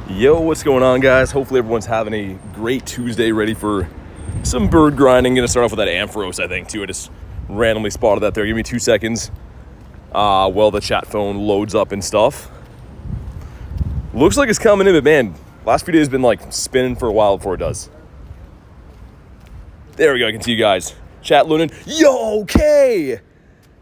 Yo, what's going on, guys? Hopefully everyone's having a great Tuesday, ready for some bird grinding. Gonna start off with that Ampharos, I think, too. I just randomly spotted that there. Give me 2 seconds while the chat phone loads up and stuff. Looks like it's coming in, but man, last few days have been like spinning for a while before it does. There we go, I can see you guys. Chat loading. Yo, Kay!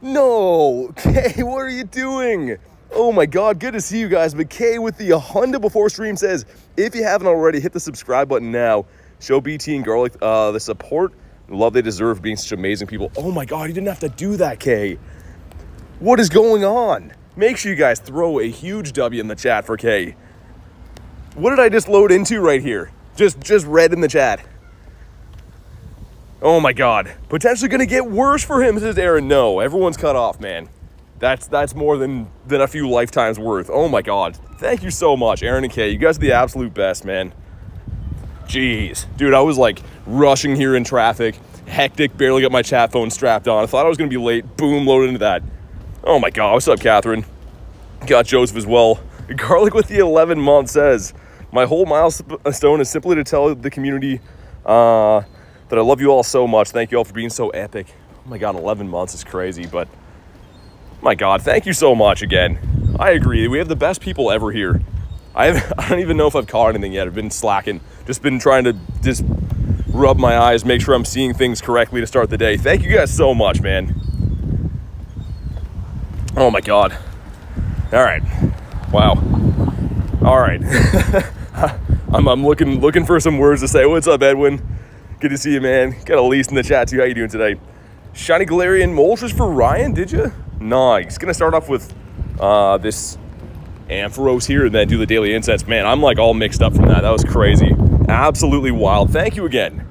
No, Kay, what are you doing? Oh my God, good to see you guys. McKay with the Honda before stream says, if you haven't already, hit the subscribe button now. Show BT and Garlic the support and love they deserve being such amazing people. Oh my God, you didn't have to do that, Kay. What is going on? Make sure you guys throw a huge W in the chat for Kay. What did I just load into right here? Just red in the chat. Oh my God, potentially gonna get worse for him, says Aaron. No, everyone's cut off, man. That's more than a few lifetimes worth. Oh my God. Thank you so much, Aaron and Kay. You guys are the absolute best, man. Jeez. Dude, I was like rushing here in traffic. Hectic, barely got my chat phone strapped on. I thought I was going to be late. Boom, loaded into that. Oh my God. What's up, Catherine? Got Joseph as well. Garlic with the 11 month says, my whole milestone is simply to tell the community that I love you all so much. Thank you all for being so epic. Oh my God, 11 months is crazy, but my God, thank you so much again. I agree. We have the best people ever here. I don't even know if I've caught anything yet. I've been slacking. Just been trying to just rub my eyes, make sure I'm seeing things correctly to start the day. Thank you guys so much, man. Oh my God. All right. Wow. All right. I'm looking for some words to say. What's up, Edwin? Good to see you, man. Got Elise in the chat too. How you doing today? Shiny Galarian Moltres for Ryan, did you? Nice. Gonna start off with this Ampharos here and then do the Daily Incense. Man, I'm like all mixed up from that. That was crazy. Absolutely wild. Thank you again.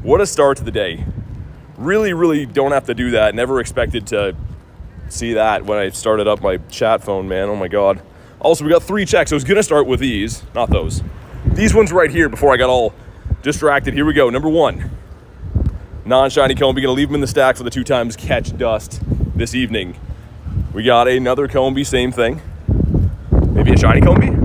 What a start to the day. Really don't have to do that. Never expected to see that when I started up my chat phone, man. Oh my God. Also, we got 3 checks. I was gonna start with these, not those. These ones right here before I got all distracted. Here we go. Number 1. Non-shiny Combi. Gonna leave them in the stack for the 2 times catch dust this evening. We got another Combi, same thing. Maybe a shiny Combi?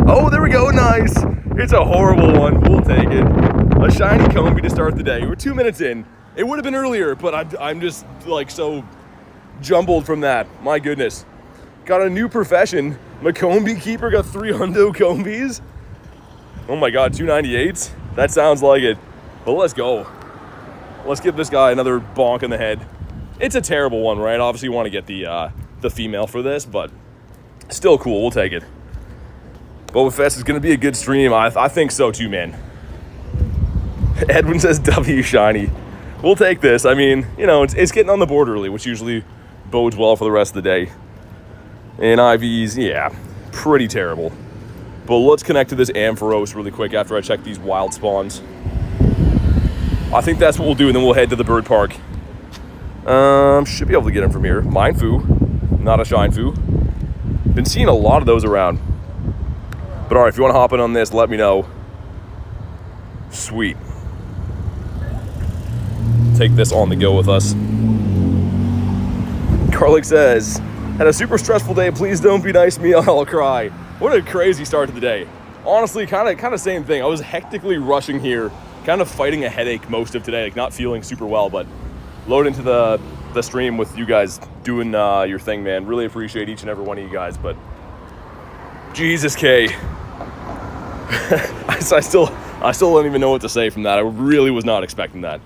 Oh, there we go, nice. It's a horrible one, we'll take it. A shiny Combi to start the day. We're 2 minutes in. It would have been earlier, but I'm just like so jumbled from that. My goodness. Got a new profession. My Combi keeper got 3 hundo Combis. Oh my God, 298s? That sounds like it. But let's go. Let's give this guy another bonk in the head. It's a terrible one, right? Obviously, you want to get the female for this, but still cool. We'll take it. Boba Fett is going to be a good stream. I think so too, man. Edwin says W shiny. We'll take this. I mean, you know, it's getting on the board early, which usually bodes well for the rest of the day. And IVs, yeah, pretty terrible. But let's connect to this Ampharos really quick after I check these wild spawns. I think that's what we'll do, and then we'll head to the bird park. Should be able to get him from here. Mindfu, not a Shinefu. Been seeing a lot of those around. But all right, if you want to hop in on this, let me know. Sweet. Take this on the go with us. Garlic says, had a super stressful day. Please don't be nice to me. I'll cry. What a crazy start to the day. Honestly, kind of same thing. I was hectically rushing here, kind of fighting a headache most of today, like not feeling super well, but load into the stream with you guys doing your thing, man. Really appreciate each and every one of you guys, but Jesus, K. I still don't even know what to say from that. I really was not expecting that.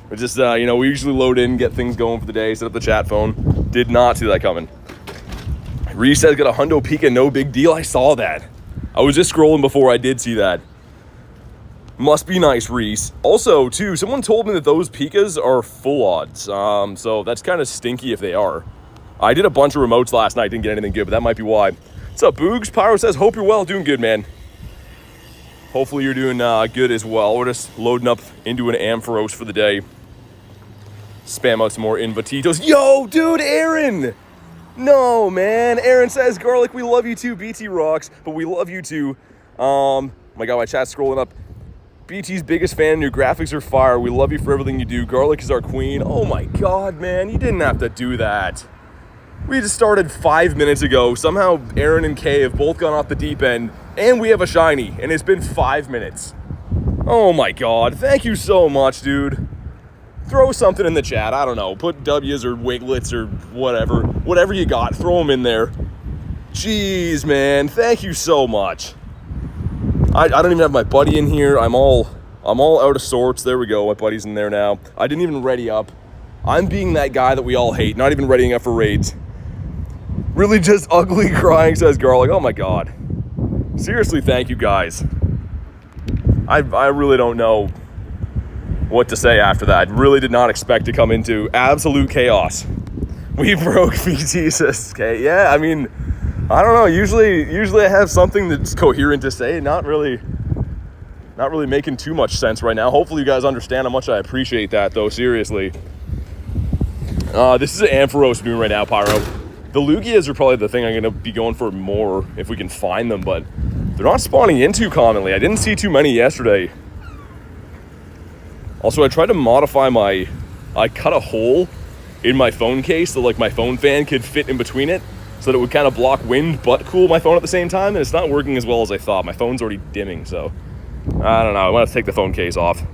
But just, you know, we usually load in, get things going for the day, set up the chat phone. Did not see that coming. Reese says got a hundo Pika, no big deal. I saw that. I was just scrolling before I did see that. Must be nice, Reese. Also, too, someone told me that those Pikas are full odds. So that's kind of stinky if they are. I did a bunch of remotes last night, didn't get anything good, but that might be why. What's up, Boogs? Pyro says, hope you're well, doing good, man. Hopefully you're doing good as well. We're just loading up into an Ampharos for the day. Spam out some more invititos. Yo, dude, Aaron! No, man. Aaron says, Garlic, we love you too. BT rocks, but we love you too. My God, my chat's scrolling up. BT's biggest fan. Your graphics are fire. We love you for everything you do. Garlic is our queen. Oh my God, man. You didn't have to do that. We just started 5 minutes ago. Somehow Aaron and Kay have both gone off the deep end, and we have a shiny, and it's been 5 minutes. Oh my god, thank you so much, dude. Throw something in the chat, I don't know. Put W's or winglets or whatever. Whatever you got, throw them in there. Jeez, man, thank you so much. I don't even have my buddy in here. I'm all out of sorts. There we go, my buddy's in there now. I didn't even ready up. I'm being that guy that we all hate, not even readying up for raids. Really just ugly crying, says Garlic. Oh my god. Seriously, thank you guys. I really don't know what to say after that. Really did not expect to come into absolute chaos. We broke VT, says Kay. Yeah, I mean, I don't know. Usually I have something that's coherent to say. Not really making too much sense right now. Hopefully you guys understand how much I appreciate that, though. Seriously. This is an Ampharos moon right now, Pyro. The Lugias are probably the thing I'm going to be going for more if we can find them, but they're not spawning in too commonly. I didn't see too many yesterday. Also, I tried to modify I cut a hole in my phone case so like my phone fan could fit in between it so that it would kind of block wind but cool my phone at the same time, and it's not working as well as I thought. My phone's already dimming, so I don't know. I want to take the phone case off.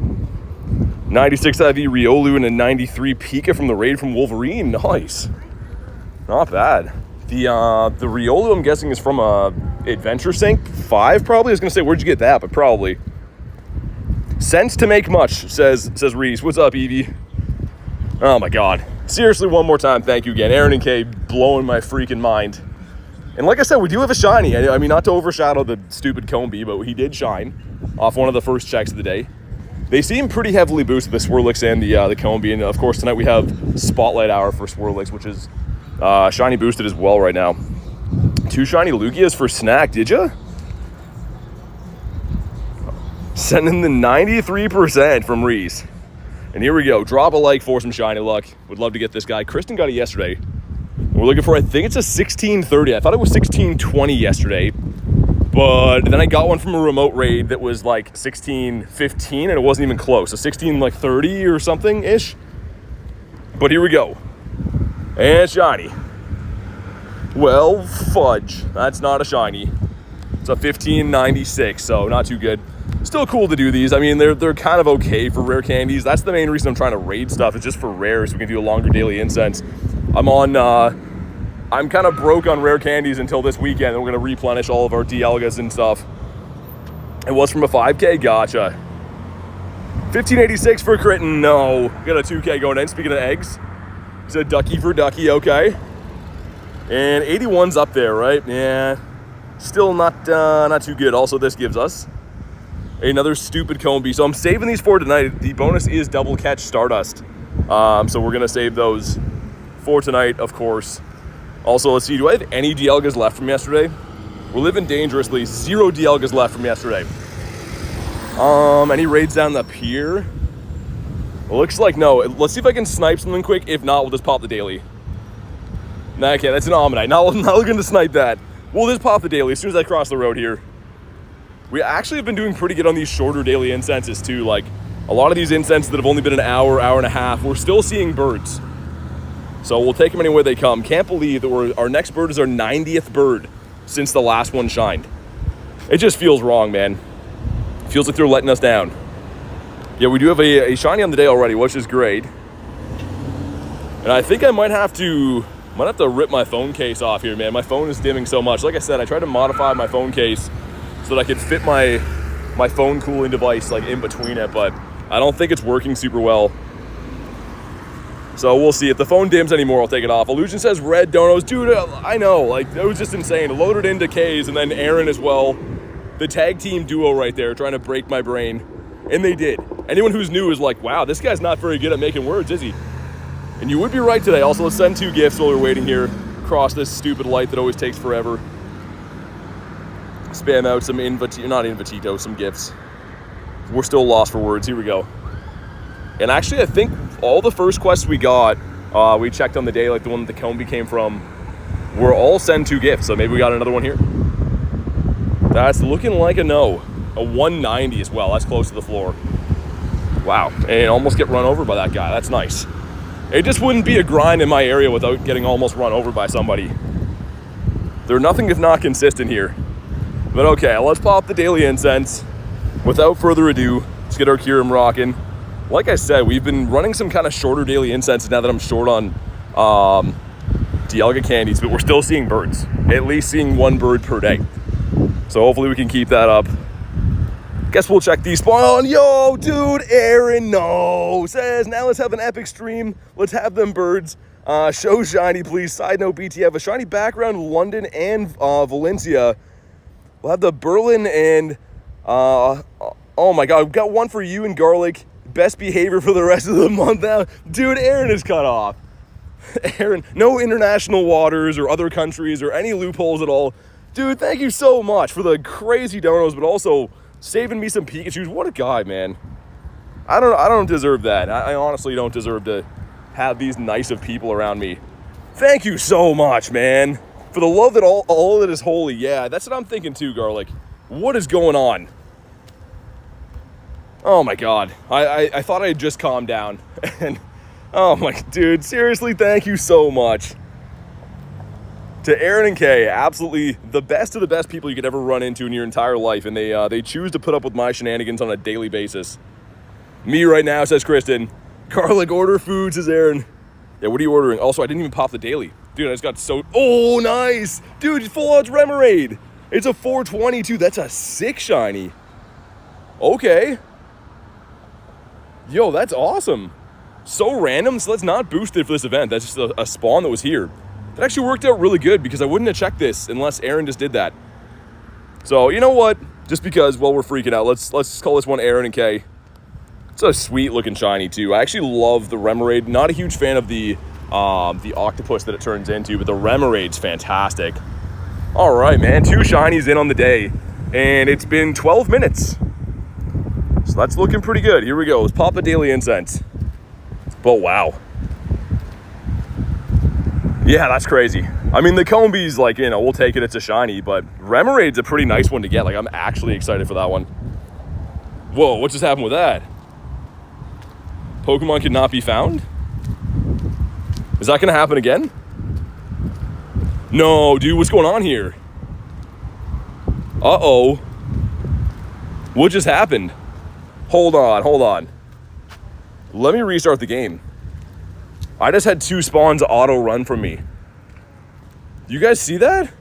96 IV Riolu and a 93 Pika from the raid from Wolverine. Nice. Not bad. The Riolu, I'm guessing, is from a Adventure Sync 5, probably. I was going to say, where'd you get that? But probably. Sense to make much, says Reese. What's up, Evie? Oh, my God. Seriously, one more time, thank you again. Aaron and Kay blowing my freaking mind. And like I said, we do have a shiny. I mean, not to overshadow the stupid Combi, but he did shine off one of the first checks of the day. They seem pretty heavily boosted, the Swirlix and the Combi. And, of course, tonight we have Spotlight Hour for Swirlix, which is shiny boosted as well right now. 2 shiny Lugias for snack, did ya? Sending the 93% from Reese. And here we go. Drop a like for some shiny luck. Would love to get this guy. Kristen got it yesterday. We're looking for, I think it's a 1630. I thought it was 1620 yesterday. But then I got one from a remote raid that was like 1615 and it wasn't even close. So 1630 or something-ish. But here we go. And shiny. Well, fudge. That's not a shiny. It's a 1596, so not too good. Still cool to do these. I mean, they're kind of okay for rare candies. That's the main reason I'm trying to raid stuff. It's just for rares. So we can do a longer daily incense. I'm kind of broke on rare candies until this weekend. And we're going to replenish all of our Dialgas and stuff. It was from a 5K. Gotcha. 1586 for a crit. No. Got a 2K going in. Speaking of eggs. It's a ducky for ducky. Okay. And 81's up there, right? Yeah. Still not too good. Also, this gives us another stupid Combi. So I'm saving these for tonight. The bonus is double catch Stardust. So we're going to save those for tonight, of course. Also, let's see. Do I have any Dialgas left from yesterday? We're living dangerously. 0 Dialgas left from yesterday. Any raids down the pier? Looks like no. Let's see if I can snipe something quick. If not, we'll just pop the daily. Okay, that's an Omnite. Not looking to snipe that. We'll just pop the daily as soon as I cross the road here. We actually have been doing pretty good on these shorter daily incenses too. Like a lot of these incenses that have only been an hour, hour and a half, we're still seeing birds. So we'll take them anywhere they come. Can't believe that our next bird is our 90th bird since the last one shined. It just feels wrong, man. Feels like they're letting us down. Yeah, we do have a shiny on the day already, which is great. And I think I might have to rip my phone case off here, man. My phone is dimming so much. Like I said, I tried to modify my phone case so that I could fit my phone cooling device like in between it, but I don't think it's working super well. So we'll see. If the phone dims anymore, I'll take it off. Illusion says red donos. Dude, I know. Like, that was just insane. Loaded into K's and then Aaron as well. The tag team duo right there trying to break my brain. And they did. Anyone who's new is like, wow, this guy's not very good at making words, is he? And you would be right today. Also, let's send 2 gifts while we're waiting here. Cross this stupid light that always takes forever. Spam out some some gifts. We're still lost for words. Here we go. And actually, I think all the first quests we got, we checked on the day, like the one that the Combi came from, were all send 2 gifts. So maybe we got another one here. That's looking like a no. A 190 as well. That's close to the floor. Wow. And almost get run over by that guy. That's nice. It just wouldn't be a grind in my area without getting almost run over by somebody. They're nothing if not consistent here. But okay, let's pop the Daily Incense. Without further ado, let's get our Kyurem rocking. Like I said, we've been running some kind of shorter Daily Incenses now that I'm short on Dialga candies, but we're still seeing birds. At least seeing one bird per day. So hopefully we can keep that up. Guess we'll check these spawn. Yo, dude, Aaron, no. Says, now let's have an epic stream. Let's have them birds. Show shiny, please. Side note, BTF, a shiny background, London and Valencia. We'll have the Berlin and, oh my God, we've got one for you and Garlic. Best behavior for the rest of the month now. Dude, Aaron is cut off. Aaron, no international waters or other countries or any loopholes at all. Dude, thank you so much for the crazy donos, but also saving me some Pikachus. What a guy, man. I don't deserve that. I honestly don't deserve to have these nice of people around me. Thank you so much, man. For the love that all that is holy. Yeah, that's what I'm thinking too, Garlic. What is going on? Oh my God. I thought I had just calmed down. And oh my dude, seriously, thank you so much. To Aaron and Kay, absolutely the best of the best people you could ever run into in your entire life, and they choose to put up with my shenanigans on a daily basis. Me right now, says Kristen. Garlic, order food, says Aaron. Yeah, what are you ordering? Also, I didn't even pop the daily. Dude, I just got so... Oh, nice! Dude, full odds Remoraid! It's a 422. That's a sick shiny. Okay. Yo, that's awesome. So random, so let's not boost it for this event. That's just a spawn that was here. It actually worked out really good because I wouldn't have checked this unless Aaron just did that. So, you know what? Just because, well, we're freaking out, let's call this one Aaron and Kay. It's a sweet looking shiny too. I actually love the Remoraid. Not a huge fan of the octopus that it turns into, but the Remoraid's fantastic. All right, man, 2 shinies in on the day, and it's been 12 minutes. So that's looking pretty good. Here we go. Let's pop the Daily Incense. But wow. Yeah, that's crazy. I mean, the Combee's like, you know, we'll take it, it's a shiny, but Remoraid's a pretty nice one to get. Like, I'm actually excited for that one. Whoa, what just happened with that? Pokemon could not be found? Is that gonna happen again? No, dude, what's going on here? Uh-oh. What just happened? Hold on. Let me restart the game. I just had 2 spawns auto run from me. You guys see that?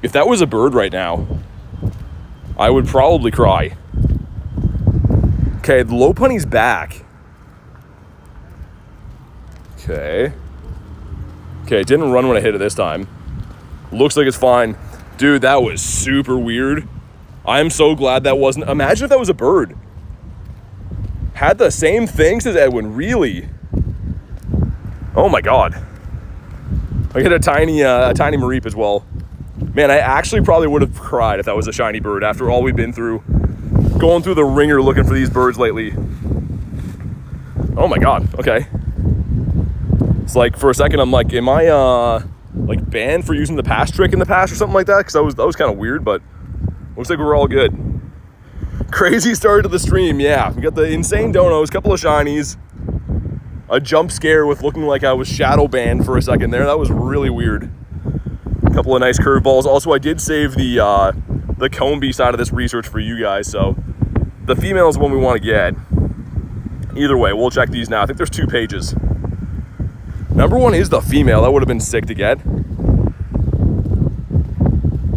If that was a bird right now, I would probably cry. Okay, the Lopunny's back. Okay, it didn't run when I hit it this time. Looks like it's fine. Dude, that was super weird. I'm so glad that wasn't... Imagine if that was a bird. Had the same thing, says Edwin. Really? Oh my God. I get a tiny Mareep as well. Man, I actually probably would have cried if that was a shiny bird after all we've been through. Going through the ringer looking for these birds lately. Oh my God, okay. It's like, for a second, I'm like, am I, like, banned for using the pass trick in the past or something like that? Because that was kind of weird, but looks like we're all good. Crazy start to the stream, yeah. We got the insane donos, couple of shinies, a jump scare with looking like I was shadow banned for a second there. That was really weird. A couple of nice curveballs. Also, I did save the Combee side of this research for you guys, so the female is the one we want to get. Either way, we'll check these now. I think there's 2 pages. Number 1 is the female. That would have been sick to get.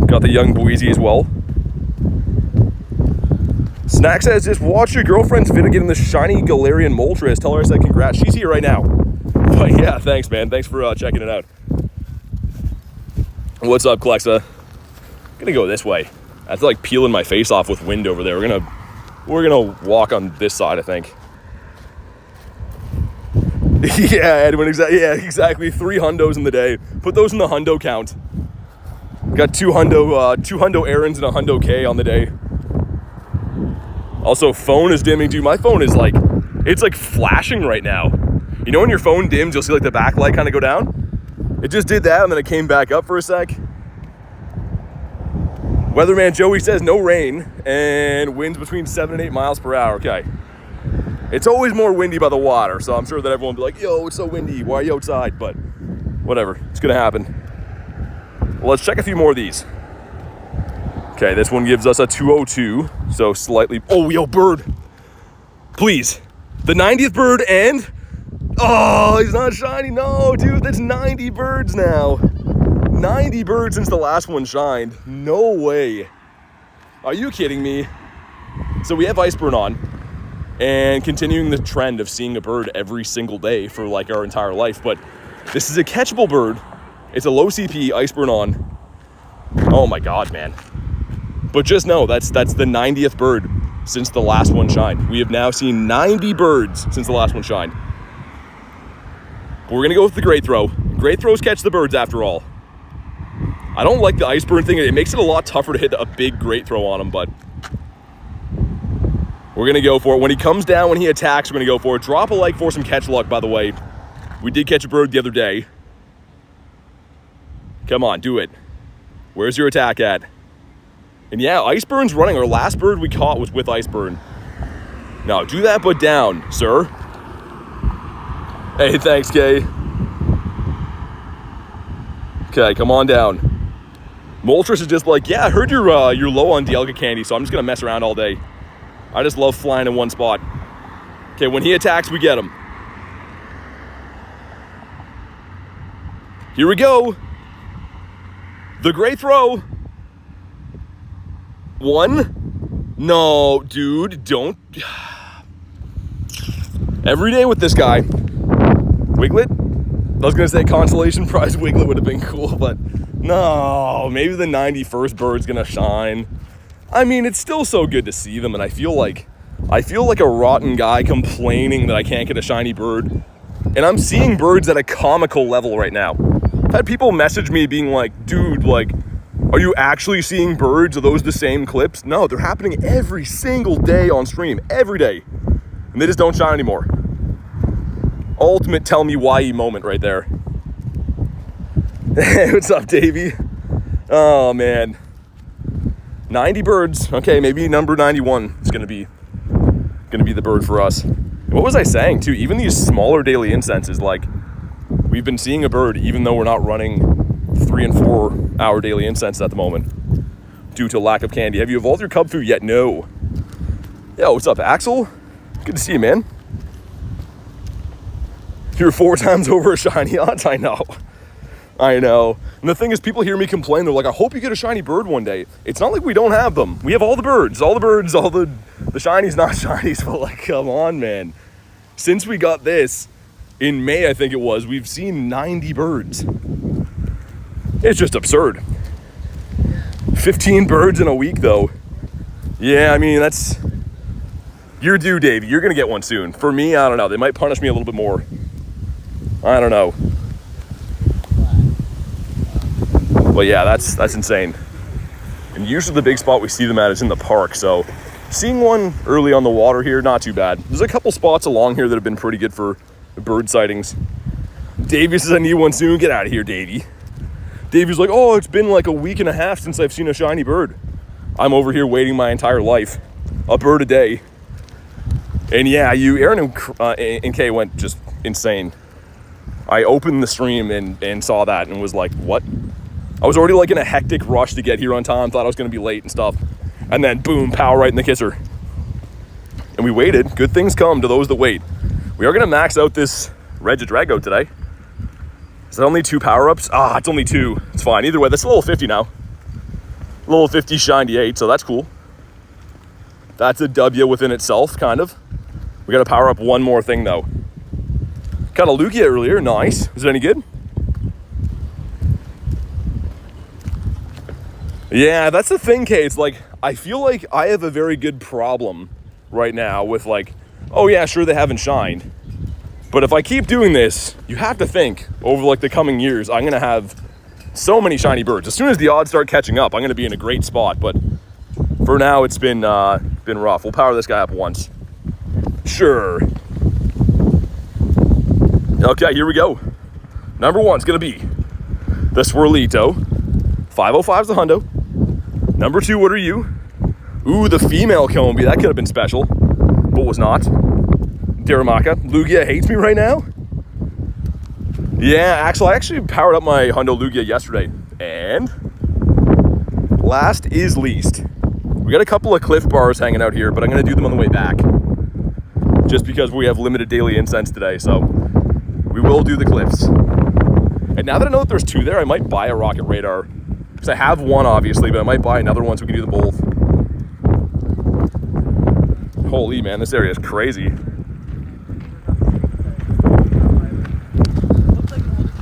Got the young Boise as well. Snack says, just watch your girlfriend's video getting the shiny Galarian Moltres. Tell her I said congrats. She's here right now. But yeah, thanks, man. Thanks for checking it out. What's up, Klexa? Gonna go this way. I have to like peeling my face off with wind over there. We're gonna walk on this side, I think. Yeah, Edwin, exactly. 3 hundos in the day. Put those in the hundo count. Got 2 hundo errands and a hundo K on the day. Also, phone is dimming, dude. My phone is like, it's like flashing right now. You know when your phone dims, you'll see like the backlight kind of go down? It just did that and then it came back up for a sec. Weatherman Joey says no rain and winds between 7 and 8 miles per hour. Okay. It's always more windy by the water, so I'm sure that everyone will be like, yo, it's so windy, why are you outside? But whatever, it's gonna happen. Well, let's check a few more of these. Okay, this one gives us a 202, so slightly, oh, yo, bird. Please, the 90th bird and, oh, he's not shiny, no, dude, that's 90 birds now. 90 birds since the last one shined, no way. Are you kidding me? So we have Iceburn on, and continuing the trend of seeing a bird every single day for like our entire life, but this is a catchable bird. It's a low CP, Iceburn on. Oh my God, man. But just know, that's the 90th bird since the last one shined. We have now seen 90 birds since the last one shined. But we're gonna go with the Great Throw. Great Throws catch the birds after all. I don't like the Iceburn thing. It makes it a lot tougher to hit a big Great Throw on him, but we're gonna go for it. When he comes down, when he attacks, we're gonna go for it. Drop a like for some catch luck, by the way. We did catch a bird the other day. Come on, do it. Where's your attack at? And yeah, Iceburn's running. Our last bird we caught was with Iceburn. Now, do that, but down, sir. Hey, thanks, Kay. Okay, come on down. Moltres is just like, yeah, I heard you're low on Dialga candy, so I'm just gonna mess around all day. I just love flying in one spot. Okay, when he attacks, we get him. Here we go. The Great Throw. One. No, dude, don't. Every day with this guy. Wiglet? I was gonna say consolation prize Wiglet would have been cool, but no, maybe the 91st bird's gonna shine. I mean, it's still so good to see them, and I feel like a rotten guy complaining that I can't get a shiny bird. And I'm seeing birds at a comical level right now. I've had people message me being like, dude, like, are you actually seeing birds? Are those the same clips? No, they're happening every single day on stream, every day. And they just don't shine anymore. Ultimate tell me why moment right there. Hey, what's up, Davey? Oh, man. 90 birds. Okay, maybe number 91 is gonna be the bird for us. What was I saying too? Even these smaller daily incenses, like, we've been seeing a bird even though we're not running 3 and 4 hour daily incense at the moment due to lack of candy. Have you evolved your cub food yet? No. Yo, what's up, Axel? Good to see you, man. You're 4 times over a shiny odds. I know. And the thing is, people hear me complain. They're like, I hope you get a shiny bird one day. It's not like we don't have them. We have all the birds, all the shinies, not shinies. But like, come on, man. Since we got this in May, I think it was, we've seen 90 birds. It's just absurd. 15 birds in a week, though. Yeah, I mean, that's... You're due, Davey. You're going to get one soon. For me, I don't know. They might punish me a little bit more. I don't know. But yeah, that's insane. And usually the big spot we see them at is in the park, so seeing one early on the water here, not too bad. There's a couple spots along here that have been pretty good for bird sightings. Davey says I need one soon. Get out of here, Davey. Davey's like, oh, it's been like a week and a half since I've seen a shiny bird. I'm over here waiting my entire life. A bird a day. And yeah, Aaron and Kay went just insane. I opened the stream and saw that and was like, what? I was already like in a hectic rush to get here on time, thought I was gonna be late and stuff. And then boom, pow, right in the kisser. And we waited. Good things come to those that wait. We are gonna max out this Regidrago today. Is that only 2 power-ups? Ah, it's only 2. It's fine. Either way, that's a level 50 now. Level 50 shiny 8, so that's cool. That's a W within itself, kind of. We gotta power up one more thing though. Caught a Lugia earlier, nice. Is it any good? Yeah, that's the thing, Kate. It's like, I feel like I have a very good problem right now with like, oh yeah, sure they haven't shined. But if I keep doing this, you have to think over like the coming years, I'm gonna have so many shiny birds. As soon as the odds start catching up, I'm gonna be in a great spot. But for now, it's been rough. We'll power this guy up once. Sure. Okay, here we go. Number 1's gonna be the Swirlito. 505's the hundo. Number 2, what are you? Ooh, the female Combi. That could have been special, but was not. Daramaka. Lugia hates me right now. Yeah, Axel, I actually powered up my Hundo Lugia yesterday. And last is least. We got a couple of Cliff Bars hanging out here, but I'm going to do them on the way back. Just because we have limited daily incense today, so we will do the Cliffs. And now that I know that there's 2 there, I might buy a Rocket Radar. Because I have one, obviously, but I might buy another one so we can do them both. Holy man, this area is crazy.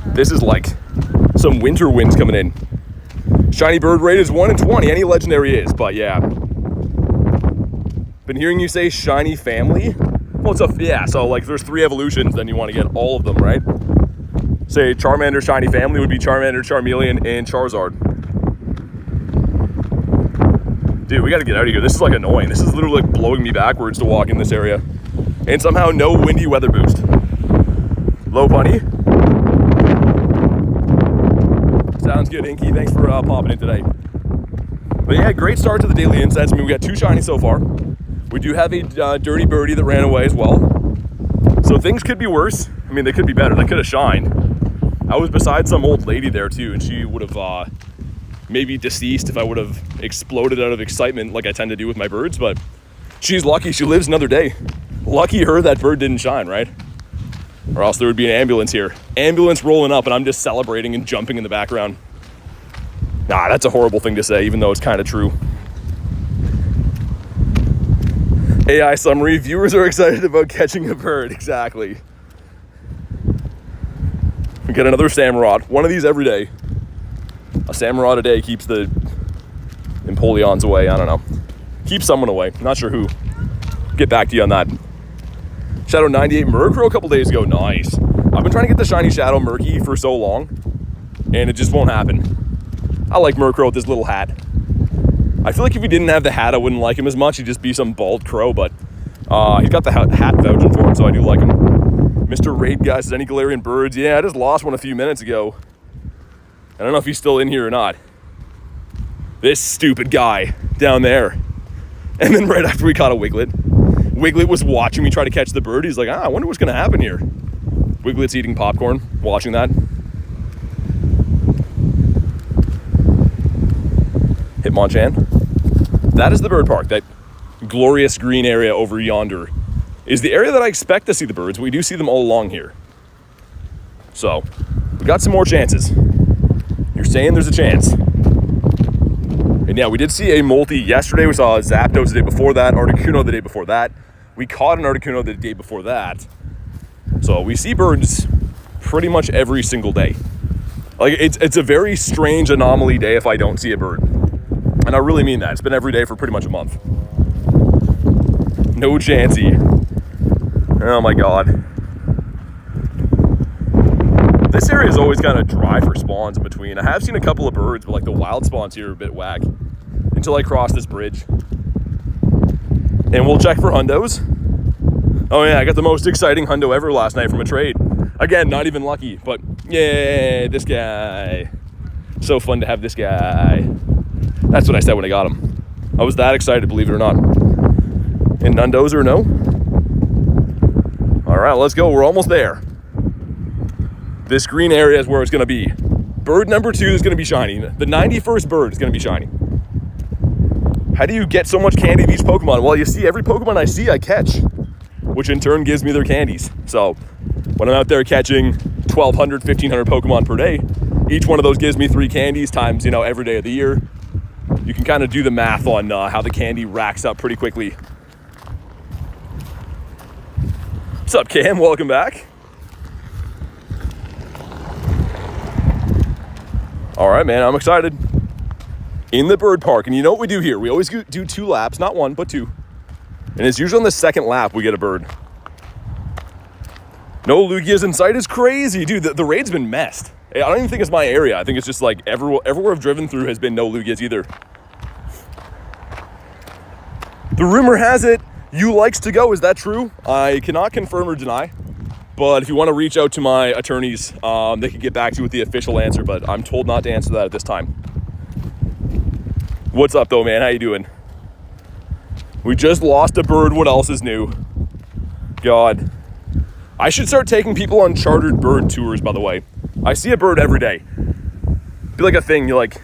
This is like some winter winds coming in. Shiny bird rate is 1 in 20. Any legendary is, but yeah. Been hearing you say shiny family. Well, yeah, so like if there's 3 evolutions, then you want to get all of them, right? Say Charmander shiny family would be Charmander, Charmeleon, and Charizard. Dude, we got to get out of here. This is like annoying. This is literally like blowing me backwards to walk in this area. And somehow no windy weather boost. Low bunny. Sounds good, Inky. Thanks for popping in today. But yeah, great start to the daily incense. I mean, we got 2 shiny so far. We do have a dirty birdie that ran away as well. So things could be worse. I mean, they could be better. They could have shined. I was beside some old lady there too, and she would have maybe deceased if I would have exploded out of excitement like I tend to do with my birds, but she's lucky she lives another day. Lucky her that bird didn't shine, right? Or else there would be an ambulance here. Ambulance rolling up and I'm just celebrating and jumping in the background. Nah, that's a horrible thing to say, even though it's kind of true. AI summary, viewers are excited about catching a bird. Exactly. We get another Samurott. One of these every day. A Samurott a day keeps the Empoleons away. I don't know. Keeps someone away. Not sure who. Get back to you on that. Shadow 98 Murkrow a couple days ago. Nice. I've been trying to get the shiny Shadow Murky for so long, and it just won't happen. I like Murkrow with this little hat. I feel like if he didn't have the hat, I wouldn't like him as much. He'd just be some bald crow, but he's got the hat vouching for him, so I do like him. Mr. Raid Guy says, any Galarian birds? Yeah, I just lost one a few minutes ago. I don't know if he's still in here or not. This stupid guy down there. And then right after we caught a Wiglet, Wiglet was watching me try to catch the bird. He's like, I wonder what's going to happen here. Wiglet's eating popcorn, watching that. Hitmonchan. That is the bird park. That glorious green area over yonder is the area that I expect to see the birds. We do see them all along here. So, we got some more chances. You're saying there's a chance. And yeah, we did see a multi yesterday. We saw a Zapdos the day before that, Articuno the day before that. We caught an Articuno the day before that. So we see birds pretty much every single day. Like, it's a very strange anomaly day if I don't see a bird. And I really mean that. It's been every day for pretty much a month. No chancey. Oh my god. This area is always kind of dry for spawns in between. I have seen a couple of birds, but like the wild spawns here are a bit whack. Until I cross this bridge. And we'll check for hundos. Oh yeah, I got the most exciting hundo ever last night from a trade. Again, not even lucky, but yay, this guy. So fun to have this guy. That's what I said when I got him. I was that excited, believe it or not. And hundos or no? All right, let's go. We're almost there. This green area is where it's going to be. Bird number 2 is going to be shiny. The 91st bird is going to be shiny. How do you get so much candy of each Pokemon? Well, you see, every Pokemon I see, I catch, which in turn gives me their candies. So when I'm out there catching 1,200, 1,500 Pokemon per day, each one of those gives me 3 candies times, every day of the year. You can kind of do the math on how the candy racks up pretty quickly. What's up, Cam? Welcome back. All right, man, I'm excited. In the bird park, and you know what we do here? We always do 2 laps, not 1, but 2. And it's usually on the 2nd lap we get a bird. No Lugias in sight is crazy. Dude, the raid's been messed. I don't even think it's my area. I think it's just like everywhere I've driven through has been no Lugias either. The rumor has it, you likes to go. Is that true? I cannot confirm or deny. But if you want to reach out to my attorneys, they can get back to you with the official answer, but I'm told not to answer that at this time. What's up, though, man? How you doing? We just lost a bird. What else is new? God. I should start taking people on chartered bird tours, by the way. I see a bird every day. Be like a thing, you like,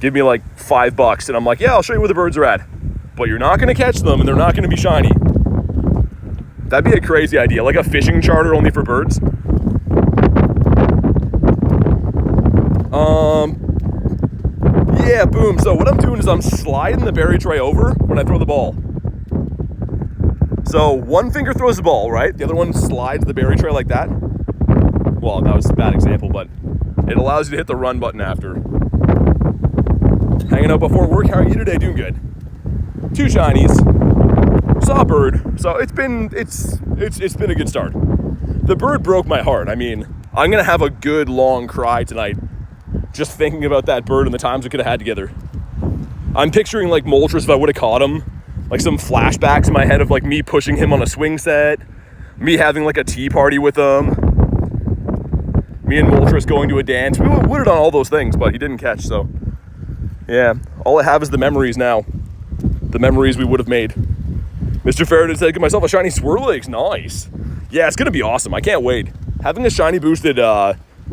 give me like $5 and I'm like, yeah, I'll show you where the birds are at. But you're not gonna catch them and they're not gonna be shiny. That'd be a crazy idea, like a fishing charter only for birds. Yeah, boom. So what I'm doing is I'm sliding the berry tray over when I throw the ball. So one finger throws the ball, right? The other one slides the berry tray like that. Well, that was a bad example, but it allows you to hit the run button after. Hanging out before work. How are you today? Doing good. 2 shinies. Saw a bird. So it's been a good start. The bird broke my heart. I mean, I'm gonna have a good long cry tonight just thinking about that bird and the times we could have had together. I'm picturing like Moltres if I would have caught him. Like some flashbacks in my head of like me pushing him on a swing set, me having like a tea party with him, me and Moltres going to a dance. We would have done all those things, but he didn't catch, so yeah. All I have is the memories now. The memories we would have made. Mr. Faraday said, get myself a shiny Swirlix. Nice. Yeah, it's gonna be awesome. I can't wait. Having a shiny boosted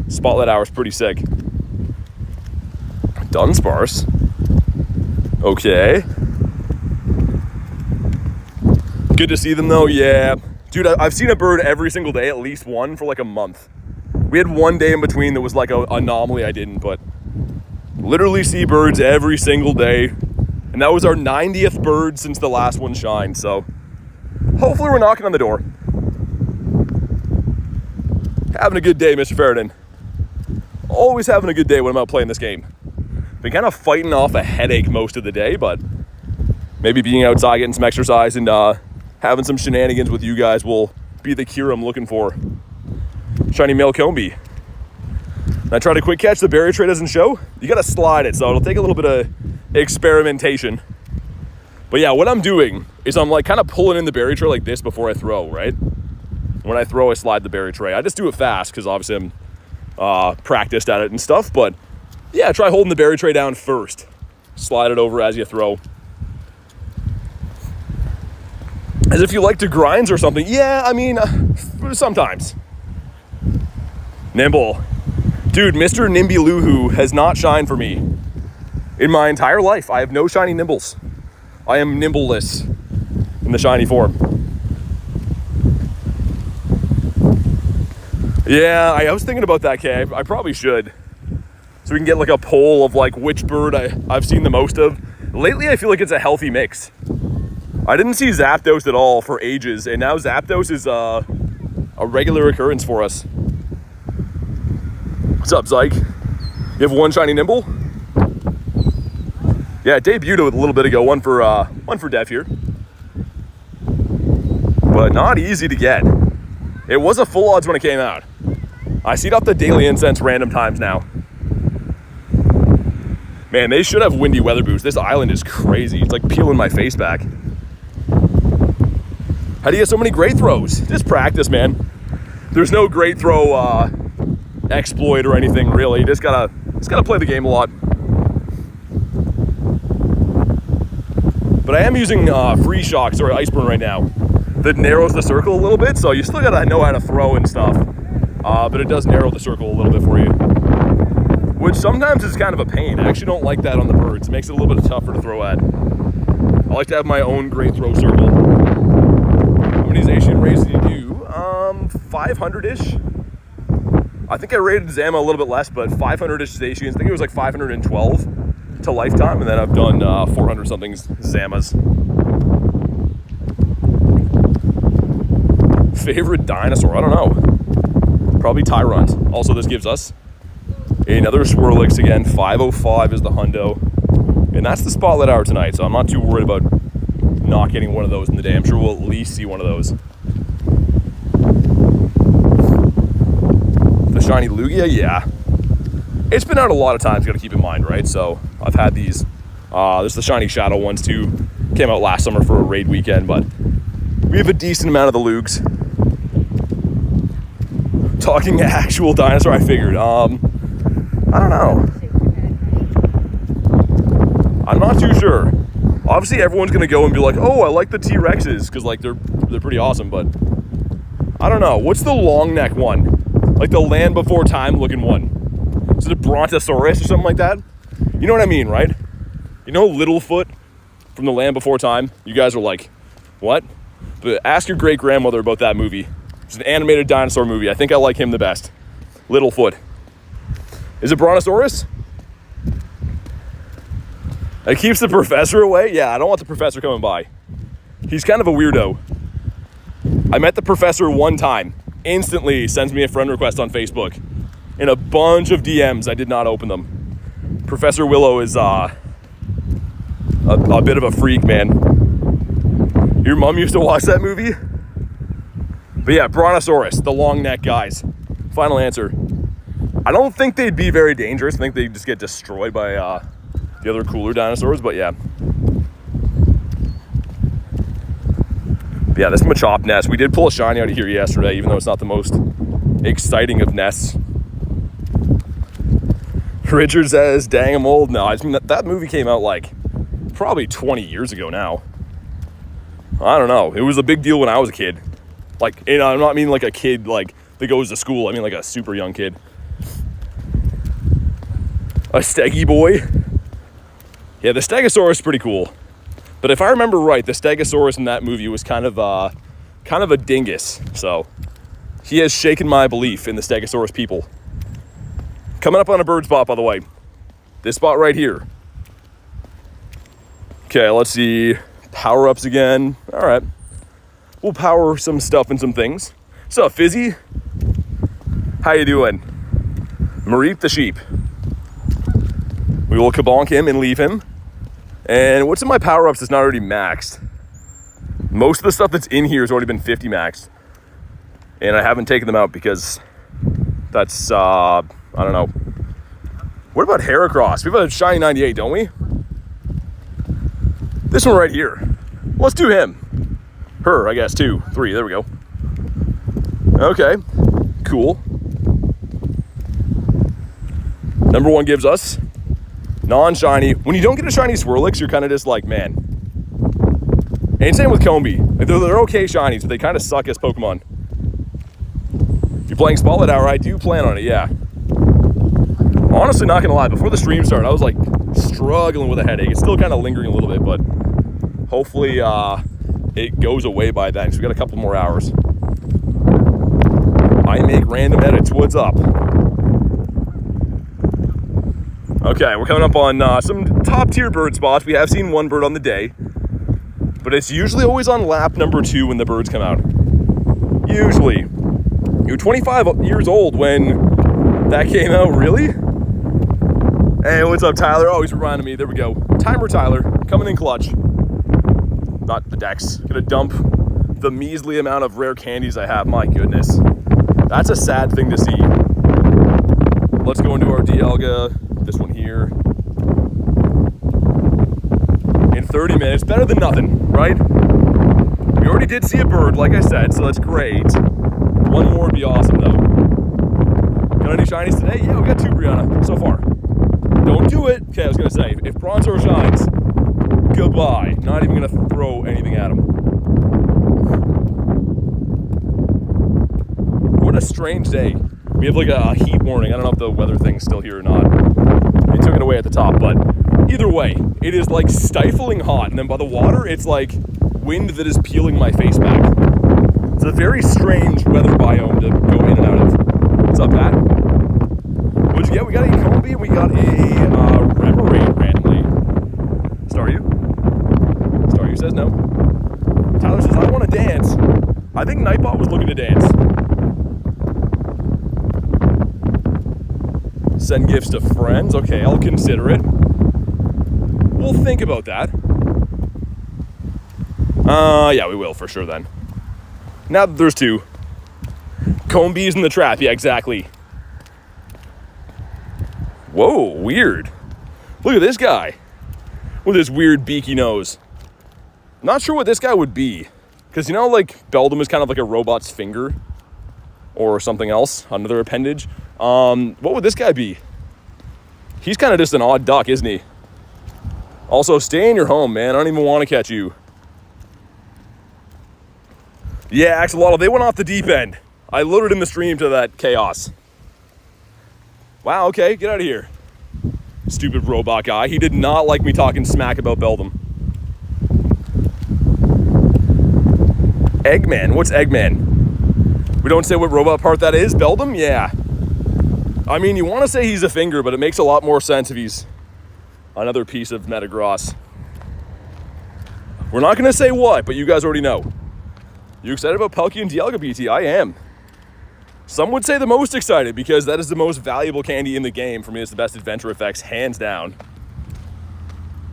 spotlight hour is pretty sick. Dunsparce. Okay. Good to see them though, yeah. Dude, I've seen a bird every single day, at least one for like a month. We had one day in between that was like an anomaly I didn't, but literally see birds every single day. And that was our 90th bird since the last one shined, so hopefully we're knocking on the door. Having a good day, Mr. Faraday. Always having a good day when I'm out playing this game. Been kind of fighting off a headache most of the day, but maybe being outside, getting some exercise, and having some shenanigans with you guys will be the cure I'm looking for. Shiny Melcombe. I try to quick catch, the berry tray doesn't show. You gotta slide it, so it'll take a little bit of experimentation. But yeah, what I'm doing is I'm like kind of pulling in the berry tray like this before I throw, right? When I throw, I slide the berry tray. I just do it fast because obviously I'm practiced at it and stuff, but yeah, try holding the berry tray down first. Slide it over as you throw. As if you like to Grindz or something. Yeah, I mean, sometimes. Nimble. Dude, Mr. Nimby Luhu has not shined for me in my entire life. I have no shiny Nimbles. I am nimbleless in the shiny form. Yeah, I was thinking about that, Kay. I probably should. So we can get like a poll of like which bird I've seen the most of. Lately, I feel like it's a healthy mix. I didn't see Zapdos at all for ages, and now Zapdos is a regular occurrence for us. What's up, Zyke? You have one shiny Nimble? Yeah, it debuted a little bit ago. One for Dev here, but not easy to get. It was a full odds when it came out. I see it off the Daily Incense random times now. Man, they should have windy weather boost. This island is crazy. It's like peeling my face back. How do you get so many great throws? Just practice, man. There's no great throw exploit or anything really. You just gotta play the game a lot. But I am using Free Shock, sorry, Iceburn right now. That narrows the circle a little bit, so you still gotta know how to throw and stuff. But it does narrow the circle a little bit for you. Which sometimes is kind of a pain. I actually don't like that on the birds. It makes it a little bit tougher to throw at. I like to have my own great throw circle. How many Zacian raids do you do? 500-ish. I think I rated Zama a little bit less, but 500-ish Zacians. I think it was like 512 to lifetime, and then I've done 400-something Zamas. Favorite dinosaur? I don't know. Probably Tyrant. Also, this gives us another Swirlix again. 505 is the hundo. And that's the spotlight hour tonight, so I'm not too worried about not getting one of those in the day. I'm sure we'll at least see one of those. The Shiny Lugia, yeah. It's been out a lot of times, you gotta keep in mind, right? So I've had these. There's the Shiny Shadow ones too. Came out last summer for a raid weekend, but we have a decent amount of the Lugs. Talking actual dinosaur, I figured. I don't know. I'm not too sure. Obviously, everyone's gonna go and be like, "Oh, I like the T-Rexes," because like they're pretty awesome. But I don't know. What's the long neck one? Like the Land Before Time looking one. Is it a Brontosaurus or something like that? You know what I mean, right? You know Littlefoot from the Land Before Time? You guys are like, what? But ask your great-grandmother about that movie. It's an animated dinosaur movie. I think I like him the best. Littlefoot. Is it Brontosaurus? It keeps the professor away? Yeah, I don't want the professor coming by. He's kind of a weirdo. I met the professor one time. Instantly sends me a friend request on Facebook. In a bunch of DMs, I did not open them. Professor Willow is a bit of a freak, man. Your mom used to watch that movie? But yeah, Brontosaurus, the long neck guys. Final answer. I don't think they'd be very dangerous. I think they'd just get destroyed by the other cooler dinosaurs, but yeah. But yeah, this Machop nest. We did pull a shiny out of here yesterday, even though it's not the most exciting of nests. Richard says, dang, I'm old. No, I mean, that movie came out like probably 20 years ago now. I don't know. It was a big deal when I was a kid. Like, and I'm not meaning like a kid like that goes to school. I mean like a super young kid. A Steggy boy. Yeah, the Stegosaurus is pretty cool. But if I remember right, the Stegosaurus in that movie was kind of a dingus. So he has shaken my belief in the Stegosaurus people. Coming up on a bird spot, by the way. This spot right here. Okay, let's see. Power-ups again. All right. We'll power some stuff and some things. What's up, Fizzy? How you doing? Mareep the sheep. We will kabonk him and leave him. And what's in my power-ups that's not already maxed? Most of the stuff that's in here has already been 50 maxed. And I haven't taken them out because that's, I don't know. What about Heracross? We have a Shiny 98, don't we? This one right here. Let's do him. Her, I guess, 2, 3, there we go. Okay, cool. Number 1 gives us non-shiny. When you don't get a shiny Swirlix, you're kind of just like, man. And same with Combi. Like, they're okay shinies, but they kind of suck as Pokemon. You're playing Spotlight Hour, I do plan on it, yeah. Honestly, not gonna lie, before the stream started, I was like struggling with a headache. It's still kind of lingering a little bit, but hopefully it goes away by then, because we got a couple more hours. I make random edits, what's up? Okay, we're coming up on some top tier bird spots. We have seen one bird on the day, but it's usually always on lap number 2 when the birds come out. Usually. You're 25 years old when that came out, really? Hey, what's up, Tyler? Oh, he's reminding me. There we go. Timer Tyler, coming in clutch. Not the Dex. Gonna dump the measly amount of rare candies I have. My goodness. That's a sad thing to see. Let's go into our Dialga. This one here. In 30 minutes. Better than nothing, right? We already did see a bird, like I said, so that's great. One more would be awesome, though. Got any shinies today? Yeah, we got 2, Brianna, so far. Don't do it. Okay, I was going to say, if Bronzor shines, goodbye. Not even going to throw anything at him. What a strange day. We have like a heat warning. I don't know if the weather thing's still here or not. They took it away at the top, but either way, it is like stifling hot. And then by the water, it's like wind that is peeling my face back. It's a very strange weather biome to go in and out of. What's up, Pat? What'd you get? We got a Combi and we got a Remoraid randomly. Staryu? Staryu says no. Tyler says, I want to dance. I think Nightbot was looking to dance. Send gifts to friends. Okay, I'll consider it. We'll think about that. Yeah, we will for sure then. Now that there's 2. Combi's in the trap. Yeah, exactly. Whoa, weird. Look at this guy with his weird beaky nose. Not sure what this guy would be. Because, you know, like, Beldum is kind of like a robot's finger. Or something else, another appendage. What would this guy be? He's kind of just an odd duck, isn't he? Also, stay in your home, man. I don't even want to catch you. Yeah, Axolotl, they went off the deep end. I loaded in the stream to that chaos. Wow, okay, get out of here. Stupid robot guy. He did not like me talking smack about Beldum. Eggman, what's Eggman? We don't say what robot part that is? Beldum? Yeah. I mean, you want to say he's a finger, but it makes a lot more sense if he's another piece of Metagross. We're not going to say what, but you guys already know. You excited about Palkia and Dialga BT? I am. Some would say the most excited because that is the most valuable candy in the game. For me, it's the best adventure effects, hands down.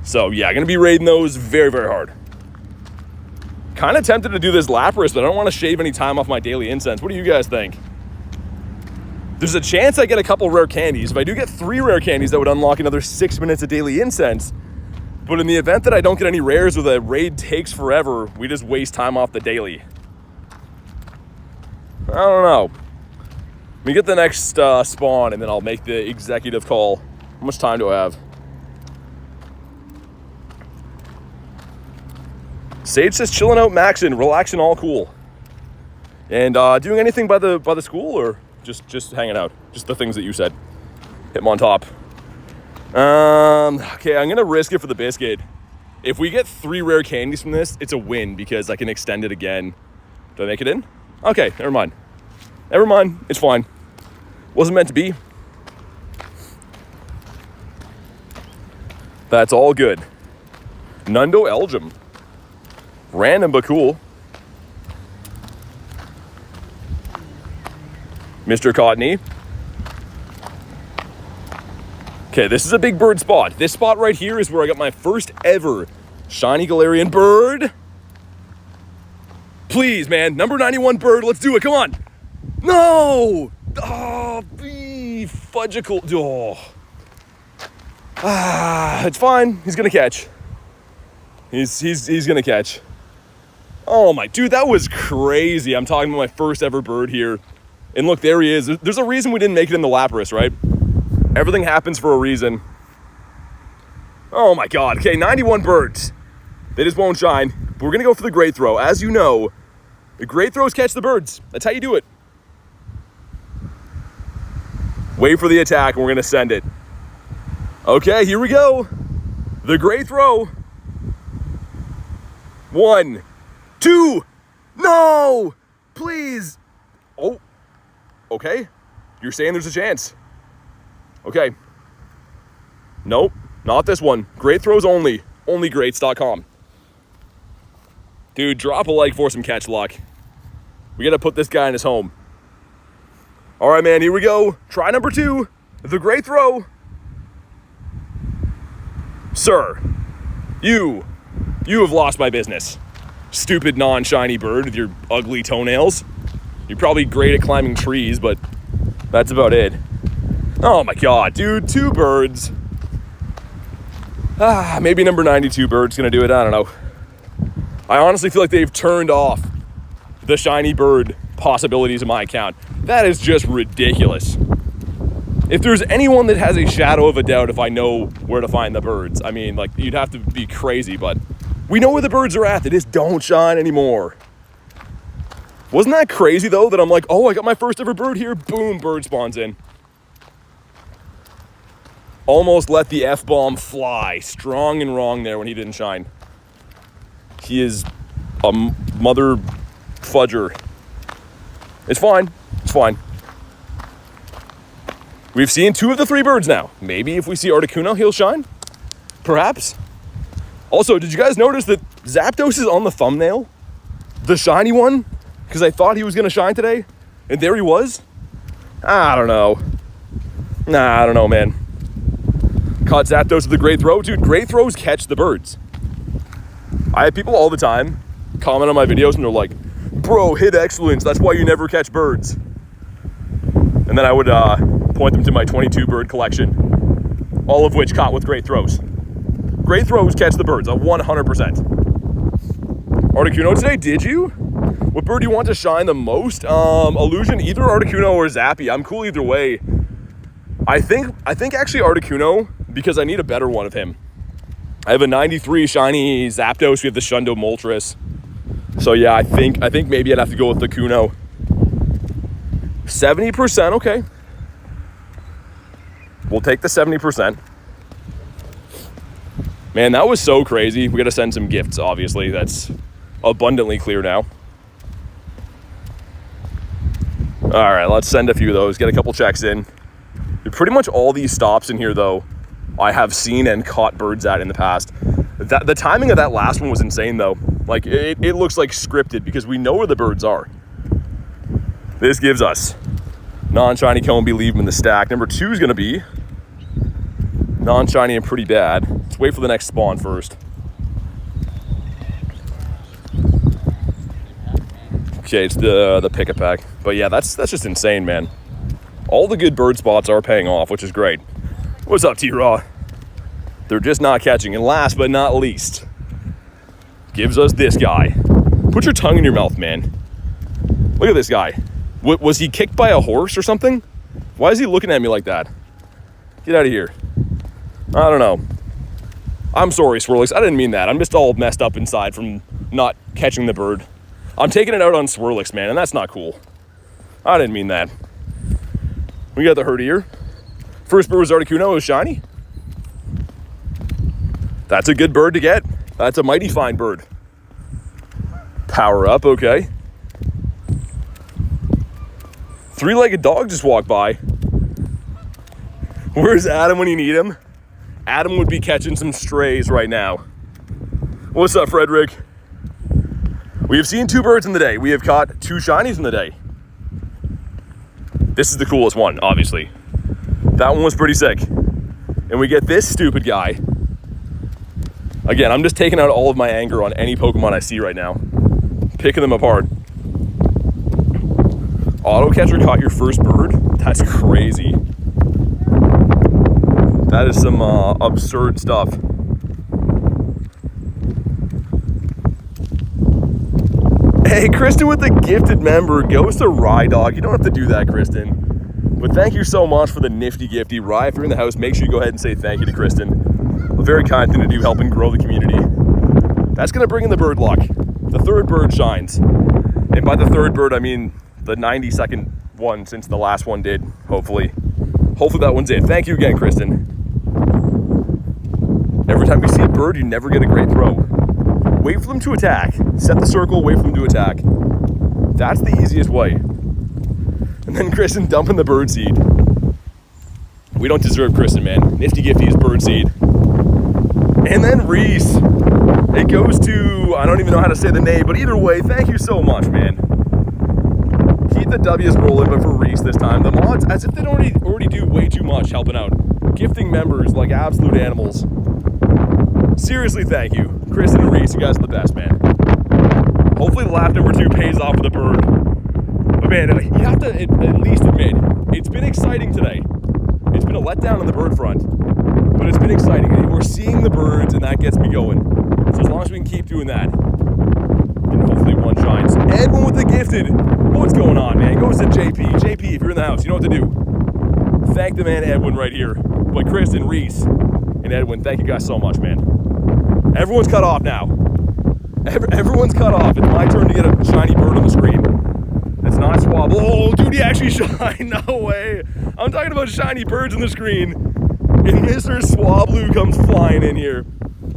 So yeah, going to be raiding those very, very hard. Kind of tempted to do this Lapras, but I don't want to shave any time off my daily incense. What do you guys think? There's a chance I get a couple rare candies. If I do get 3 rare candies, that would unlock another 6 minutes of daily incense. But in the event that I don't get any rares or the raid takes forever, we just waste time off the daily. I don't know. Let me get the next spawn and then I'll make the executive call. How much time do I have? Sage says chilling out, maxing, relaxing, all cool. And doing anything by the school or just hanging out? Just the things that you said. Hit them on top. Okay, I'm gonna risk it for the biscuit. If we get 3 rare candies from this, it's a win because I can extend it again. Do I make it in? Okay, never mind. Never mind, it's fine. Wasn't meant to be. That's all good. Nundo Elgin. Random but cool. Mr. Cotney. Okay, this is a big bird spot. This spot right here is where I got my first ever Shiny Galarian Bird. Please, man. Number 91 bird. Let's do it. Come on. No. Oh, fudgicle. Oh. It's fine. He's going to catch. He's going to catch. Oh, my. Dude, that was crazy. I'm talking about my first ever bird here. And look, there he is. There's a reason we didn't make it in the Lapras, right? Everything happens for a reason. Oh, my God. Okay, 91 birds. They just won't shine. But we're going to go for the Great Throw. As you know, the Great Throws catch the birds. That's how you do it. Wait for the attack, and we're going to send it. Okay, here we go. The Great Throw. 1, 2. No! Please. Oh. Okay. You're saying there's a chance. Okay. Nope. Not this one. Great Throws only. Onlygreats.com. Dude, drop a like for some catch luck. We got to put this guy in his home. All right, man. Here we go. Try number 2. The Great Throw. Sir, you have lost my business. Stupid non-shiny bird with your ugly toenails. You're probably great at climbing trees, but that's about it. Oh my God, dude, 2 birds. Maybe number 92 bird's gonna do it, I don't know. I honestly feel like they've turned off the shiny bird possibilities in my account. That is just ridiculous. If there's anyone that has a shadow of a doubt if I know where to find the birds, I mean, like, you'd have to be crazy, but we know where the birds are at. They just don't shine anymore. Wasn't that crazy, though, that I'm like, oh, I got my first ever bird here. Boom, bird spawns in. Almost let the F-bomb fly. Strong and wrong there when he didn't shine. He is a mother fudger. It's fine. It's fine. We've seen 2 of the 3 birds now. Maybe if we see Articuno, he'll shine. Perhaps. Also, did you guys notice that Zapdos is on the thumbnail? The shiny one? Because I thought he was going to shine today. And there he was. I don't know. Nah, I don't know, man. Caught Zapdos with the Great Throw. Dude, Great Throws catch the birds. I have people all the time comment on my videos and they're like, bro, hit excellence. That's why you never catch birds. And then I would point them to my 22 bird collection, all of which caught with Great Throws. Great Throws catch the birds, 100%. Articuno today, did you? What bird do you want to shine the most? Illusion, either Articuno or Zappy. I'm cool either way. I think actually Articuno, because I need a better one of him. I have a 93 shiny Zapdos. We have the Shundo Moltres. So yeah, I think maybe I'd have to go with the Kuno. 70%, okay. We'll take the 70%. Man, that was so crazy. We got to send some gifts, obviously. That's abundantly clear now. All right, let's send a few of those, get a couple checks in. Pretty much all these stops in here, though, I have seen and caught birds at in the past. The timing of that last one was insane, though. Like, it looks like scripted because we know where the birds are. This gives us non-shiny Combi, leave them in the stack. Number 2 is going to be non-shiny and pretty bad. Let's wait for the next spawn first. Okay, it's the pick-a-pack. But yeah, that's just insane, man. All the good bird spots are paying off, which is great. What's up, T-Raw? They're just not catching. And last but not least, gives us this guy. Put your tongue in your mouth, man. Look at this guy. Was he kicked by a horse or something? Why is he looking at me like that? Get out of here. I don't know. I'm sorry, Swirlix. I didn't mean that. I'm just all messed up inside from not catching the bird. I'm taking it out on Swirlix, man, and that's not cool. I didn't mean that. We got the herd here. First bird was Articuno. It was shiny. That's a good bird to get. That's a mighty fine bird. Power up, okay. Three-legged dog just walked by. Where's Adam when you need him? Adam would be catching some strays right now. What's up, Frederick? We have seen 2 birds in the day. We have caught 2 shinies in the day. This is the coolest one, obviously. That one was pretty sick. And we get this stupid guy. Again, I'm just taking out all of my anger on any Pokemon I see right now. Picking them apart. Auto catcher caught your first bird? That's crazy. That is some absurd stuff. Hey, Kristen with the gifted member goes to Rye Dog. You don't have to do that, Kristen. But thank you so much for the nifty gifty. Rye, if you're in the house, make sure you go ahead and say thank you to Kristen. A very kind thing to do, helping grow the community. That's going to bring in the bird luck. The 3rd bird shines. And by the 3rd bird, I mean the 92nd one since the last one did, hopefully. Hopefully that one's it. Thank you again, Kristen. Every time you see a bird, you never get a great throw. Wait for them to attack. Set the circle, wait for them to attack. That's the easiest way. And then Kristen dumping the bird seed. We don't deserve Kristen, man. Nifty Gifty is bird seed. And then Reese. It goes to, I don't even know how to say the name, but either way, thank you so much, man. Keep the W's rolling, but for Reese this time. The mods, as if they don't already do way too much helping out. Gifting members like absolute animals. Seriously, thank you. Kristen and Reese, you guys are the best, man. Hopefully lap number 2 pays off with a bird. But man, you have to at least admit, it's been exciting today. It's been a letdown on the bird front, but it's been exciting. We're seeing the birds, and that gets me going. So as long as we can keep doing that, and hopefully one shines. Edwin with the gifted. What's going on, man? It goes to JP. JP, if you're in the house, you know what to do. Thank the man Edwin right here. But Kristen, Reese, and Edwin, thank you guys so much, man. Everyone's cut off now. Everyone's cut off. It's my turn to get a shiny bird on the screen. It's not Swabble. Oh, dude, he actually shined. No way. I'm talking about shiny birds on the screen. And Mr. Swablu comes flying in here.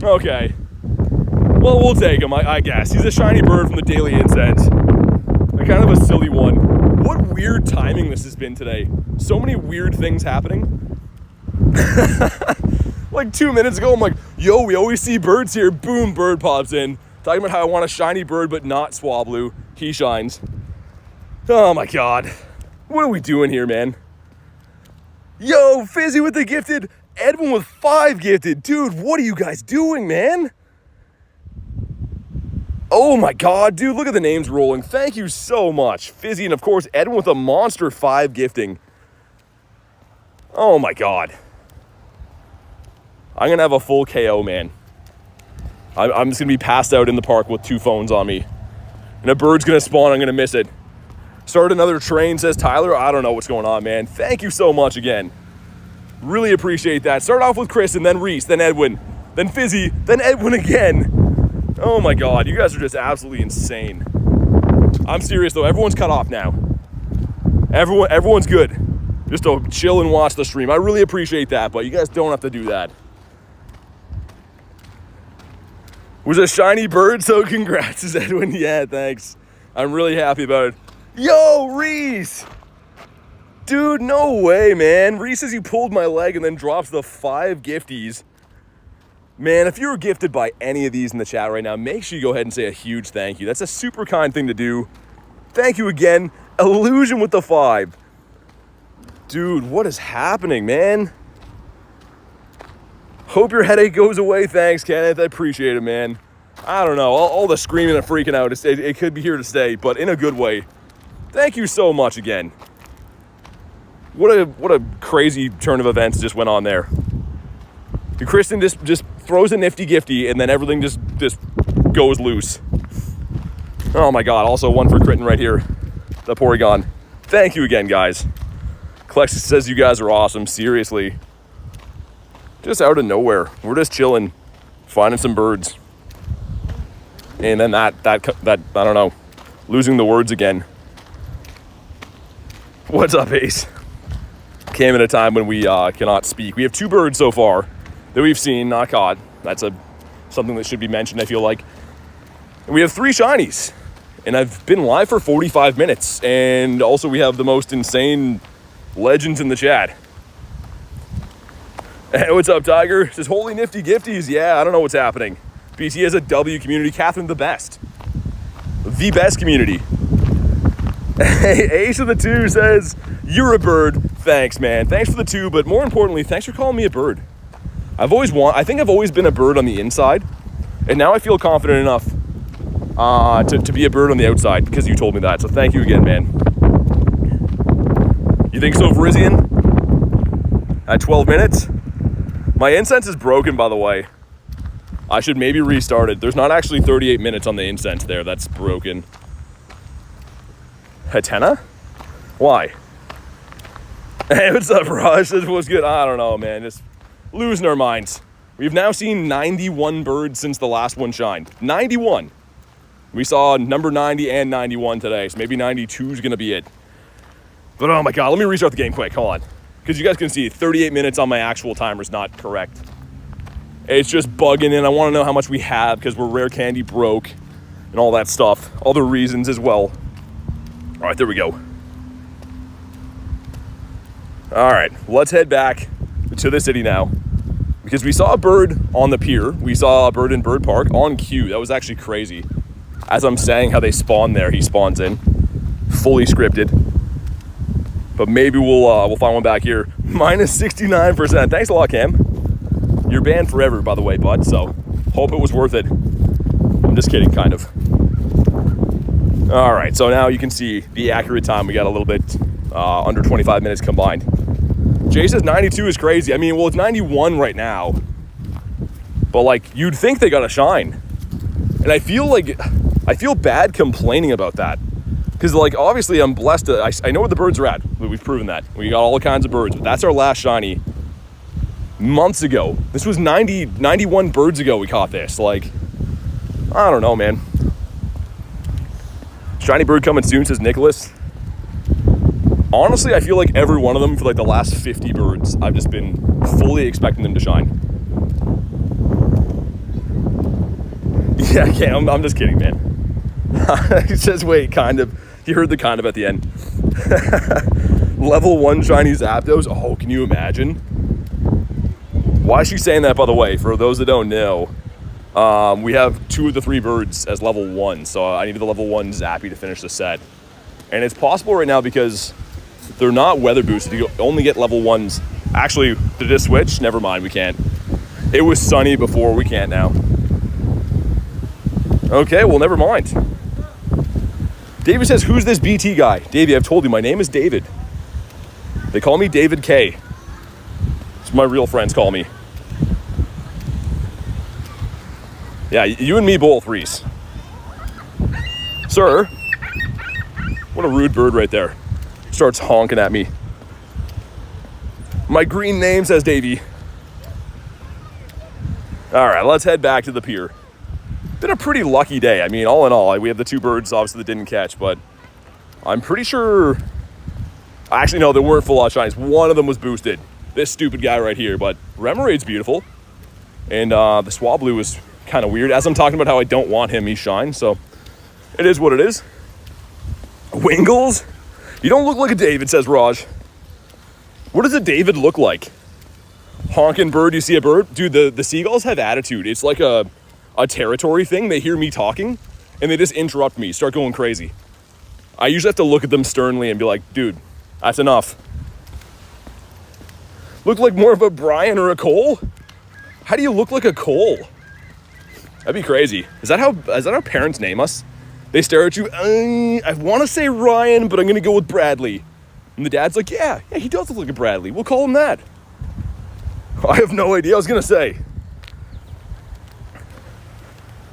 Okay. Well, we'll take him, I guess. He's a shiny bird from the Daily Incense. Kind of a silly one. What weird timing this has been today. So many weird things happening. Like 2 minutes ago, I'm like, yo, we always see birds here. Boom, bird pops in. Talking about how I want a shiny bird, but not Swablu. He shines. Oh my God. What are we doing here, man? Yo, Fizzy with the gifted. Edwin with 5 gifted. Dude, what are you guys doing, man? Oh my God, dude, look at the names rolling. Thank you so much. Fizzy, and of course, Edwin with a monster 5 gifting. Oh my God. I'm gonna have a full KO, man. I'm just gonna be passed out in the park with 2 phones on me. And a bird's gonna spawn, I'm gonna miss it. Start another train, says Tyler. I don't know what's going on, man. Thank you so much again. Really appreciate that. Start off with Chris, and then Reese, then Edwin, then Fizzy, then Edwin again. Oh my god, you guys are just absolutely insane. I'm serious though, everyone's cut off now. Everyone's good. Just to chill and watch the stream. I really appreciate that, but you guys don't have to do that. Was a shiny bird, so congrats, says Edwin. Yeah, thanks. I'm really happy about it. Yo, Reese! Dude, no way, man. Reese says he pulled my leg and then drops the 5 gifties. Man, if you were gifted by any of these in the chat right now, make sure you go ahead and say a huge thank you. That's a super kind thing to do. Thank you again. Illusion with the 5. Dude, what is happening, man? Hope your headache goes away. Thanks, Kenneth. I appreciate it, man. I don't know. All the screaming and freaking out, it could be here to stay, but in a good way. Thank you so much again. What a crazy turn of events just went on there. And Kristen just throws a nifty gifty, and then everything just goes loose. Oh my god, also one for Kritten right here. The Porygon. Thank you again, guys. Clexus says you guys are awesome, seriously. Just out of nowhere. We're just chilling, finding some birds. And then that I don't know, losing the words again. What's up, Ace? Came at a time when we cannot speak. We have 2 birds so far that we've seen, not caught. That's something that should be mentioned, I feel like. And we have 3 shinies. And I've been live for 45 minutes. And also we have the most insane legends in the chat. Hey, what's up, Tiger? Says, holy nifty gifties. Yeah, I don't know what's happening. BT has a W community. Catherine, the best. The best community. Hey, Ace of the 2 says, you're a bird. Thanks, man. Thanks for the 2, but more importantly, thanks for calling me a bird. I think I've always been a bird on the inside, and now I feel confident enough to be a bird on the outside because you told me that. So thank you again, man. You think so, Verizian? At 12 minutes? My incense is broken, by the way. I should maybe restart it. There's not actually 38 minutes on the incense there. That's broken. Hatena? Why? Hey, what's up, Raj? This was good. I don't know, man. Just losing our minds. We've now seen 91 birds since the last one shined. 91. We saw number 90 and 91 today, so maybe 92 is going to be it. But oh my god, let me restart the game quick. Hold on. Because you guys can see 38 minutes on my actual timer is not correct. It's just bugging in. I want to know how much we have because we're rare candy broke and all that stuff. Other reasons as well. All right, there we go. All right, let's head back to the city now because we saw a bird on the pier. We saw a bird in Bird Park on cue. That was actually crazy. As I'm saying how they spawn there, he spawns in. Fully scripted. But maybe we'll find one back here. Minus 69%. Thanks a lot, Cam. You're banned forever, by the way, bud, so hope it was worth it. I'm just kidding, kind of. All right, so now you can see the accurate time. We got a little bit under 25 minutes combined. Jay says 92 is crazy. I mean, well, it's 91 right now. But, like, you'd think they got to shine. And I feel bad complaining about that. Because, like, obviously I'm blessed. I know where the birds are at. We've proven that. We got all kinds of birds. But that's our last shiny. Months ago. This was 91 birds ago we caught this. Like, I don't know, man. Shiny bird coming soon, says Nicholas. Honestly, I feel like every one of them for like the last 50 birds, I've just been fully expecting them to shine. Yeah, okay, I'm just kidding, man. He says, wait, kind of. He heard the kind of at the end. Level 1 Shiny Zapdos. Oh, can you imagine? Why is she saying that, by the way? For those that don't know, we have 2 of the 3 birds as level 1, so I needed the level 1 Zappy to finish the set. And it's possible right now because they're not weather boosted. You only get level 1s. Actually, did it switch? Never mind, we can't. It was sunny before, we can't now. Okay, well, never mind. David says, who's this BT guy? Davey, I've told you, my name is David. They call me David K. That's what my real friends call me. Yeah, you and me both, Reese. Sir. What a rude bird right there. Starts honking at me. My green name, says Davey. All right, let's head back to the pier. Been a pretty lucky day. I mean, all in all, we have the 2 birds, obviously, that didn't catch, but I'm pretty sure... Actually, no, there weren't full-out shinies. One of them was boosted. This stupid guy right here, but Remoraid's beautiful. And the Swablu was kind of weird. As I'm talking about how I don't want him, he shines, so it is what it is. Wingles? You don't look like a David, says Raj. What does a David look like? Honking bird, you see a bird? Dude, the seagulls have attitude. It's like a territory thing. They hear me talking, and they just interrupt me, start going crazy. I usually have to look at them sternly and be like, dude, that's enough. Look like more of a Brian or a Cole? How do you look like a Cole? That'd be crazy. Is that how parents name us? They stare at you, I want to say Ryan, but I'm going to go with Bradley. And the dad's like, yeah, he does look like a Bradley. We'll call him that. I have no idea. I was going to say.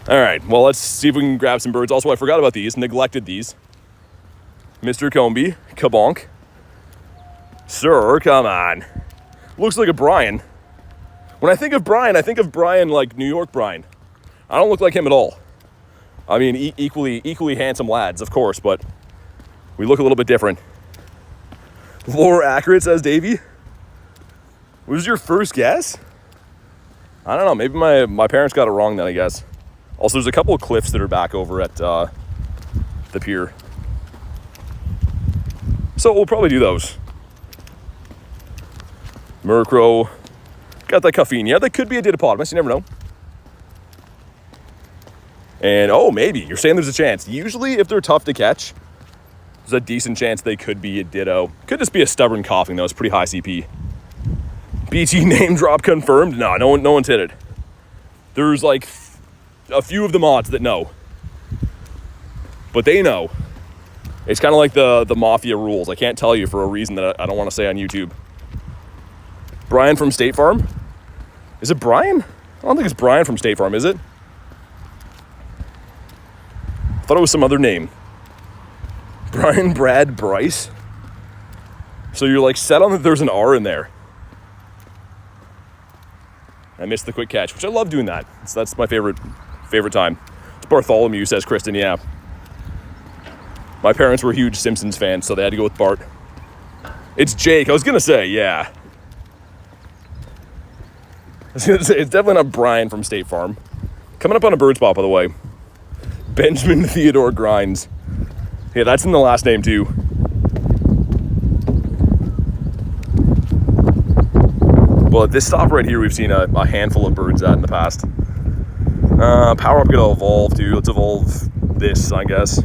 All right, well, let's see if we can grab some birds. Also, I forgot about these, neglected these. Mr. Comby, Kabonk. Sir, come on. Looks like a Brian. When I think of Brian like New York Brian. I don't look like him at all. I mean, equally handsome lads, of course, but we look a little bit different. Lore accurate, says Davey. Was your first guess? I don't know. Maybe my parents got it wrong then, I guess. Also, there's a couple of cliffs that are back over at the pier. So we'll probably do those. Murkrow. Got that Cuffini. That could be a Didipodmus. You never know. And, oh, maybe. You're saying there's a chance. Usually, if they're tough to catch, there's a decent chance they could be a Ditto. Could just be a stubborn coughing, though. It's pretty high CP. BT name drop confirmed? No one's hit it. There's, like, a few of the mods that know. But they know. It's kind of like the Mafia rules. I can't tell you for a reason that I don't want to say on YouTube. Brian from State Farm? Is it Brian? I don't think it's Brian from State Farm, is it? I thought it was some other name. Brian, Brad, Bryce? So you're like set on that there's an R in there. I missed the quick catch, which I love doing that. So that's my favorite time. It's Bartholomew, says Kristen, yeah. My parents were huge Simpsons fans, so they had to go with Bart. It's Jake. I was going to say, yeah. I was going to say, it's definitely not Brian from State Farm. Coming up on a bird spot, by the way. Benjamin Theodore Grindz. Yeah, that's in the last name, too. Well, at this stop right here, we've seen a handful of birds at in the past. Power up gonna evolve, dude. Let's evolve this, I guess.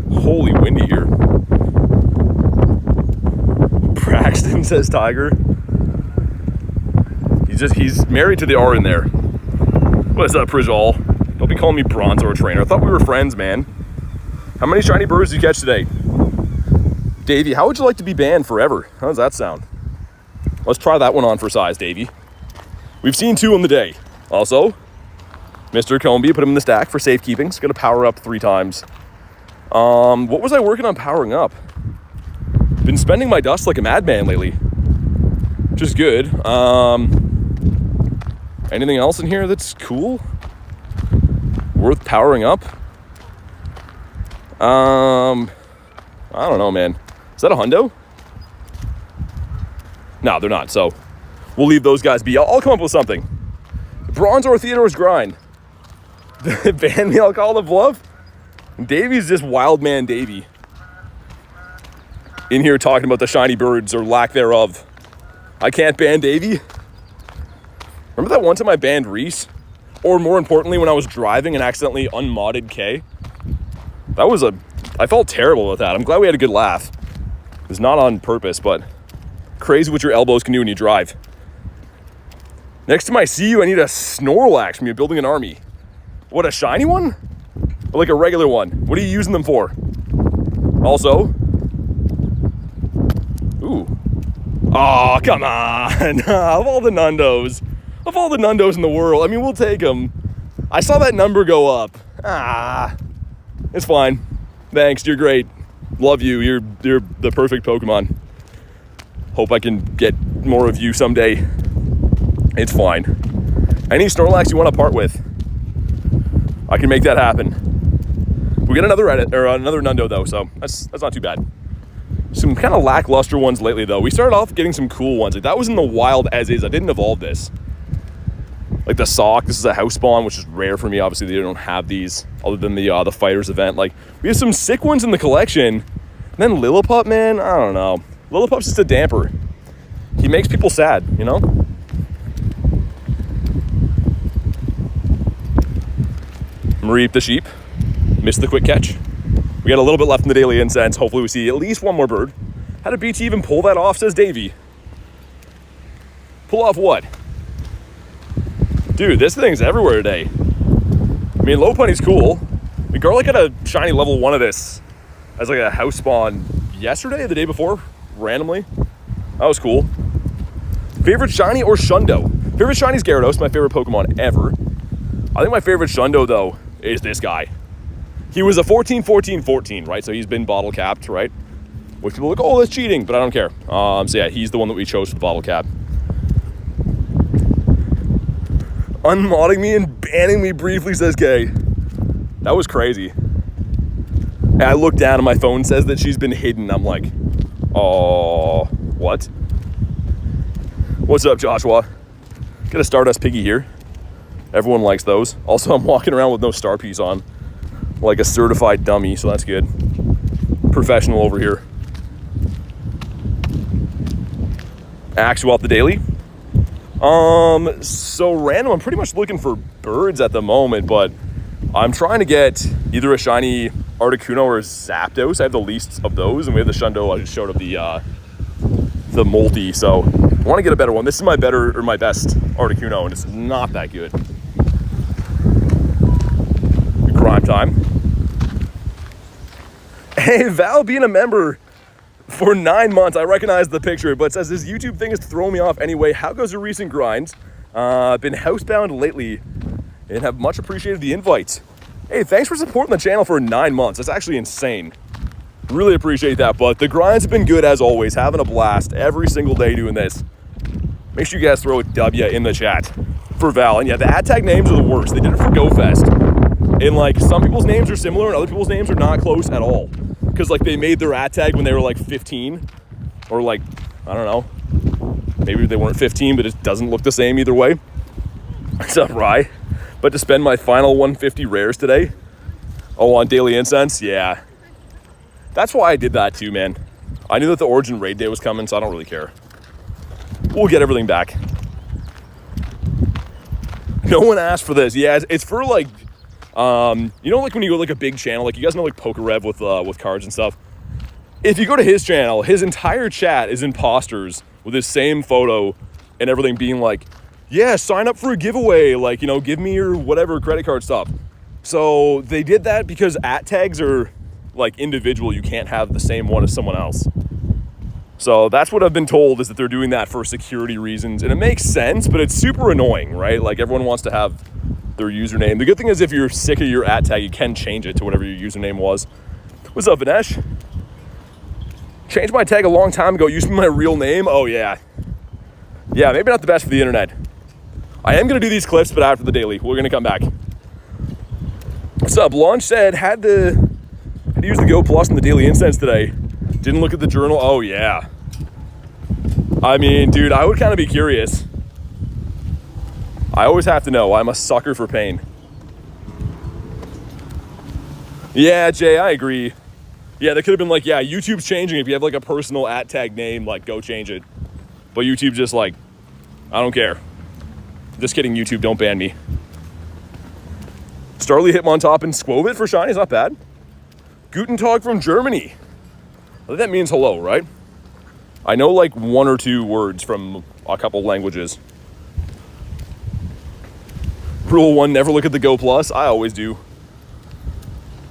Holy windy here. Braxton, says Tiger. He's married to the R in there. What is that, Prijal? Don't be calling me Bronzor Trainer. I thought we were friends, man. How many shiny birds did you catch today? Davey, how would you like to be banned forever? How does that sound? Let's try that one on for size, Davey. We've seen 2 on the day. Also, Mr. Comby, put him in the stack for safekeeping. It's going to power up 3 times. What was I working on powering up? Been spending my dust like a madman lately. Which is good. Anything else in here that's cool? Worth powering up? I don't know, man. Is that a hundo? No, they're not, so we'll leave those guys be. I'll come up with something. Bronze or Theodore's grind. Ban me, I'll call the bluff. Davey's just wild man Davey. In here talking about the shiny birds or lack thereof. I can't ban Davey. Remember that one time I banned Reese? Or more importantly, when I was driving and accidentally unmodded K? I felt terrible with that. I'm glad we had a good laugh. It was not on purpose, but crazy what your elbows can do when you drive. Next time I see you, I need a Snorlax from you building an army. What, a shiny one? Or like a regular one? What are you using them for? Also, ooh. Oh, come on. Of all the Nundos in the world, I mean, we'll take them. I saw that number go up. It's fine. Thanks, you're great. Love you. You're the perfect Pokemon. Hope I can get more of you someday. It's fine. Any Snorlax you want to part with? I can make that happen. We get another edit, or another Nundo though, so that's not too bad. Some kind of lackluster ones lately though. We started off getting some cool ones. Like that was in the wild as is. I didn't evolve this. Like the sock, this is a house spawn, which is rare for me. Obviously, they don't have these other than the fighters event. Like we have some sick ones in the collection. And then Lillipup, man, I don't know. Lillipup's just a damper. He makes people sad, you know? Reap the sheep. Missed the quick catch. We got a little bit left in the daily incense. Hopefully we see at least one more bird. How did BT even pull that off, says Davey? Pull off what? Dude, this thing's everywhere today. I mean, Lopunny's cool. We Garlic got a shiny level 1 of this as like a house spawn yesterday, the day before, randomly. That was cool. Favorite shiny or Shundo? Favorite shiny is Gyarados, my favorite Pokemon ever. I think my favorite Shundo, though, is this guy. He was a 14-14-14, right? So he's been bottle capped, right? Which people are like, oh, that's cheating, but I don't care. So yeah, he's the one that we chose for the bottle cap. Unmodding me and banning me briefly, says Gay. That was crazy. And I look down and my phone says that she's been hidden. I'm like, oh, what? What's up, Joshua? Got a Stardust Piggy here. Everyone likes those. Also, I'm walking around with no star piece on, like a certified dummy, so that's good. Professional over here. Actual at the daily. So random. I'm pretty much looking for birds at the moment, but I'm trying to get either a shiny Articuno or a Zapdos. I have the least of those, and we have the Shundo. I just showed up the multi, so I want to get a better one. This is my best Articuno, and it's not that good. Grime time. Hey, Val being a member for 9 months. I recognize the picture, but it says this YouTube thing is throwing me off anyway. How goes your recent grinds? Been housebound lately and have much appreciated the invites. Hey, thanks for supporting the channel for 9 months. That's actually insane. Really appreciate that, but the grinds have been good as always. Having a blast every single day doing this. Make sure you guys throw a W in the chat for Val. And yeah, the ad tag names are the worst. They did it for GoFest. And like some people's names are similar and other people's names are not close at all. Because like they made their ad tag when they were like 15 or like, I don't know, maybe they weren't 15, but it doesn't look the same either way. What's up, Rye? But to spend my final 150 rares today, oh, on Daily Incense, yeah. That's why I did that too, man. I knew that the Origin raid day was coming, so I don't really care. We'll get everything back. No one asked for this. Yeah, it's for like, you know, like when you go like a big channel, like you guys know like Pokerev with cards and stuff. If you go to his channel, his entire chat is imposters with his same photo and everything being like, yeah, sign up for a giveaway. Like, you know, give me your whatever credit card stuff. So they did that because at tags are like individual. You can't have the same one as someone else. So that's what I've been told, is that they're doing that for security reasons. And it makes sense, but it's super annoying, right? Like everyone wants to have their username. The good thing is if you're sick of your at tag, you can change it to whatever your username was. What's up, Vinesh? Changed my tag a long time ago. Used my real name. Oh, yeah. Yeah, maybe not the best for the internet. I am going to do these clips, but after the daily. We're going to come back. What's up? Launch said, had to use the Go Plus in the Daily Incense today. Didn't look at the journal. Oh, yeah. I mean, dude, I would kind of be curious. I always have to know. I'm a sucker for pain. Yeah, Jay, I agree. Yeah, they could have been like, yeah, YouTube's changing. If you have like a personal at tag name, like go change it. But YouTube just like, I don't care. Just kidding, YouTube, don't ban me. Starly Hitmontop and Squovit for shiny is not bad. Guten Tag from Germany. I think that means hello, right? I know like 1 or 2 words from a couple languages. Rule 1, never look at the Go Plus. I always do.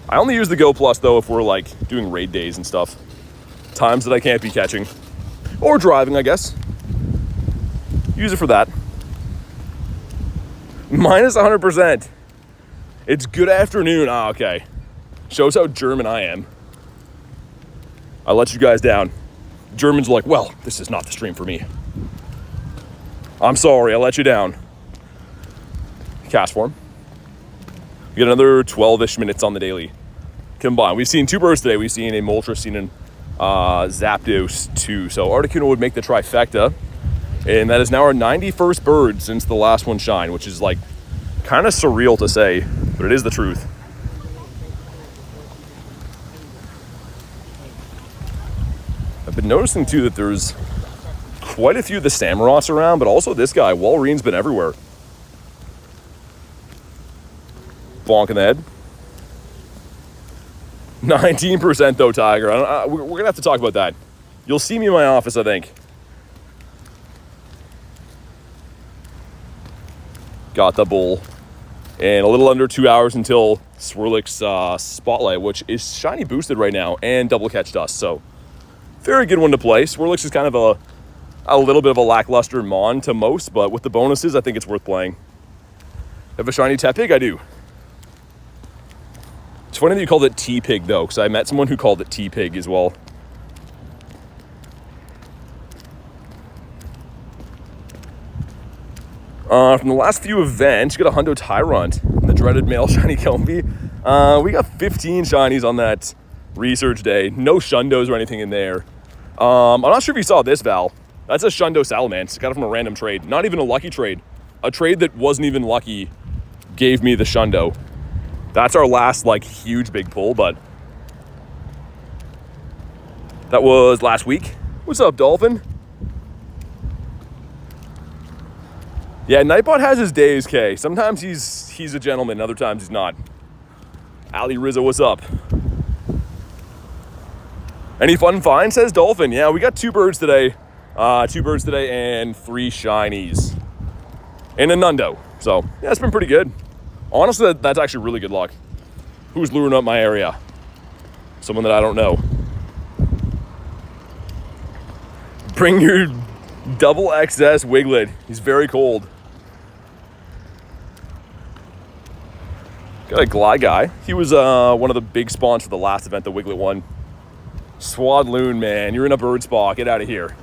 I only use the Go Plus though if we're like doing raid days and stuff. Times that I can't be catching. Or driving, I guess. Use it for that. Minus 100%. It's good afternoon. Ah, okay. Shows how German I am. I let you guys down. Germans are like, well, this is not the stream for me. I'm sorry, I let you down. Cast form. We got another 12-ish minutes on the daily combined. We've seen 2 birds today. We've seen a Moltres, seen an Zapdos too. So Articuno would make the trifecta. And that is now our 91st bird since the last one shined, which is like kind of surreal to say, but it is the truth. I've been noticing too that there's quite a few of the Samurats around, but also this guy, Walreen's been everywhere. Bonk in the head. 19% though, Tiger. We're going to have to talk about that. You'll see me in my office, I think. Got the bull. And a little under 2 hours until Swirlix's Spotlight, which is shiny boosted right now, and double catch dust. So, very good one to play. Swirlix is kind of a little bit of a lackluster mon to most, but with the bonuses, I think it's worth playing. Have a shiny Tepig? I do. It's funny that you called it T-Pig, though, because I met someone who called it T-Pig as well. From the last few events, you got a Hundo Tyrant and the dreaded male shiny Kelpie. We got 15 shinies on that research day. No Shundos or anything in there. I'm not sure if you saw this, Val. That's a Shundo Salamence. Got it from a random trade. Not even a lucky trade. A trade that wasn't even lucky gave me the Shundo. That's our last, like, huge big pull, but that was last week. What's up, Dolphin? Yeah, Nightbot has his days, K. Sometimes he's a gentleman, other times he's not. Ali Rizzo, what's up? Any fun finds, says Dolphin. Yeah, we got 2 birds today. 2 birds today and 3 shinies. And a Nundo. So, yeah, it's been pretty good. Honestly, that's actually really good luck. Who's luring up my area? Someone that I don't know. Bring your double XS Wiglet. He's very cold. Got a Glide guy. He was one of the big spawns for the last event the Wiglet won. Swadloon, man. You're in a bird spa. Get out of here.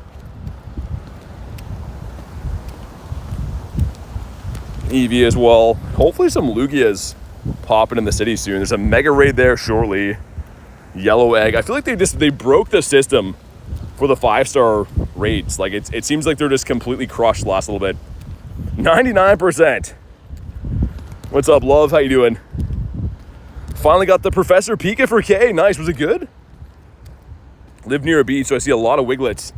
Eevee as well. Hopefully some Lugias popping in the city soon. There's a mega raid there shortly. Yellow egg. I feel like they broke the system for the 5-star raids. Like it seems like they're just completely crushed the last little bit. 99%. What's up, love? How you doing? Finally got the Professor Pika for K. Nice. Was it good? Live near a beach, so I see a lot of Wiglets.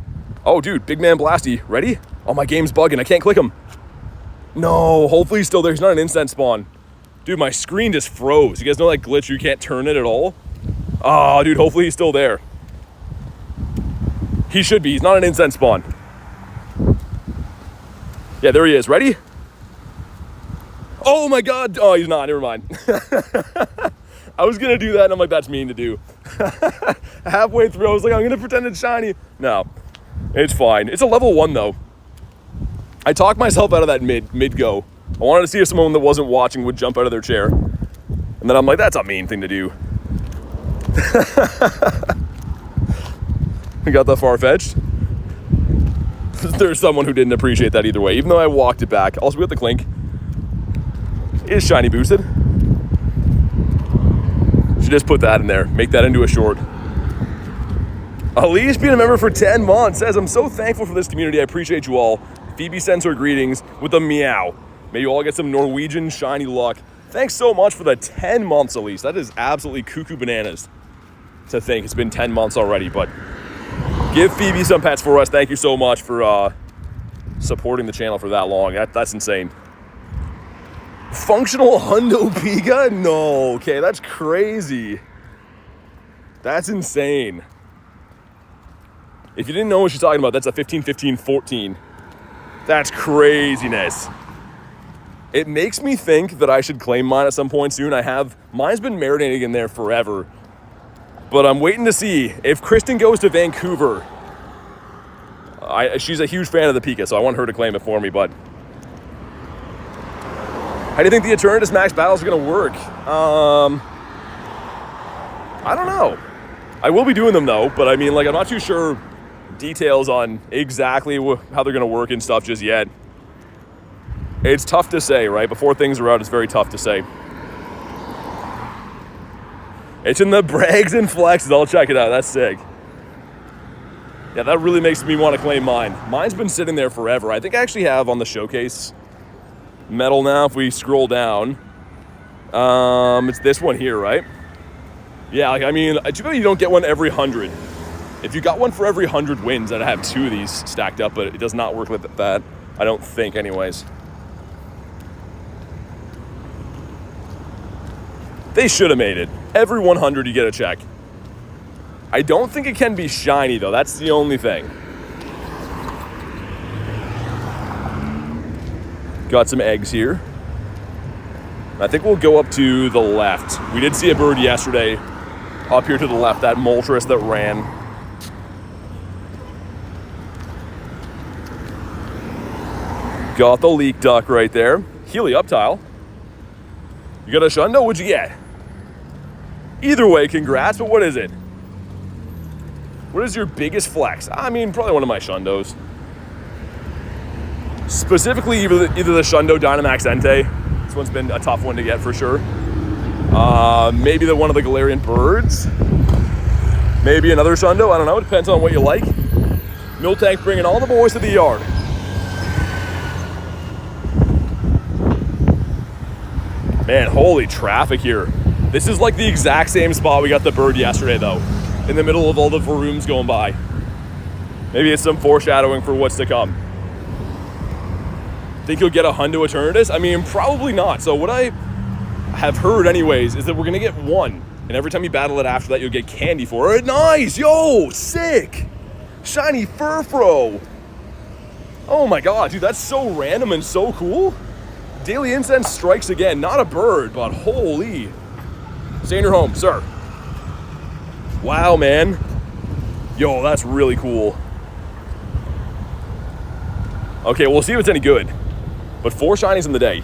Oh, dude, Big Man Blasty. Ready? Oh, my game's bugging. I can't click him. No, hopefully he's still there. He's not an instant spawn. Dude, my screen just froze. You guys know that glitch? You can't turn it at all? Oh, dude, hopefully he's still there. He should be. He's not an instant spawn. Yeah, there he is. Ready? Oh, my God. Oh, he's not. Never mind. I was going to do that, and I'm like, that's mean to do. Halfway through, I was like, I'm going to pretend it's shiny. No, it's fine. It's a level 1, though. I talked myself out of that mid-go. I wanted to see if someone that wasn't watching would jump out of their chair. And then I'm like, that's a mean thing to do. We got the far-fetched. There's someone who didn't appreciate that either way, even though I walked it back. Also, we got the Clink. Is shiny boosted. Should just put that in there. Make that into a short. Elise being a member for 10 months says, I'm so thankful for this community. I appreciate you all. Phoebe sends her greetings with a meow. May you all get some Norwegian shiny luck. Thanks so much for the 10 months, Elise. That is absolutely cuckoo bananas to think it's been 10 months already. But give Phoebe some pets for us. Thank you so much for supporting the channel for that long. That's insane. Functional Hundo Pika? No, okay, that's crazy. That's insane. If you didn't know what she's talking about, that's a 15-15-14. That's craziness. It makes me think that I should claim mine at some point soon. Mine's been marinating in there forever. But I'm waiting to see if Kristen goes to Vancouver. She's a huge fan of the Pika, so I want her to claim it for me, but how do you think the Eternatus Max battles are going to work? I don't know. I will be doing them, though, but I mean, like, I'm not too sure details on exactly how they're going to work and stuff just yet. It's tough to say, right? Before things are out, it's very tough to say. It's in the Brags and Flexes. I'll check it out. That's sick. Yeah, that really makes me want to claim mine. Mine's been sitting there forever. I think I actually have on the showcase medal now. If we scroll down, it's this one here, right? Yeah, like, I mean, too bad you don't get one every 100. If you got one for every 100 wins, I'd have 2 of these stacked up, but it does not work with that. I don't think, anyways. They should have made it. Every 100 you get a check. I don't think it can be shiny, though. That's the only thing. Got some eggs here. I think we'll go up to the left. We did see a bird yesterday up here to the left, that Moltres that ran. Got the leak duck right there. Helioptile. You got a shundo? What'd you get? Either way, congrats, but what is it? What is your biggest flex? I mean, probably one of my shundos. Specifically, either the Shundo Dynamax Entei. This one's been a tough one to get for sure. Maybe one of the Galarian Birds. Maybe another Shundo. I don't know. It depends on what you like. Miltank bringing all the boys to the yard. Man, holy traffic here. This is like the exact same spot we got the bird yesterday, though. In the middle of all the Varooms going by. Maybe it's some foreshadowing for what's to come. Think you'll get a Hundo Eternatus? I mean, probably not. So what I have heard anyways is that we're gonna get one. And every time you battle it after that, you'll get candy for it. Nice, yo, sick. Shiny Furfro. Oh my God, dude, that's so random and so cool. Daily Incense strikes again. Not a bird, but holy. Stay in your home, sir. Wow, man. Yo, that's really cool. Okay, we'll see if it's any good. But 4 shinies in the day.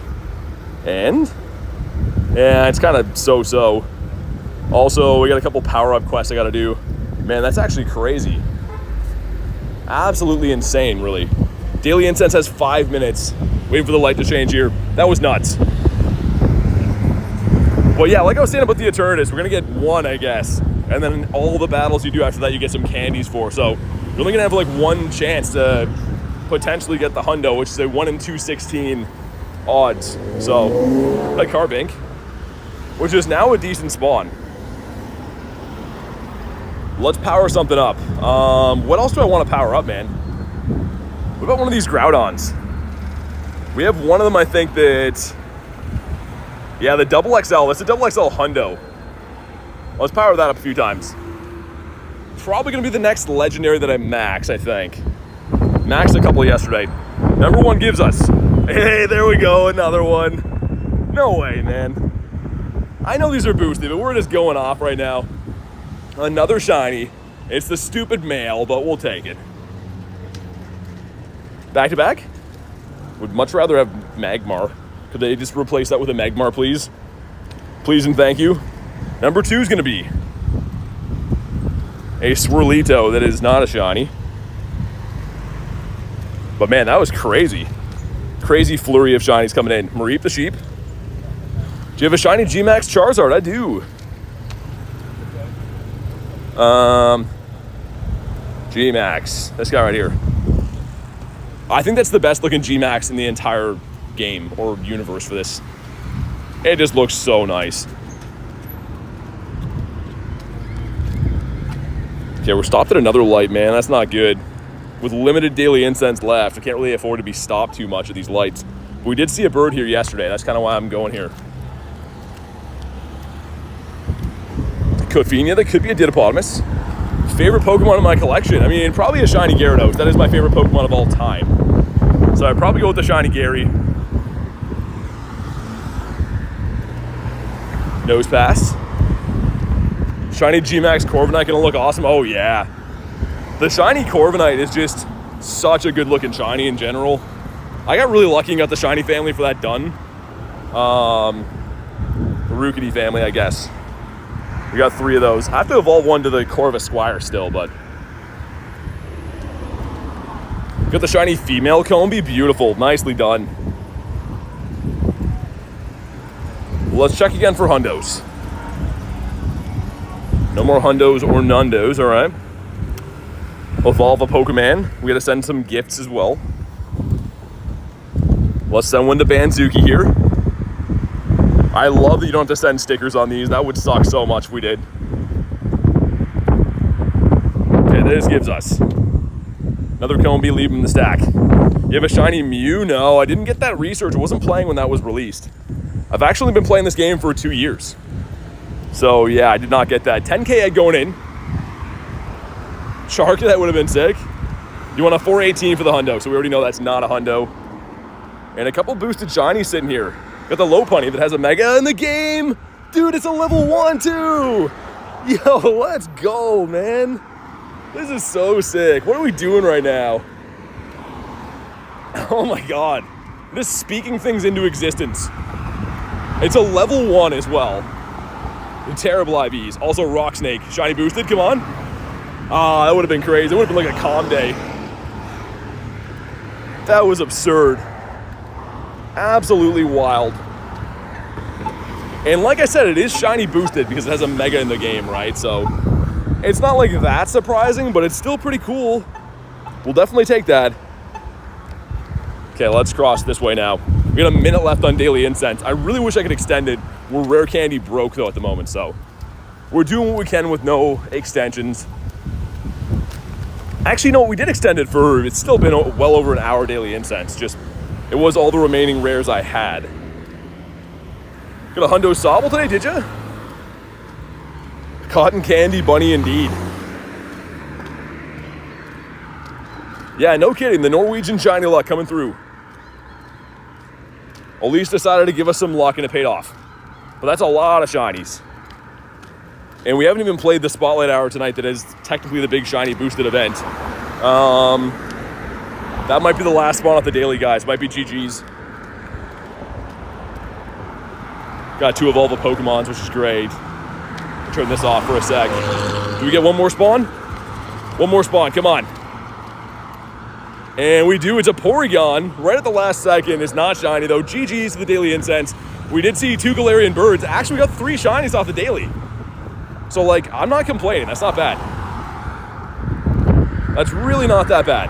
And? Yeah, it's kind of so-so. Also, we got a couple power-up quests I gotta do. Man, that's actually crazy. Absolutely insane, really. Daily Incense has 5 minutes. Waiting for the light to change here. That was nuts. But yeah, like I was saying about the Eternatus, we're gonna get one, I guess. And then all the battles you do after that, you get some candies for. So you're only gonna have like one chance to potentially get the Hundo, which is a 1 in 216 odds. So, like Carbink, which is now a decent spawn. Let's power something up. What else do I want to power up, man? What about one of these Groudons? We have one of them, I think that... Yeah, the double XL. That's a double XL Hundo. Let's power that up a few times. Probably going to be the next legendary that I max, I think. Maxed a couple yesterday. Number 1 gives us. Hey, there we go, another one. No way, man. I know these are boosted, but we're just going off right now. Another shiny. It's the stupid male, but we'll take it. Back to back? Would much rather have Magmar. Could they just replace that with a Magmar, please? Please and thank you. Number 2 is going to be a Swirlito that is not a shiny. But man, that was crazy. Crazy flurry of shinies coming in. Mareep the sheep. Do you have a shiny G-Max Charizard? I do. G-Max. This guy right here. I think that's the best looking G-Max in the entire game or universe for this. It just looks so nice. Okay, we're stopped at another light, man. That's not good. With limited daily incense left, I can't really afford to be stopped too much at these lights. But we did see a bird here yesterday. That's kind of why I'm going here. Kofinia, that could be a Didiplodomus. Favorite Pokemon in my collection? I mean, probably a Shiny Gyarados. That is my favorite Pokemon of all time. So I'd probably go with the Shiny Gary. Nose pass. Shiny G-Max Corviknight gonna look awesome. Oh yeah. The Shiny Corviknight is just such a good looking shiny in general. I got really lucky and got the Shiny family for that done. The Rookity family, I guess. We got 3 of those. I have to evolve one to the Corvus Squire still, but... Got the Shiny Female Combee. Beautiful. Nicely done. Let's check again for Hundos. No more hundos or nundos, all right. Evolve a Pokemon. We gotta send some gifts as well. Let's send one to Banzuki here. I love that you don't have to send stickers on these. That would suck so much if we did. Okay, this gives us another Combi, leaving the stack. You have a shiny Mew? No, I didn't get that research. I wasn't playing when that was released. I've actually been playing this game for 2 years. So yeah, I did not get that. 10K egg going in. Shark, that would have been sick. You want a 418 for the hundo, so we already know that's not a hundo. And a couple boosted shinies sitting here. Got the Lopunny that has a mega in the game. Dude, it's a level 1 too. Yo, let's go, man. This is so sick. What are we doing right now? Oh my God. I'm just speaking things into existence. It's a level 1 as well. Terrible IVs. Also Rock Snake. Shiny boosted, come on. Ah, that would have been crazy. It would have been like a calm day. That was absurd. Absolutely wild. And like I said, it is shiny boosted because it has a mega in the game, right? So it's not like that surprising, but it's still pretty cool. We'll definitely take that. Okay, let's cross this way now. We got a minute left on Daily Incense. I really wish I could extend it. We're rare candy broke though at the moment, so we're doing what we can with no extensions. Actually, no, we did extend it for, it's still been well over an hour Daily Incense. Just, it was all the remaining rares I had. Got a hundo Sobble today, did ya? Cotton Candy Bunny indeed. Yeah, no kidding, the Norwegian shiny luck coming through. Elise decided to give us some luck and it paid off. But that's a lot of shinies. And we haven't even played the Spotlight Hour tonight that is technically the big shiny boosted event. That might be the last spawn at the daily, guys. Might be GG's. Got 2 Evolve Pokemons, which is great. Turn this off for a sec. Do we get one more spawn? One more spawn, come on. And we do, it's a Porygon right at the last second. It's not shiny though. GG's to the Daily Incense. We did see 2 Galarian Birds. Actually, we got 3 shinies off the daily. So like, I'm not complaining, that's not bad. That's really not that bad.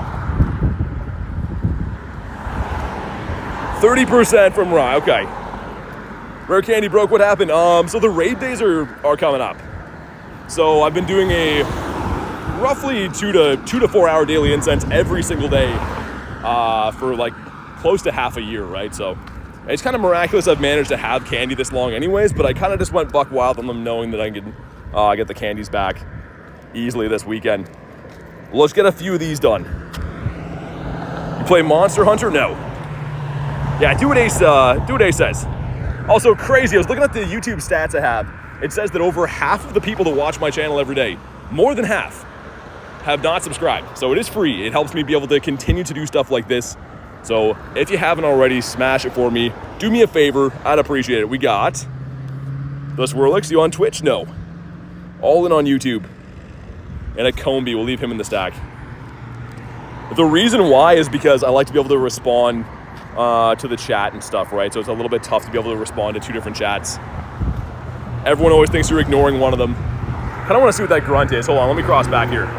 30% from Rye, okay. Rare Candy broke, what happened? So the raid days are coming up. So I've been doing a roughly 2 to 4 hour Daily Incense every single day for like close to half a year, right? So it's kind of miraculous I've managed to have candy this long anyways, but I kind of just went buck wild on them knowing that I could get the candies back easily this weekend. Let's get a few of these done. You play Monster Hunter? No. Yeah, do what Ace says. Also crazy, I was looking at the YouTube stats I have. It says that over half of the people that watch my channel every day, more than half, have not subscribed. So it is free. It helps me be able to continue to do stuff like this. So if you haven't already, smash it for me. Do me a favor, I'd appreciate it. We got the Swirlix, you on Twitch? No. All in on YouTube. And a Combi, we'll leave him in the stack. The reason why is because I like to be able to respond to the chat and stuff, right? So it's a little bit tough to be able to respond to 2 different chats. Everyone always thinks you're ignoring one of them. Kind of want to see what that grunt is. Hold on, let me cross back here.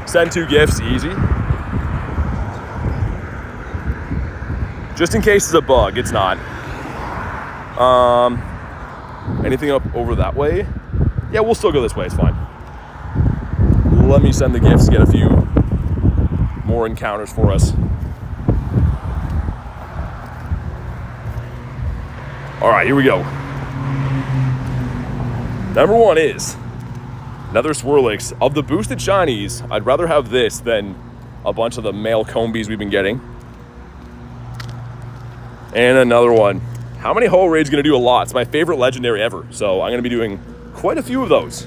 Send 2 gifts, easy. Just in case it's a bug, it's not. Anything up over that way? Yeah, we'll still go this way, it's fine. Let me send the gifts, get a few more encounters for us. All right, here we go. Number 1 is another Swirlix. Of the boosted shinies, I'd rather have this than a bunch of the male Combies we've been getting. And another one. How many Ho Raids gonna do? A lot. It's my favorite legendary ever, so I'm gonna be doing quite a few of those.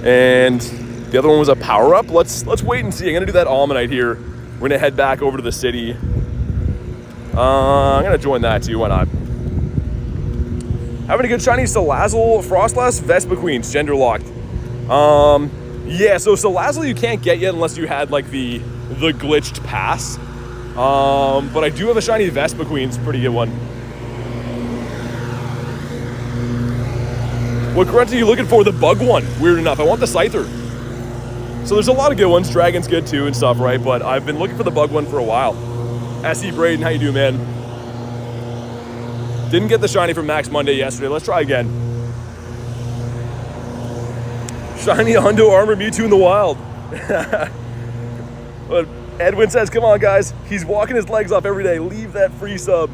And the other one was a power up. Let's wait and see. I'm gonna do that Almanite here. We're gonna head back over to the city. I'm gonna join that too. Why not? Having a good shiny Salazzle, Frostlass, Vespiquens, gender locked. Yeah. So Salazzle you can't get yet unless you had like the glitched pass. But I do have a shiny Vespiquens, pretty good one. What Grindz are you looking for? The bug one. Weird enough. I want the Scyther. So there's a lot of good ones. Dragon's good too and stuff, right? But I've been looking for the bug one for a while. SE Braden, how you doing, man? Didn't get the shiny from Max Monday yesterday. Let's try again. Shiny Hundo Armor Mewtwo in the wild. But Edwin says, come on, guys. He's walking his legs off every day. Leave that free sub.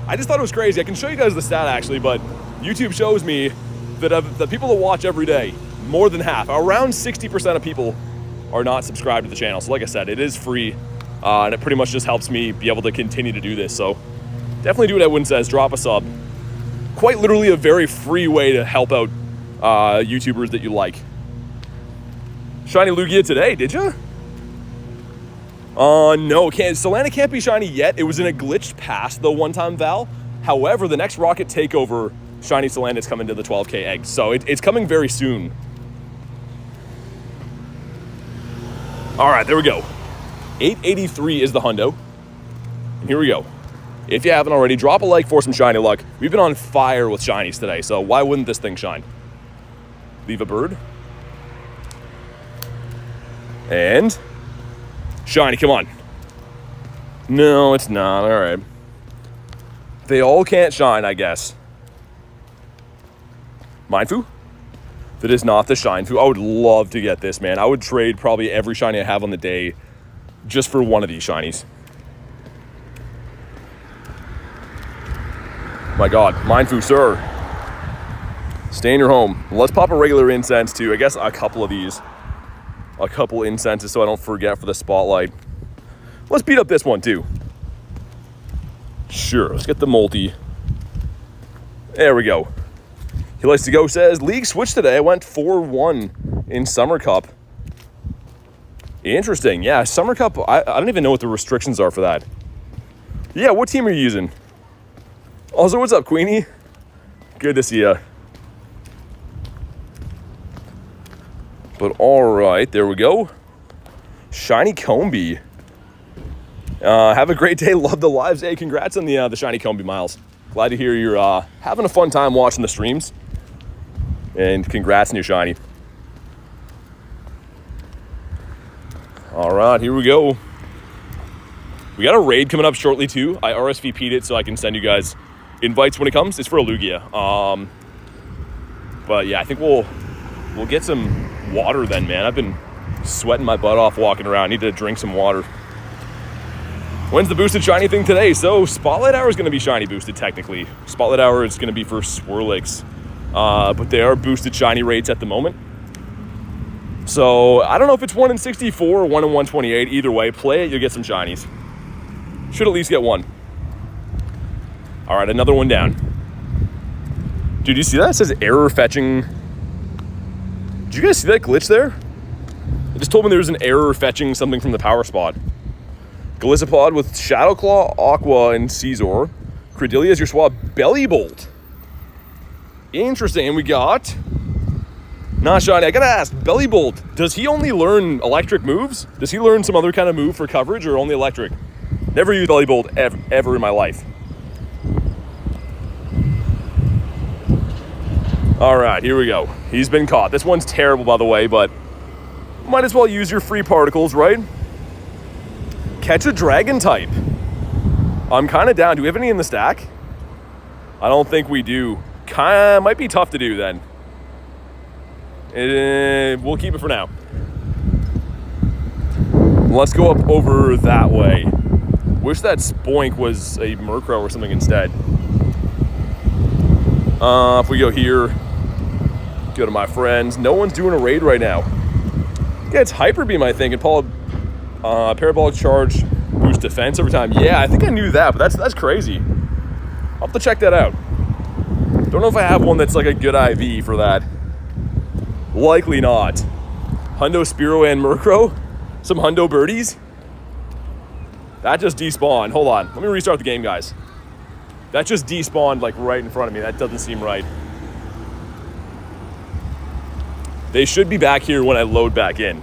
I just thought it was crazy. I can show you guys the stat, actually, but YouTube shows me that of the people that watch every day, more than half, around 60% of people are not subscribed to the channel. So like I said, it is free, and it pretty much just helps me be able to continue to do this. So definitely do what Edwin says, drop a sub. Quite literally a very free way to help out YouTubers that you like. Shiny Lugia today, did you? No, Solana can't be shiny yet. It was in a glitched pass though one time, Val. However, the next Rocket Takeover shiny Solana is coming to the 12K eggs, so it's coming very soon. All right, there we go. 883 is the hundo. And here we go. If you haven't already, drop a like for some shiny luck. We've been on fire with shinies today, so why wouldn't this thing shine? Leave a bird. And shiny, come on. No, it's not. All right. They all can't shine, I guess. Mindfu? That is not the Shinefu. I would love to get this, man. I would trade probably every shiny I have on the day just for one of these shinies. My God, Mindfu, sir. Stay in your home. Let's pop a regular incense too. I guess a couple of these. A couple incenses so I don't forget for the spotlight. Let's beat up this one too. Sure, let's get the multi. There we go. He likes to go says, League switched today. I went 4-1 in Summer Cup. Interesting. Yeah, Summer Cup, I don't even know what the restrictions are for that. Yeah, what team are you using? Also, what's up, Queenie? Good to see ya. But all right, there we go. Shiny Combi. Have a great day. Love the lives. Hey, congrats on the Shiny Combi, Miles. Glad to hear you're having a fun time watching the streams. And congrats on your shiny. All right, here we go. We got a raid coming up shortly too. I RSVP'd it so I can send you guys invites when it comes. It's for a Lugia. But yeah, I think we'll get some water then, man. I've been sweating my butt off walking around. I need to drink some water. When's the boosted shiny thing today? So Spotlight Hour is going to be shiny boosted technically. Spotlight Hour is going to be for Swirlix. But they are boosted shiny rates at the moment. So I don't know if it's 1 in 64 or 1 in 128. Either way, play it, you'll get some shinies. Should at least get one. All right, another one down. Dude, you see that? It says error fetching. Did you guys see that glitch there? It just told me there was an error fetching something from the power spot. Golisopod with Shadow Claw, Aqua, and Caesar. Credelia is your swap. Belly Bolt. Interesting. And we got... Not shiny. I gotta ask, Belly Bolt, does he only learn electric moves? Does he learn some other kind of move for coverage or only electric? Never used Belly Bolt ever in my life. All right, here we go. He's been caught. This one's terrible, by the way, but might as well use your free particles, right? Catch a dragon type. I'm kind of down. Do we have any in the stack? I don't think we do. Might be tough to do then. We'll keep it for now. Let's go up over that way. Wish that Spoink was a Murkrow or something instead. If we go here, go to my friends. No one's doing a raid right now. Yeah, it's Hyper Beam, I think, and Parabolic Charge boost defense every time. Yeah, I think I knew that, but that's crazy. I'll have to check that out. Don't know if I have one that's like a good IV for that. Likely not. Hundo, Spearow, and Murkrow. Some Hundo birdies. That just despawned. Hold on. Let me restart the game, guys. That just despawned like right in front of me. That doesn't seem right. They should be back here when I load back in.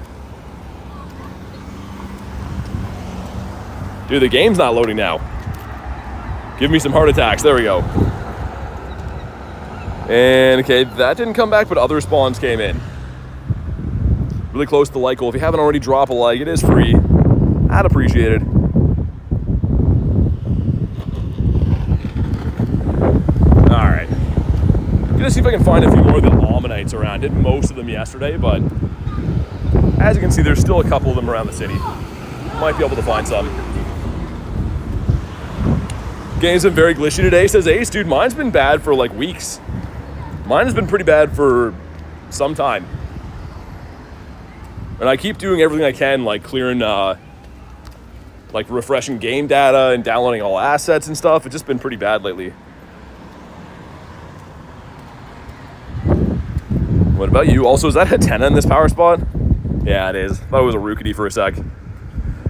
Dude, the game's not loading now. Give me some heart attacks. There we go. And okay, that didn't come back, but other spawns came in. Really close to the like goal. If you haven't already, drop a like. It is free. I'd appreciate it. Alright. Gonna see if I can find a few more of the Ammonites around. Did most of them yesterday, but as you can see, there's still a couple of them around the city. Might be able to find some. Game's been very glitchy today, says Ace. Dude, mine's been bad for like weeks. Mine has been pretty bad for some time. And I keep doing everything I can, like clearing, like refreshing game data and downloading all assets and stuff. It's just been pretty bad lately. What about you? Also, is that a 10 in this power spot? Yeah, it is. I thought it was a Rookity for a sec.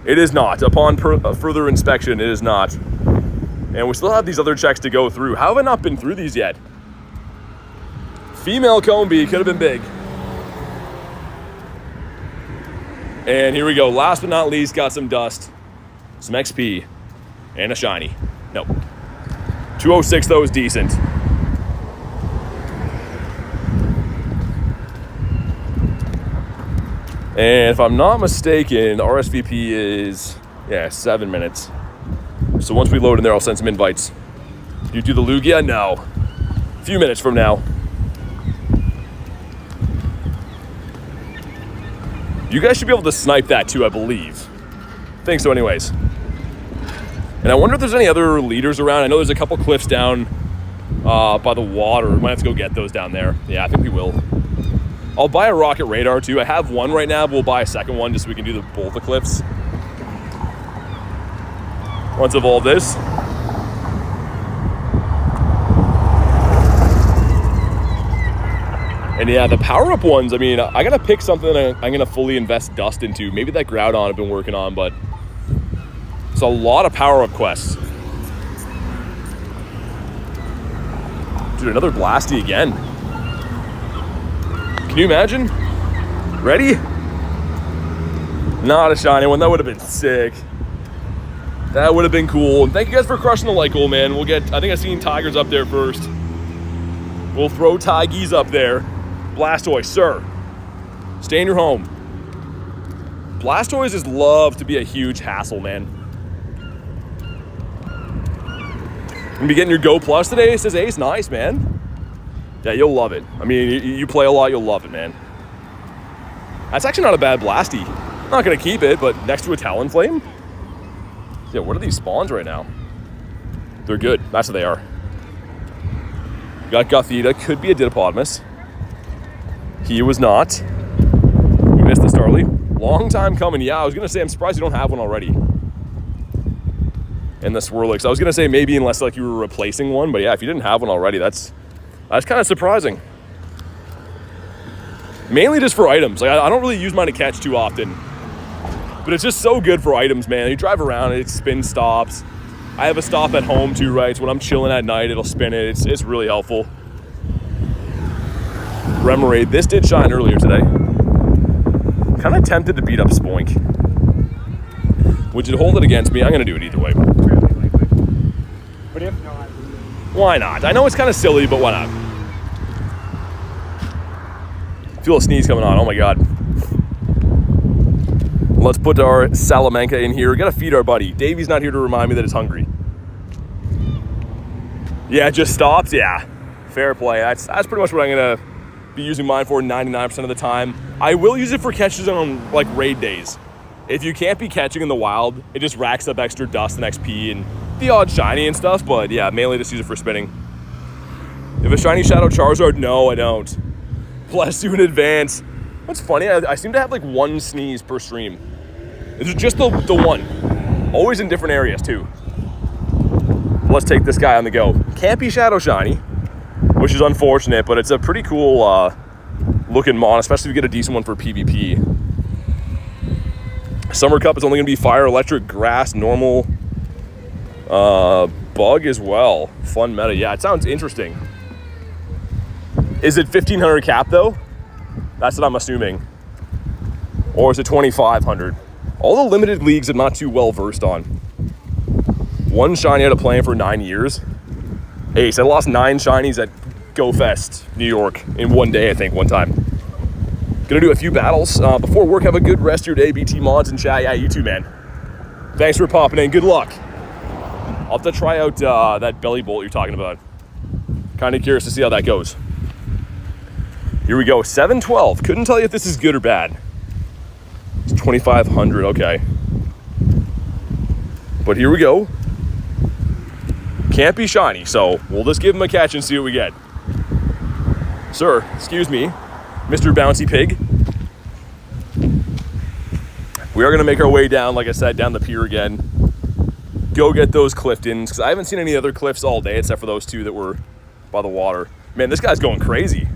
It is not. Upon further inspection, it is not. And we still have these other checks to go through. How have I not been through these yet? Female Combi could have been big. And here we go. Last but not least, got some dust, some XP, and a shiny. Nope. 206 though is decent. And if I'm not mistaken, the RSVP is, 7 minutes. So once we load in there, I'll send some invites. You do the Lugia? No. A few minutes from now. You guys should be able to snipe that too, I believe. I think so anyways. And I wonder if there's any other leaders around. I know there's a couple cliffs down by the water. We might have to go get those down there. Yeah, I think we will. I'll buy a rocket radar too. I have one right now, but we'll buy a second one just so we can do both the cliffs. Once of all this. And yeah, the power-up ones, I mean, I gotta pick something that I'm gonna fully invest dust into. Maybe that Groudon I've been working on, but it's a lot of power-up quests. Dude, another Blasty again. Can you imagine? Ready? Not a shiny one. That would have been sick. That would have been cool. And thank you guys for crushing the like goal, man. We'll get, I think I seen Tigers up there first. We'll throw Tiggies up there. Blastoise, sir. Stay in your home. Blastoise just love to be a huge hassle, man. Gonna be getting your Go Plus today, says Ace. Nice, man. Yeah, you'll love it. I mean, you play a lot, you'll love it, man. That's actually not a bad Blasty. Not gonna keep it, but next to a Talonflame? Yeah, what are these spawns right now? They're good. That's what they are. Got Gothita. Could be a Didapodmus. He was not. We missed the Starly. Long time coming. Yeah, I was going to say, I'm surprised you don't have one already. And the Swirlix. I was going to say maybe unless like you were replacing one. But yeah, if you didn't have one already, that's kind of surprising. Mainly just for items. Like I don't really use mine to catch too often. But it's just so good for items, man. You drive around, it spin stops. I have a stop at home too, right? So when I'm chilling at night, it'll spin it. It's really helpful. Remoraid. This did shine earlier today. Kind of tempted to beat up Spoink. Would you hold it against me? I'm going to do it either way. But if not... Why not? I know it's kind of silly, but why not? Feel a sneeze coming on. Oh my god. Let's put our Salamanca in here. We gotta feed our buddy. Davey's not here to remind me that it's hungry. Yeah, it just stops. Yeah, fair play. That's pretty much what I'm gonna be using mine for 99% of the time. I will use it for catches on like raid days. If you can't be catching in the wild, it just racks up extra dust and XP and the odd shiny and stuff. But yeah, mainly just use it for spinning. If a shiny Shadow Charizard, no, I don't. Bless you in advance. What's funny, I seem to have like one sneeze per stream. It's just the one. Always in different areas too. Let's take this guy on the go. Can't be Shadow Shiny, which is unfortunate, but it's a pretty cool looking mon, especially if you get a decent one for PvP. Summer Cup is only going to be Fire, Electric, Grass, Normal, Bug as well. Fun meta. Yeah, it sounds interesting. Is it 1,500 cap though? That's what I'm assuming. Or is it 2,500? All the limited leagues I'm not too well versed on. One shiny out of playing for 9 years. Ace, I lost 9 shinies at Go Fest, New York, in one day, I think, one time. Gonna do a few battles. Before work, have a good rest of your day, BT Mods and chat. Yeah, you too, man. Thanks for popping in. Good luck. I'll have to try out that belly bolt you're talking about. Kind of curious to see how that goes. Here we go, 712. Couldn't tell you if this is good or bad. It's 2,500, okay. But here we go. Can't be shiny, so we'll just give him a catch and see what we get. Sir, excuse me, Mr. Bouncy Pig. We are gonna make our way down, like I said, down the pier again. Go get those Cliftons, because I haven't seen any other cliffs all day except for those two that were by the water. Man, this guy's going crazy.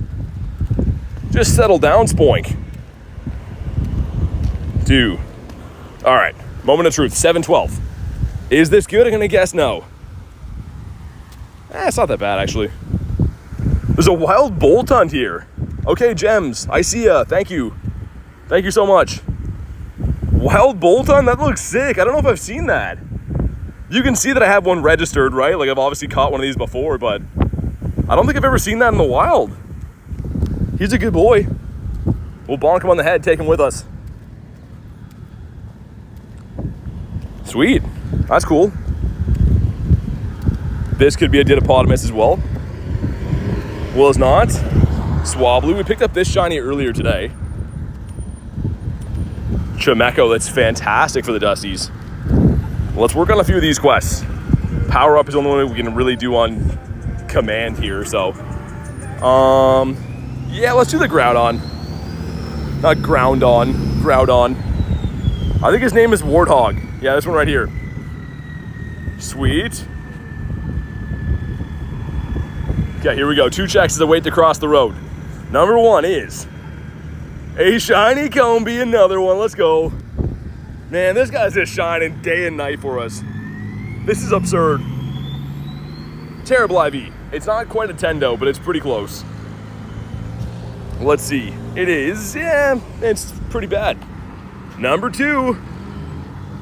Just settle down, Spoink. Dude. All right, moment of truth, 712. Is this good? I'm gonna guess no. It's not that bad, actually. There's a wild bolt hunt here. Okay, Gems, I see ya. Thank you. Thank you so much. Wild bolt hunt? That looks sick. I don't know if I've seen that. You can see that I have one registered, right? Like, I've obviously caught one of these before, but I don't think I've ever seen that in the wild. He's a good boy. We'll bonk him on the head, take him with us. Sweet. That's cool. This could be a Didipodimus as well. Was not. Swablu. We picked up this shiny earlier today. Chimecho, that's fantastic for the Dusties. Let's work on a few of these quests. Power up is the only one we can really do on command here, so. Yeah, let's do the Groudon. Not Groundon, Groudon. I think his name is Warthog. Yeah, this one right here. Sweet. Okay, here we go. 2 checks as I wait to cross the road. Number 1 is a shiny Combee, another one. Let's go. Man, this guy's just shining day and night for us. This is absurd. Terrible IV. It's not quite a Tendo, but it's pretty close. Let's see. It is, yeah, it's pretty bad. Number 2.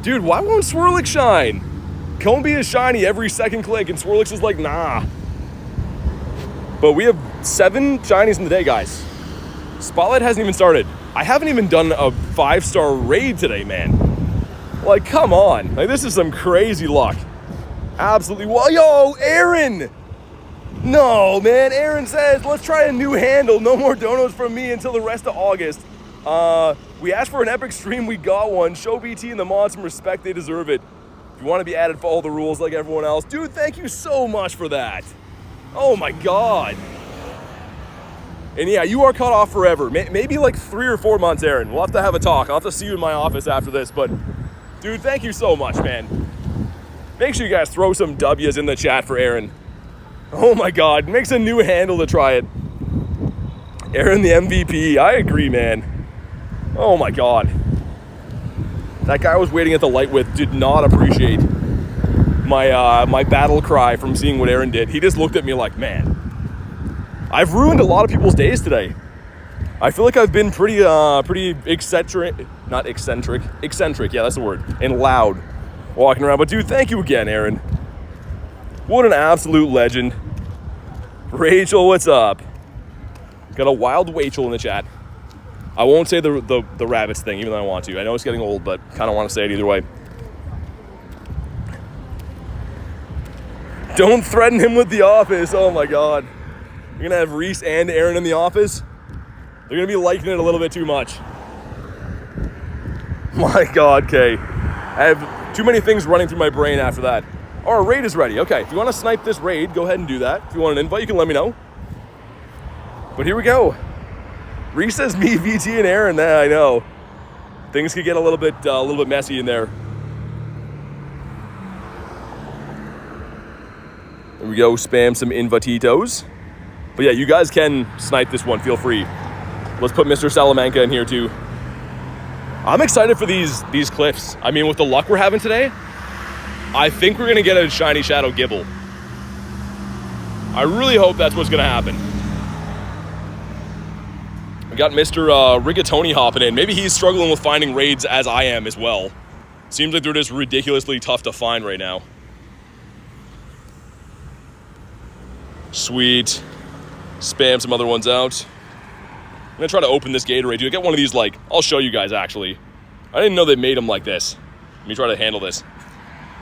Dude, why won't Swirlix shine? Combee is shiny every second click, and Swirlix is like, nah. But we have 7 shinies in the day, guys. Spotlight hasn't even started. I haven't even done a 5-star raid today, man. Like, come on. Like, this is some crazy luck. Absolutely. Well, yo, Aaron! No, man. Aaron says, let's try a new handle. No more donos from me until the rest of August. We asked for an epic stream. We got one. Show BT and the mods some respect. They deserve it. If you want to be added, follow the rules like everyone else. Dude, thank you so much for that. Oh, my God. And yeah, you are cut off forever. Maybe like 3 or 4 months, Aaron. We'll have to have a talk. I'll have to see you in my office after this. But, dude, thank you so much, man. Make sure you guys throw some W's in the chat for Aaron. Oh, my God. Makes a new handle to try it. Aaron the MVP. I agree, man. Oh, my God. That guy I was waiting at the light with did not appreciate my battle cry from seeing what Aaron did. He just looked at me like, man, I've ruined a lot of people's days today. I feel like I've been pretty eccentric, yeah, that's the word, and loud walking around. But dude, thank you again, Aaron. What an absolute legend. Rachel, what's up? Got a wild Rachel in the chat. I won't say the rabbits thing, even though I want to. I know it's getting old, but kind of want to say it either way. Don't threaten him with the office. Oh my God. You're gonna have Reese and Aaron in the office. They're gonna be liking it a little bit too much. My God, Kay. I have too many things running through my brain after that. Oh, our raid is ready. Okay, if you want to snipe this raid, go ahead and do that. If you want an invite, you can let me know. But here we go. Reese says me, VT, and Aaron. Nah, I know. Things could get a little bit messy in there. There we go. Spam some invititos. But yeah, you guys can snipe this one. Feel free. Let's put Mr. Salamanca in here too. I'm excited for these cliffs. I mean, with the luck we're having today, I think we're gonna get a shiny Shadow Gibble. I really hope that's what's gonna happen. We got Mr. Rigatoni hopping in. Maybe he's struggling with finding raids as I am as well. Seems like they're just ridiculously tough to find right now. Sweet. Spam some other ones out. I'm gonna try to open this Gatorade. Dude, I got one of these, like, I'll show you guys actually. I didn't know they made them like this. Let me try to handle this.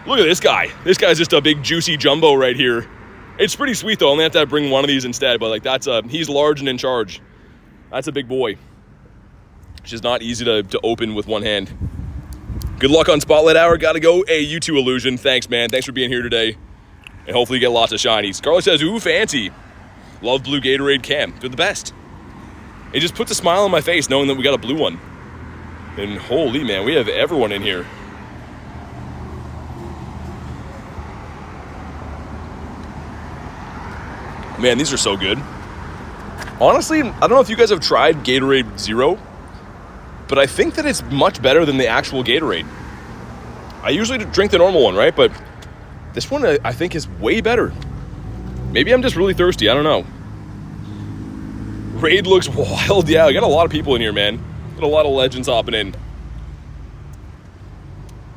Look at this guy. This guy's just a big juicy jumbo right here. It's pretty sweet though. I only have to bring one of these instead, but like he's large and in charge. That's a big boy. It's just not easy to open with one hand. Good luck on Spotlight Hour. Gotta go. Hey, you too, Illusion. Thanks, man. Thanks for being here today. And hopefully you get lots of shinies. Carly says, ooh, fancy. Love blue Gatorade Cam. They're the best. It just puts a smile on my face knowing that we got a blue one. And holy man, we have everyone in here. Man, these are so good. Honestly, I don't know if you guys have tried Gatorade Zero, but I think that it's much better than the actual Gatorade. I usually drink the normal one, right? But this one I think is way better. Maybe I'm just really thirsty, I don't know. Raid looks wild. Yeah, we got a lot of people in here, man. Got a lot of legends hopping in.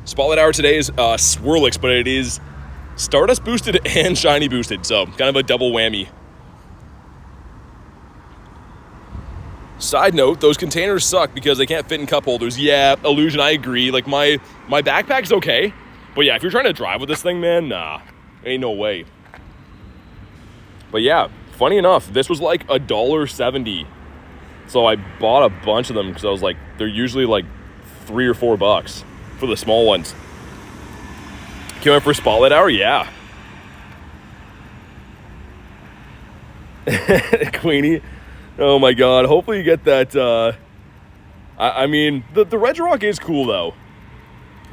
Spotlight Hour today is Swirlix, but it is Stardust boosted and Shiny boosted, so kind of a double whammy. Side note, those containers suck because they can't fit in cup holders. Yeah, Illusion, I agree. Like, my backpack's okay. But yeah, if you're trying to drive with this thing, man, nah. Ain't no way. But yeah, funny enough, this was like $1.70. So I bought a bunch of them because I was like, they're usually like $3 or $4 for the small ones. Came out for Spotlight Hour? Yeah. Queenie. Oh my god. Hopefully you get that. I mean, the Regirock is cool though.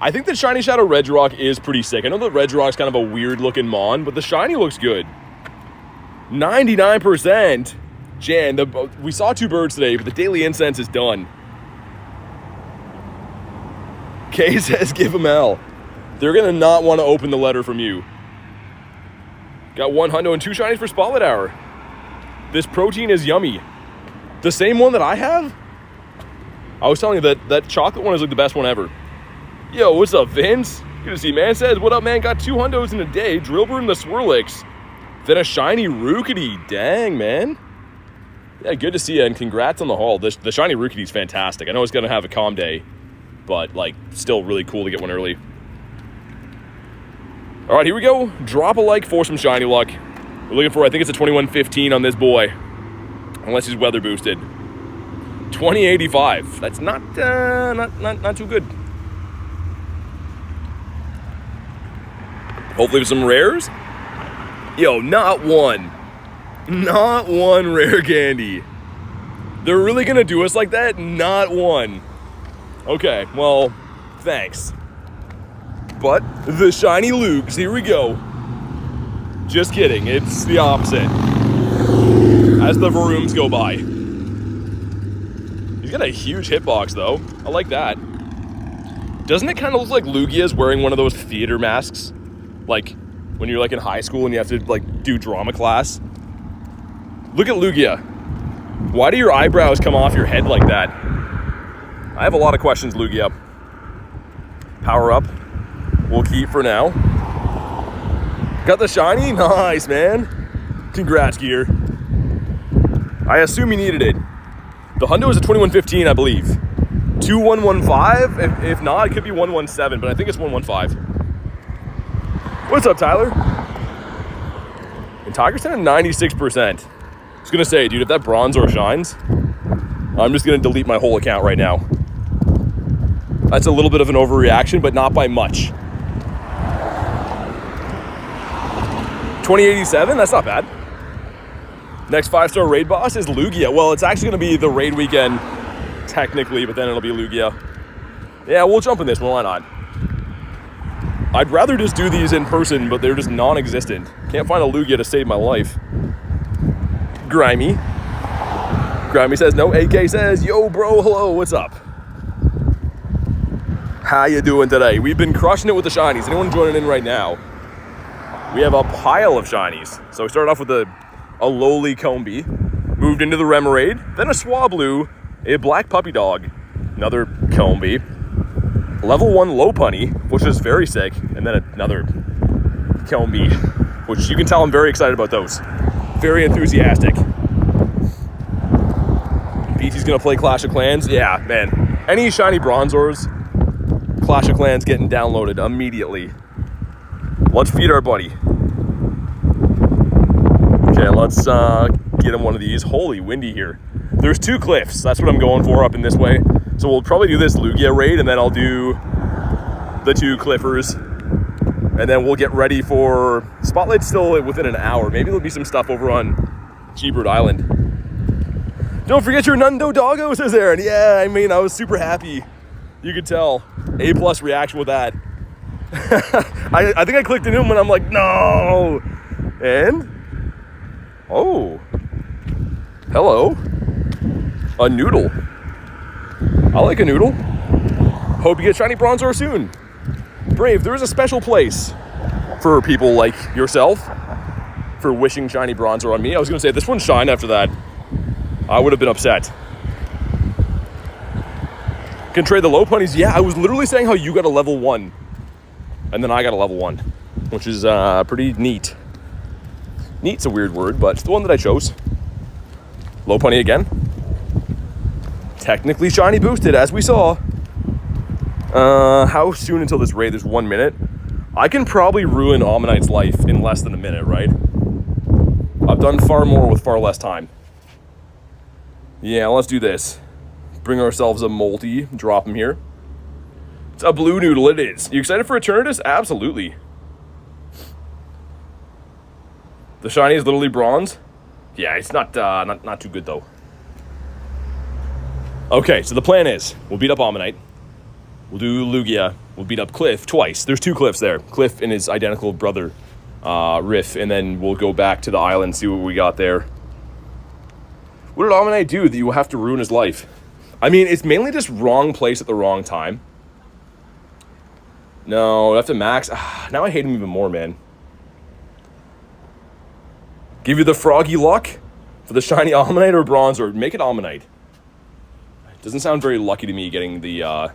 I think the Shiny Shadow Regirock is pretty sick. I know the Regirock's kind of a weird looking mon, but the Shiny looks good. 99%. Jan, we saw 2 birds today, but the Daily Incense is done. Kay says give them L. They're going to not want to open the letter from you. Got 1 hundo and 2 shinies for Spotlight Hour. This protein is yummy. The same one that I have? I was telling you that chocolate one is like the best one ever. Yo, what's up, Vince? Good to see you, man. Says, what up, man? Got 2 hundos in a day. Drillbird and the Swirlix. Then a shiny Rookity. Dang, man. Yeah, good to see you, and congrats on the haul. The shiny Rookity's fantastic. I know it's going to have a calm day, but, like, still really cool to get one early. All right, here we go. Drop a like for some shiny luck. We're looking for, I think it's a 2115 on this boy, unless he's weather boosted. 2085. That's not too good. Hopefully with some rares. Yo, not one rare candy. They're really gonna do us like that? Not one. Okay, well, thanks. But the shiny Lugs, here we go. Just kidding, it's the opposite. As the Varooms go by. He's got a huge hitbox though. I like that. Doesn't it kind of look like Lugia's wearing one of those theater masks? Like when you're like in high school and you have to like do drama class. Look at Lugia. Why do your eyebrows come off your head like that? I have a lot of questions, Lugia. Power up. We'll keep for now. Got the shiny? Nice, man. Congrats, Gear. I assume you needed it. The hundo is a 2115, I believe. 2115? If not, it could be 117, but I think it's 115. What's up, Tyler? And Tiger's at 96%. I was gonna say, dude, if that Bronzor shines, I'm just gonna delete my whole account right now. That's a little bit of an overreaction, but not by much. 2087, that's not bad. Next 5-star raid boss is Lugia. Well, it's actually gonna be the raid weekend, technically, but then it'll be Lugia. Yeah, we'll jump in this one, why not? I'd rather just do these in person, but they're just non-existent. Can't find a Lugia to save my life. Grimy says no. AK says, yo, bro, hello, what's up? How you doing today? We've been crushing it with the shinies. Anyone joining in right now? We have a pile of shinies. So we started off with a lowly Combi, moved into the Remoraid, then a Swablu, a black puppy dog, another Combi, level 1 Lopunny, which is very sick, and then another Combi, which you can tell I'm very excited about those. Very enthusiastic. if he's going to play Clash of Clans. Yeah, man. Any shiny Bronzors, Clash of Clans getting downloaded immediately. Let's feed our buddy. Okay, let's get him one of these. Holy windy here. There's 2 cliffs. That's what I'm going for up in this way. So we'll probably do this Lugia raid, and then I'll do the 2 cliffers. And then we'll get ready for... Spotlight's still within an hour. Maybe there'll be some stuff over on G-Bird Island. Don't forget your Nundo Doggo, says Aaron. Yeah, I mean, I was super happy. You could tell. A+ reaction with that. I think I clicked into him and I'm like, no. And... oh. Hello. A noodle. I like a noodle. Hope you get shiny Bronzor soon. Brave, there is a special place for people like yourself for wishing shiny Bronzor on me. I was going to say, this one's shine after that. I would have been upset. Can trade the low ponies. Yeah, I was literally saying how you got a level 1. And then I got a level 1. Which is pretty neat. Neat's a weird word, but it's the one that I chose. Low pony again. Technically shiny boosted, as we saw. How soon until this raid? There's 1 minute. I can probably ruin Omanyte's life in less than a minute, right? I've done far more with far less time. Yeah, let's do this. Bring ourselves a multi. Drop him here. It's a blue noodle, it is. You excited for Eternatus? Absolutely. The shiny is literally bronze. Yeah, it's not too good, though. Okay, so the plan is, we'll beat up Omanyte. We'll do Lugia. We'll beat up Cliff twice. There's 2 Cliffs there. Cliff and his identical brother, Riff. And then we'll go back to the island, see what we got there. What did Omanyte do that you will have to ruin his life? I mean, it's mainly just wrong place at the wrong time. No, I have to max. Now I hate him even more, man. Give you the froggy luck for the shiny Omanyte or Bronzor. Make it Omanyte. Doesn't sound very lucky to me getting the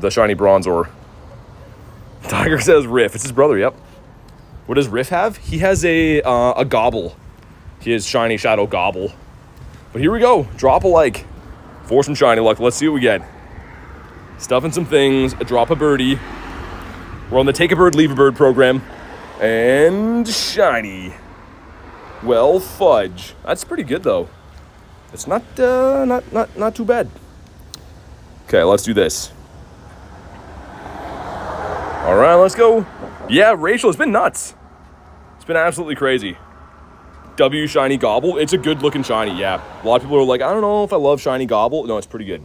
shiny Bronzor. Tiger says Riff. It's his brother, yep. What does Riff have? He has a Gobble. He has shiny Shadow Gobble. But here we go. Drop a like for some shiny luck. Let's see what we get. Stuffing some things. A drop a birdie. We're on the Take a Bird, Leave a Bird program. And shiny. Well, fudge. That's pretty good, though. It's not too bad. Okay, let's do this. All right, let's go. Yeah, Rachel, it's been nuts. It's been absolutely crazy. W shiny Gobble. It's a good looking shiny, yeah. A lot of people are like, I don't know if I love shiny Gobble. No, it's pretty good.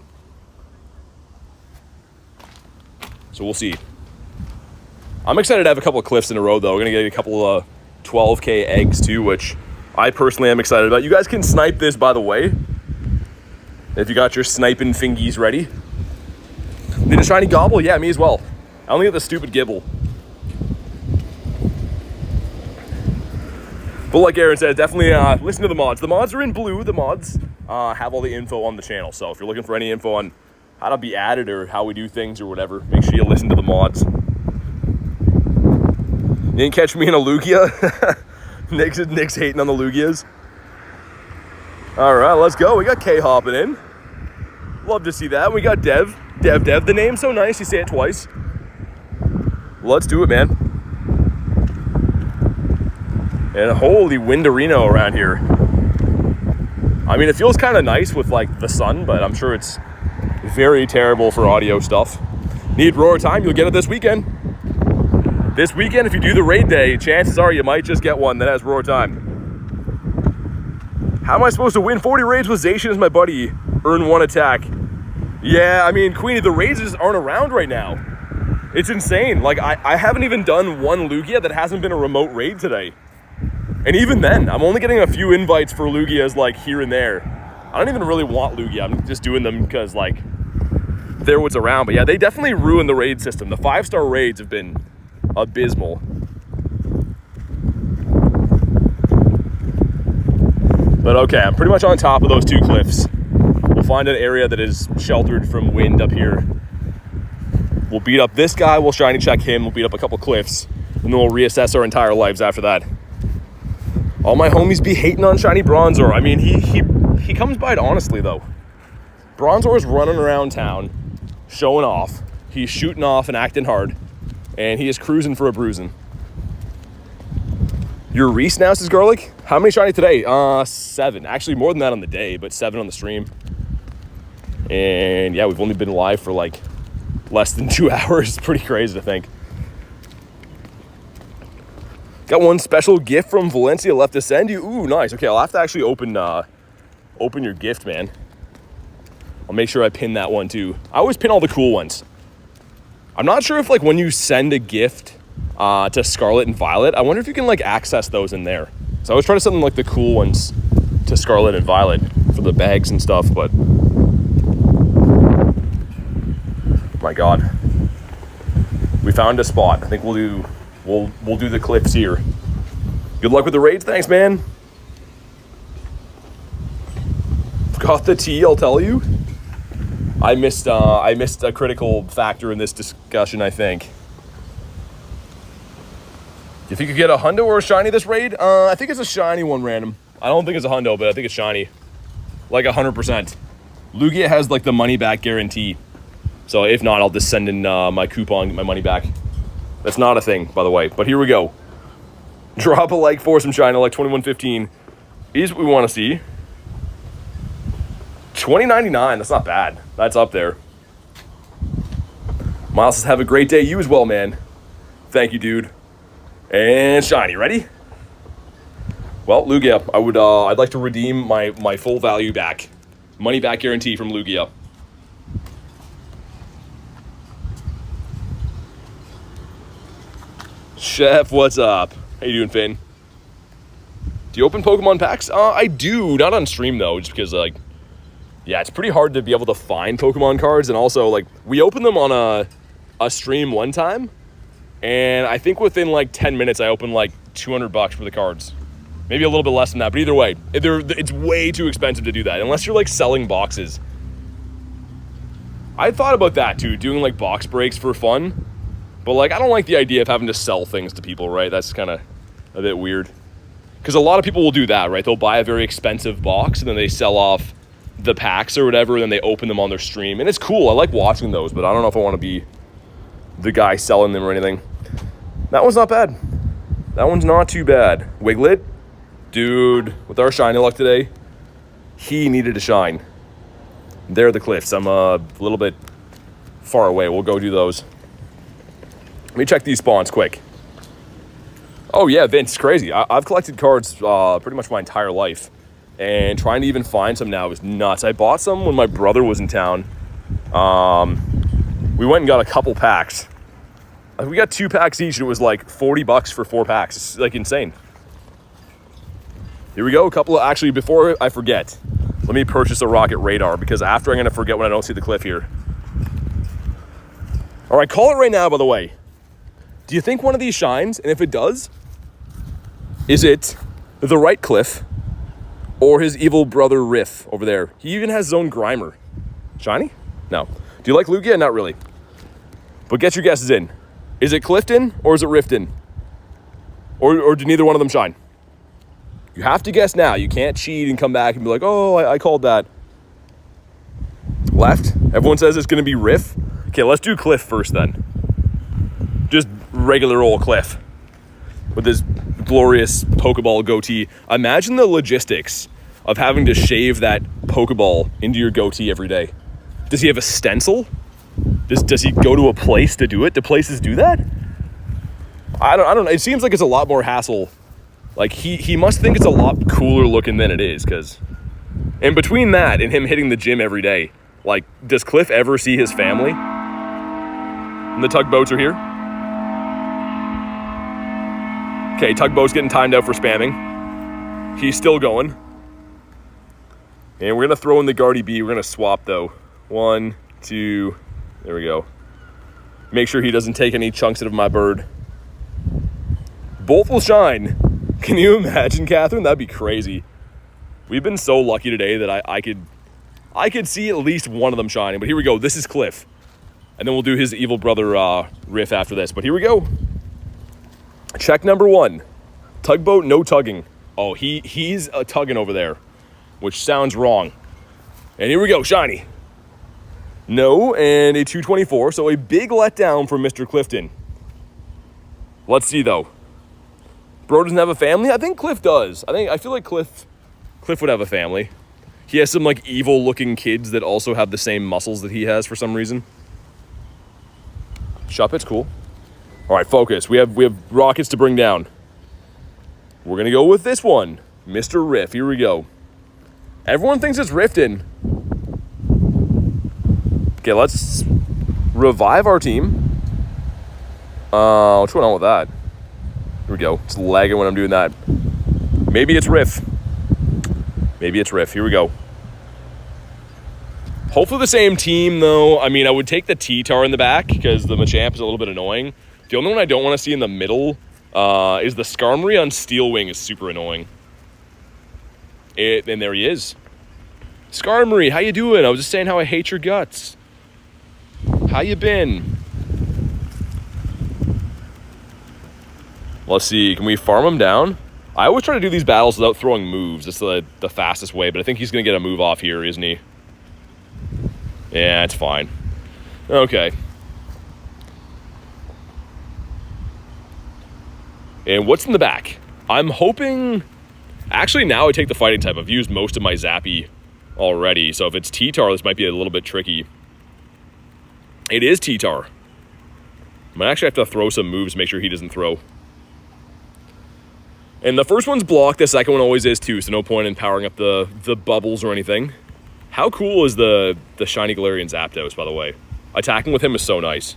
So we'll see. I'm excited to have a couple of cliffs in a row, though. We're going to get a couple of 12K eggs, too, which I personally am excited about. You guys can snipe this, by the way. If you got your sniping fingies ready. Need a shiny Gobble? Yeah, me as well. I only get the stupid Gibble. But like Aaron said, definitely listen to the mods. The mods are in blue. The mods have all the info on the channel. So if you're looking for any info on how to be added or how we do things or whatever, make sure you listen to the mods. You didn't catch me in a Lugia? Nick's hating on the Lugias. All right, let's go. We got K hopping in. Love to see that. We got Dev. Dev. The name's so nice. You say it twice. Let's do it, man. And holy Windarino around here. I mean, it feels kind of nice with, like, the sun, but I'm sure it's very terrible for audio stuff. Need roar time? You'll get it this weekend. This weekend, if you do the raid day, chances are you might just get one that has roar time. How am I supposed to win 40 raids with Zacian as my buddy? Earn 1 attack. Yeah, I mean, Queenie, the raids just aren't around right now. It's insane. Like, I haven't even done one Lugia that hasn't been a remote raid today. And even then, I'm only getting a few invites for Lugias, like, here and there. I don't even really want Lugia. I'm just doing them because, like, they're what's around. But yeah, they definitely ruined the raid system. The 5-star raids have been abysmal. But okay, I'm pretty much on top of those 2 cliffs. We'll find an area that is sheltered from wind up here. We'll beat up this guy, we'll shiny check him, we'll beat up a couple cliffs, and then we'll reassess our entire lives after that. All my homies be hating on shiny Bronzor. I mean, he comes by it honestly, though. Bronzor's running around town, showing off. He's shooting off and acting hard, and he is cruising for a bruising. Your Reese now says garlic. How many shiny today? 7. Actually, more than that on the day, but 7 on the stream. And yeah, we've only been live for like less than 2 hours. Pretty crazy to think. Got one special gift from Valencia left to send you. Ooh, nice. Okay, I'll have to actually open your gift, man. I'll make sure I pin that one too. I always pin all the cool ones. I'm not sure if like when you send a gift to Scarlet and Violet, I wonder if you can like access those in there. So I always try to send them like the cool ones to Scarlet and Violet for the bags and stuff, but my God, we found a spot. I think we'll do the cliffs here. Good luck with the raids. Thanks, man. Got the tea, I'll tell you. I missed a critical factor in this discussion, I think. You think you get a hundo or a shiny this raid? I think it's a shiny one random. I don't think it's a hundo, but I think it's shiny. Like 100%. Lugia has like the money back guarantee. So if not, I'll just send in my coupon, get my money back. That's not a thing, by the way. But here we go. Drop a like for some shiny, like 2115 is what we want to see. 20.99, that's not bad. That's up there. Miles says, have a great day. You as well, man. Thank you, dude. And shiny, ready? Well, Lugia, I'd like to redeem my full value back. Money back guarantee from Lugia. Chef, what's up? How you doing, Finn? Do you open Pokemon packs? I do, not on stream though, just because like, yeah, it's pretty hard to be able to find Pokemon cards, and also like we opened them on a stream one time, and I think within like 10 minutes I opened like $200 for the cards. Maybe a little bit less than that, but either way, it's way too expensive to do that unless you're like selling boxes. I thought about that too, doing like box breaks for fun, but like I don't like the idea of having to sell things to people, right? That's kind of a bit weird. Because a lot of people will do that, right? They'll buy a very expensive box and then they sell off the packs or whatever, and then they open them on their stream. And it's cool. I like watching those, but I don't know if I want to be the guy selling them or anything. That one's not bad. That one's not too bad. Wiglet, dude, with our shiny luck today, he needed to shine. There are the cliffs. I'm a little bit far away. We'll go do those. Let me check these spawns quick. Oh yeah, Vince, crazy. I've collected cards pretty much my entire life. And trying to even find some now is nuts. I bought some when my brother was in town. We went and got a couple packs. We got 2 packs each, and it was like $40 for 4 packs. It's like insane. Here we go. A couple of, actually, before I forget, let me purchase a rocket radar, because after I'm going to forget when I don't see the cliff here. All right, call it right now, by the way. Do you think one of these shines? And if it does, is it the right cliff? Or his evil brother Riff over there. He even has his own Grimer. Shiny? No. Do you like Lugia? Not really. But get your guesses in. Is it Clifton or is it Rifton? Or do neither one of them shine? You have to guess now. You can't cheat and come back and be like, oh, I called that. Left. Everyone says it's going to be Riff. Okay, let's do Cliff first then. Just regular old Cliff. With his glorious Pokeball goatee. Imagine the logistics of having to shave that Pokeball into your goatee every day. Does he have a stencil? Does he go to a place to do it? Do places do that? I don't know. It seems like it's a lot more hassle. Like he must think it's a lot cooler looking than it is, because in between that and him hitting the gym every day, like, does Cliff ever see his family? And the tugboats are here. Okay, tugboat's getting timed out for spamming. He's still going. And we're going to throw in the Guardy B. We're going to swap, though. 1, 2. There we go. Make sure he doesn't take any chunks out of my bird. Both will shine. Can you imagine, Catherine? That'd be crazy. We've been so lucky today that I could see at least one of them shining. But here we go. This is Cliff. And then we'll do his evil brother Riff after this. But here we go. Check number 1. Tugboat, no tugging. Oh, he's tugging over there, which sounds wrong. And here we go, shiny. No, and a 224. So a big letdown from Mr. Clifton. Let's see, though. Bro doesn't have a family? I think Cliff does. I feel like Cliff would have a family. He has some, like, evil-looking kids that also have the same muscles that he has for some reason. Shuppet's cool. All right, focus. We have rockets to bring down. We're going to go with this one. Mr. Riff. Here we go. Everyone thinks it's Riften. Okay, let's revive our team. What's going on with that? Here we go. It's lagging when I'm doing that. Maybe it's Riff. Maybe it's Riff. Here we go. Hopefully the same team, though. I mean, I would take the T-Tar in the back because the Machamp is a little bit annoying. The only one I don't want to see in the middle is the Skarmory on Steel Wing is super annoying. And there he is. Skarmory, how you doing? I was just saying how I hate your guts. How you been? Let's see. Can we farm him down? I always try to do these battles without throwing moves. It's the fastest way, but I think he's going to get a move off here, isn't he? Yeah, it's fine. Okay. And what's in the back? I'm hoping... Actually, now I take the fighting type. I've used most of my Zappy already, so if it's T-Tar, this might be a little bit tricky. It is T-Tar. I might actually have to throw some moves to make sure he doesn't throw. And the first one's blocked, the second one always is too, so no point in powering up the bubbles or anything. How cool is the Shiny Galarian Zapdos, by the way? Attacking with him is so nice.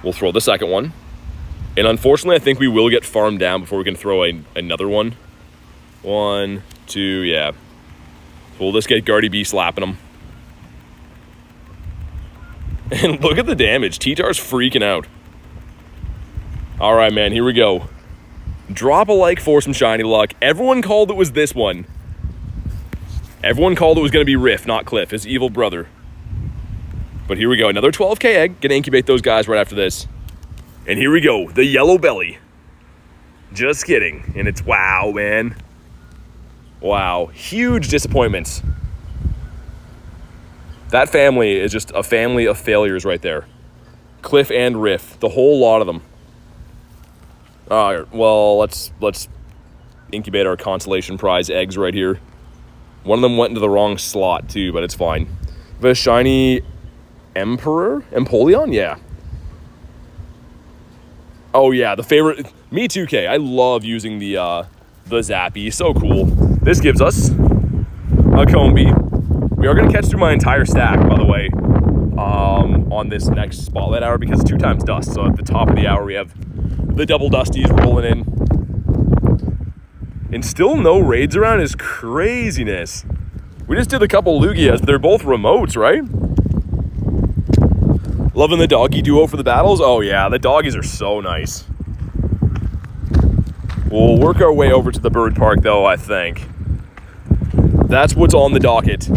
We'll throw the second one. And unfortunately, I think we will get farmed down before we can throw another one. 1, 2, yeah. So we'll just get Guardy B slapping him. And look at the damage. T-Tar's freaking out. All right, man, here we go. Drop a like for some shiny luck. Everyone called it was this one. Everyone called it was going to be Riff, not Cliff, his evil brother. But here we go. Another 12k egg. Gonna incubate those guys right after this. And here we go. The yellow belly. Just kidding. And it's wow, man. Wow. Huge disappointments. That family is just a family of failures right there. Cliff and Riff. The whole lot of them. Well, let's incubate our consolation prize eggs right here. One of them went into the wrong slot too, but it's fine. The shiny Empoleon? Yeah. Oh yeah, the favorite. Me too, K. I love using the Zappy. So cool. This gives us a Combi. We are going to catch through my entire stack, by the way, on this next Spotlight Hour because it's 2 times dust. So at the top of the hour, we have the double Dusties rolling in. And still no raids around is craziness. We just did a couple Lugias, but they're both remotes, right? Loving the doggy duo for the battles. Oh yeah, the doggies are so nice. We'll work our way over to the bird park though, I think. That's what's on the docket.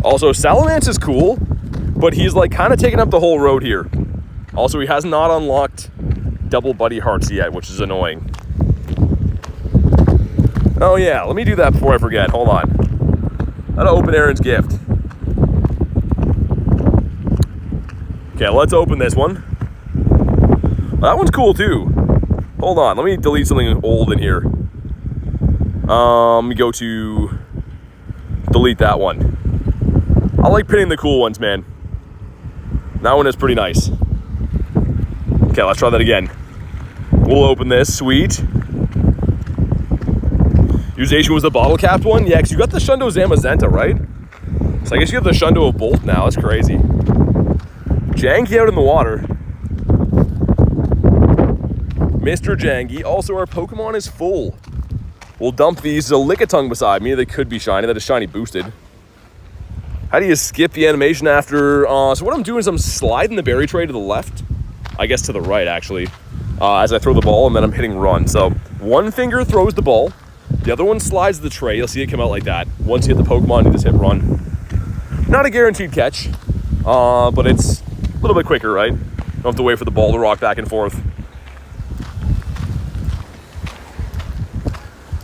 Also, Salamence is cool, but he's like kind of taking up the whole road here. Also, he has not unlocked double buddy hearts yet, which is annoying. Oh yeah, let me do that before I forget. Hold on. Gotta open Aaron's gift. Okay, let's open this one. That one's cool too. Hold on, let me delete something old in here. Let me go to delete that one. I like pinning the cool ones, man. That one is pretty nice. Okay, let's try that again. We'll open this, sweet. Usation was the bottle capped one? Yeah, because you got the Shundo Zamazenta, right? So I guess you have the Shundo of Bolt now. That's crazy. Janky out in the water. Mr. Janky. Also, our Pokemon is full. We'll dump these. There's a Lickitung beside me. They could be shiny. That is shiny boosted. How do you skip the animation after... so what I'm doing is I'm sliding the berry tray to the left. I guess to the right, actually. As I throw the ball, and then I'm hitting run. So one finger throws the ball. The other one slides the tray. You'll see it come out like that. Once you hit the Pokemon, you just hit run. Not a guaranteed catch. But it's a little bit quicker, right? Don't have to wait for the ball to rock back and forth.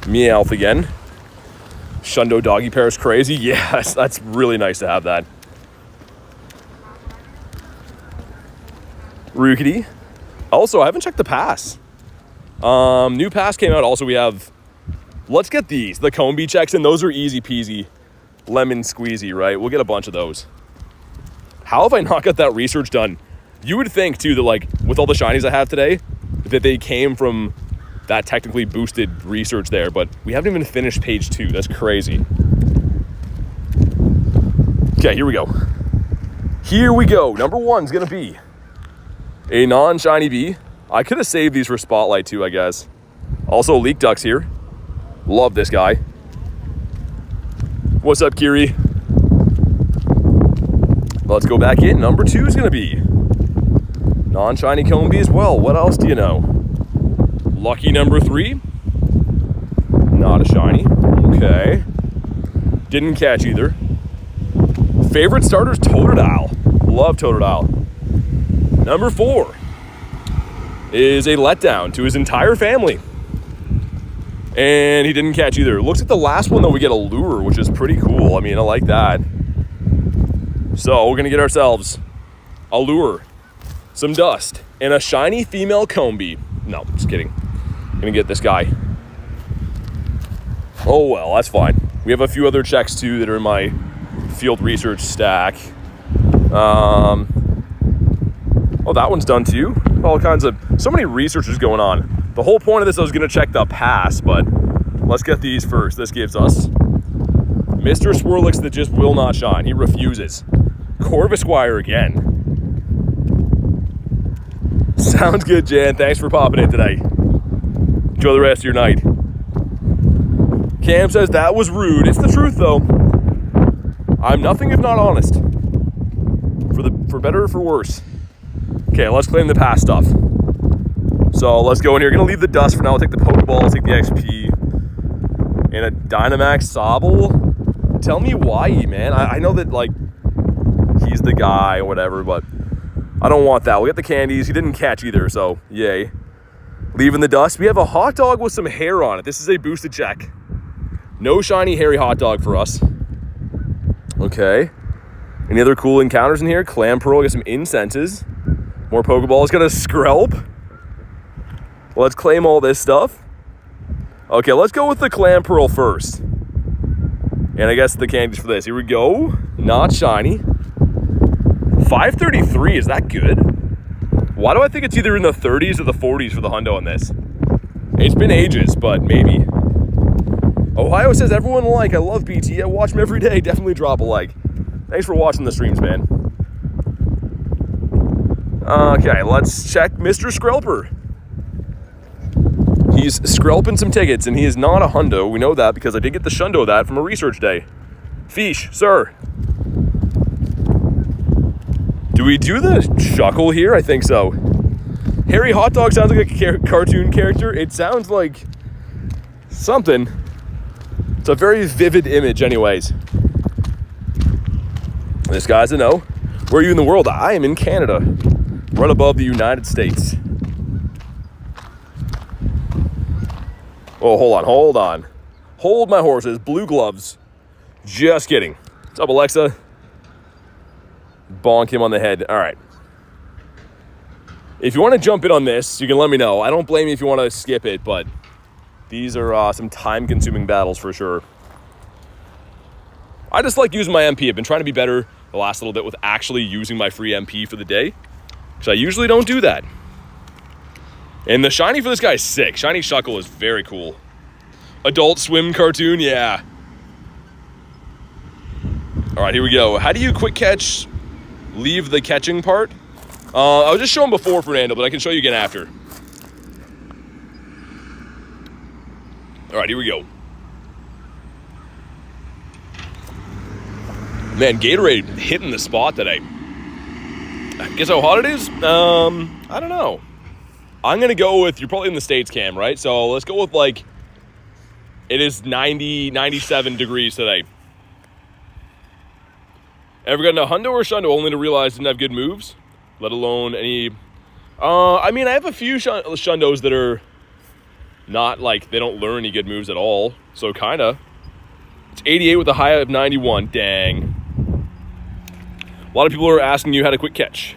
Meowth again. Shundo doggy pair is crazy. Yeah, that's really nice to have that. Rookity. Also, I haven't checked the pass. New pass came out. Also, we have, let's get these, the Combi checks, and those are easy peasy, lemon squeezy, right? We'll get a bunch of those. How have I not got that research done? You would think, too, that, like, with all the shinies I have today, that they came from that technically boosted research there, but we haven't even finished page 2. That's crazy. Okay, here we go. Here we go. Number 1's gonna be a non-shiny bee. I could have saved these for Spotlight, too, I guess. Also, Leak Ducks here. Love this guy. What's up, Kiri? Let's go back in. Number 2 is gonna be non-shiny Combi as well. What else do you know? Lucky number 3. Not a shiny. Okay. Didn't catch either. Favorite starters, Totodile. Love Totodile. Number 4 is a letdown to his entire family. And he didn't catch either. Looks like the last one, though, we get a lure, which is pretty cool. I mean, I like that. So we're going to get ourselves a lure, some dust, and a shiny female Combi. No, just kidding. Gonna get this guy. Oh well, that's fine. We have a few other checks too that are in my field research stack. Oh, that one's done too. All kinds of, so many researches going on. The whole point of this, I was gonna check the pass, but let's get these first. This gives us Mr. Swirlix that just will not shine. He refuses. Corvisquire again. Sounds good, Jan. Thanks for popping in today. Enjoy the rest of your night. Cam says that was rude. It's the truth, though. I'm nothing if not honest. For better or for worse. Okay, let's claim the past stuff. So let's go in here. Gonna leave the dust for now. I'll take the Pokeball, I'll take the XP. And a Dynamax Sobble. Tell me why, man. I know that, like, he's the guy or whatever, but I don't want that. We'll get the candies. He didn't catch either, so yay. Leaving the dust. We have a hot dog with some hair on it. This is a boosted check. No shiny hairy hot dog for us. Okay. Any other cool encounters in here? Clamperl, get some incenses. More Pokeballs. Got a Skrelp. Let's claim all this stuff. Okay, let's go with the Clamperl first. And I guess the candies for this. Here we go. Not shiny. 533, is that good? Why do I think it's either in the 30s or the 40s for the hundo on this? It's been ages, but maybe. Ohio says, everyone like. I love BT. I watch him every day. Definitely drop a like. Thanks for watching the streams, man. Okay, let's check Mr. Skrelper. He's Skrelping some tickets, and he is not a hundo. We know that because I did get the shundo of that from a research day. Fish, sir. Do we do the chuckle here? I think so. Harry Hot Dog sounds like a cartoon character. It sounds like something. It's a very vivid image anyways. This guy's a no. Where are you in the world? I am in Canada. Right above the United States. Oh, hold on. Hold my horses. Blue gloves. Just kidding. What's up, Alexa? Bonk him on the head. All right. If you want to jump in on this, you can let me know. I don't blame you if you want to skip it, but these are some time-consuming battles for sure. I just like using my MP. I've been trying to be better the last little bit with actually using my free MP for the day, because I usually don't do that. And the shiny for this guy is sick. Shiny Shuckle is very cool. Adult Swim cartoon, yeah. All right, here we go. How do you quick catch, leave the catching part? I was just showing before, Fernando, but I can show you again after. All right, here we go. Man, Gatorade hitting the spot today. Guess how hot it is? I don't know. I'm going to go with, you're probably in the States, Cam, right? So let's go with, like, it is 90, 97 degrees today. Ever gotten a hundo or shundo only to realize didn't have good moves? Let alone any... I mean, I have a few shundos that are not, like, they don't learn any good moves at all. So, kind of. It's 88 with a high of 91. Dang. A lot of people are asking you how to quick catch.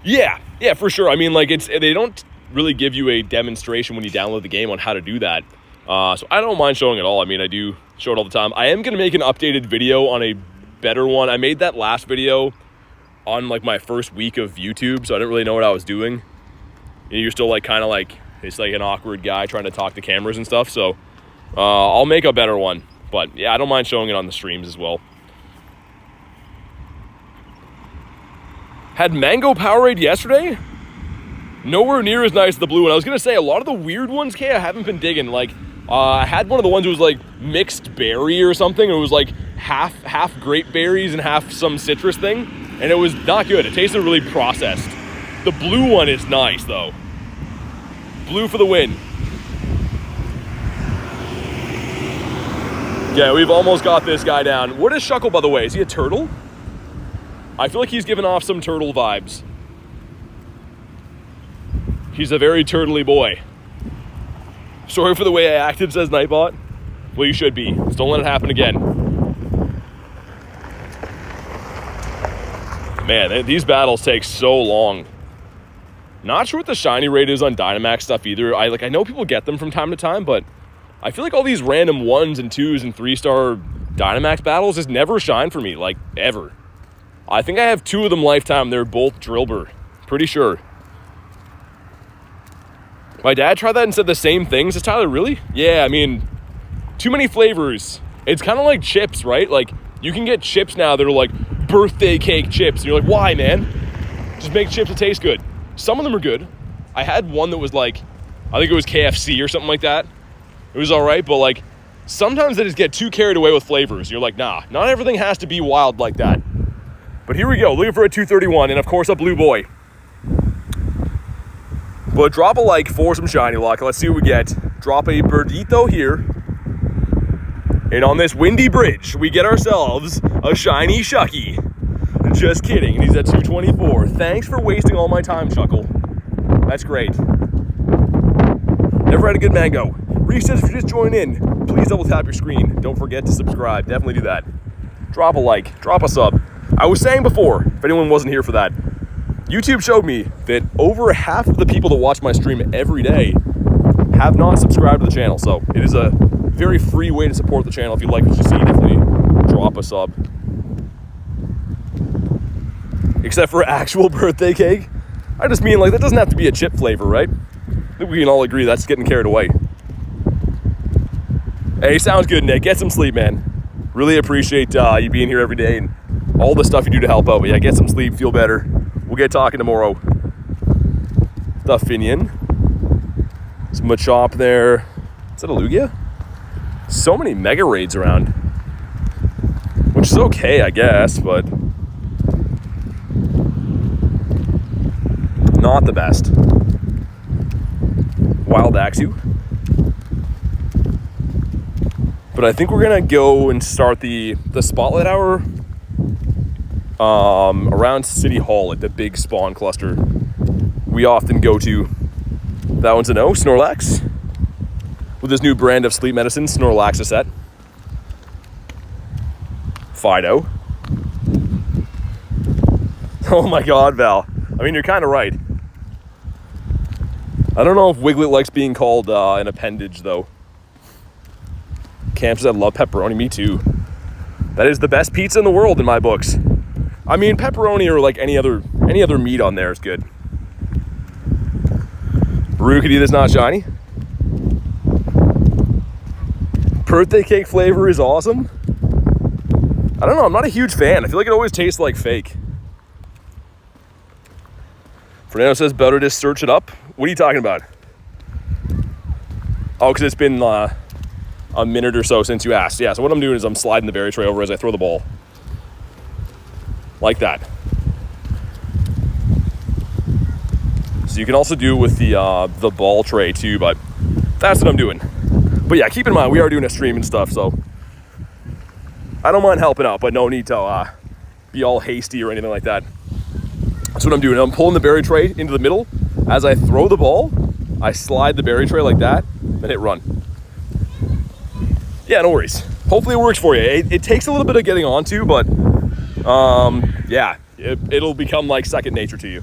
Yeah, for sure. I mean, like, they don't really give you a demonstration when you download the game on how to do that. So I don't mind showing it all. I mean, I do show it all the time. I am going to make an updated video on a better one. I made that last video on, like, my first week of YouTube, so I didn't really know what I was doing. You're still, like, kind of like, it's like an awkward guy trying to talk to cameras and stuff. So I'll make a better one. But, yeah, I don't mind showing it on the streams as well. Had Mango Powerade yesterday. Nowhere near as nice as the blue one. I was going to say, a lot of the weird ones, I haven't been digging. Like, I had one of the ones that was, like, mixed berry or something. It was, like, half grape berries and half some citrus thing. And it was not good. It tasted really processed. The blue one is nice, though. Blue for the win. Yeah, we've almost got this guy down. What is Shuckle, by the way? Is he a turtle? I feel like he's giving off some turtle vibes. He's a very turtly boy. Sorry for the way I acted, says Nightbot. Well, you should be. Just don't let it happen again. Man, these battles take so long. Not sure what the shiny rate is on Dynamax stuff either. I know people get them from time to time, but I feel like all these random 1s and 2s and 3-star Dynamax battles just never shine for me, like, ever. I think I have 2 of them lifetime. They're both Drillbur. Pretty sure. My dad tried that and said the same things. Is Tyler, really? Yeah, I mean, too many flavors. It's kind of like chips, right? Like, you can get chips now that are like birthday cake chips. And you're like, why, man? Just make chips that taste good. Some of them are good. I had one that was like, I think it was KFC or something like that. It was all right, but like, sometimes they just get too carried away with flavors. You're like, nah, not everything has to be wild like that. But here we go, looking for a 231, and of course a blue boy. But drop a like for some shiny luck. Let's see what we get. Drop a Birdito here. And on this windy bridge, we get ourselves a shiny Shucky. Just kidding, and he's at 224. Thanks for wasting all my time, Shuckle. That's great. Never had a good mango. Reese says if you're just joining in, please double tap your screen. Don't forget to subscribe. Definitely do that. Drop a like, drop a sub. I was saying before, if anyone wasn't here for that, YouTube showed me that over half of the people that watch my stream every day have not subscribed to the channel. So it is a very free way to support the channel. If you like what you see, definitely drop a sub. Except for actual birthday cake. I just mean, like, that doesn't have to be a chip flavor, right? I think we can all agree that's getting carried away. Hey, sounds good, Nick. Get some sleep, man. Really appreciate you being here every day and all the stuff you do to help out. But yeah, get some sleep, feel better. We'll get talking tomorrow. The Finian. Some Machop there. Is that a Lugia? So many Mega Raids around. Which is okay, I guess, but not the best. Wild Axew. But I think we're gonna go and start the Spotlight Hour around City Hall at the big spawn cluster we often go to. That one's a no. Snorlax with his new brand of sleep medicine, Snorlaxicet. Fido. Oh my god, Val. I mean, you're kind of right. I don't know if Wiglet likes being called an appendage, though. Cam says, I love pepperoni. Me too. That is the best pizza in the world in my books. I mean, pepperoni or like any other meat on there is good. Rookity that's not shiny. Birthday cake flavor is awesome. I don't know, I'm not a huge fan. I feel like it always tastes like fake. Fernando says, better just search it up. What are you talking about? Oh, because it's been a minute or so since you asked. Yeah, so what I'm doing is I'm sliding the berry tray over as I throw the ball. Like that. So you can also do it with the ball tray too, but that's what I'm doing. But yeah, keep in mind, we are doing a stream and stuff, so I don't mind helping out, but no need to be all hasty or anything like that. That's what I'm doing. I'm pulling the berry tray into the middle. As I throw the ball, I slide the berry tray like that, then hit run. Yeah, no worries. hopefully it works for you. It takes a little bit of getting onto, but yeah, it'll become like second nature to you.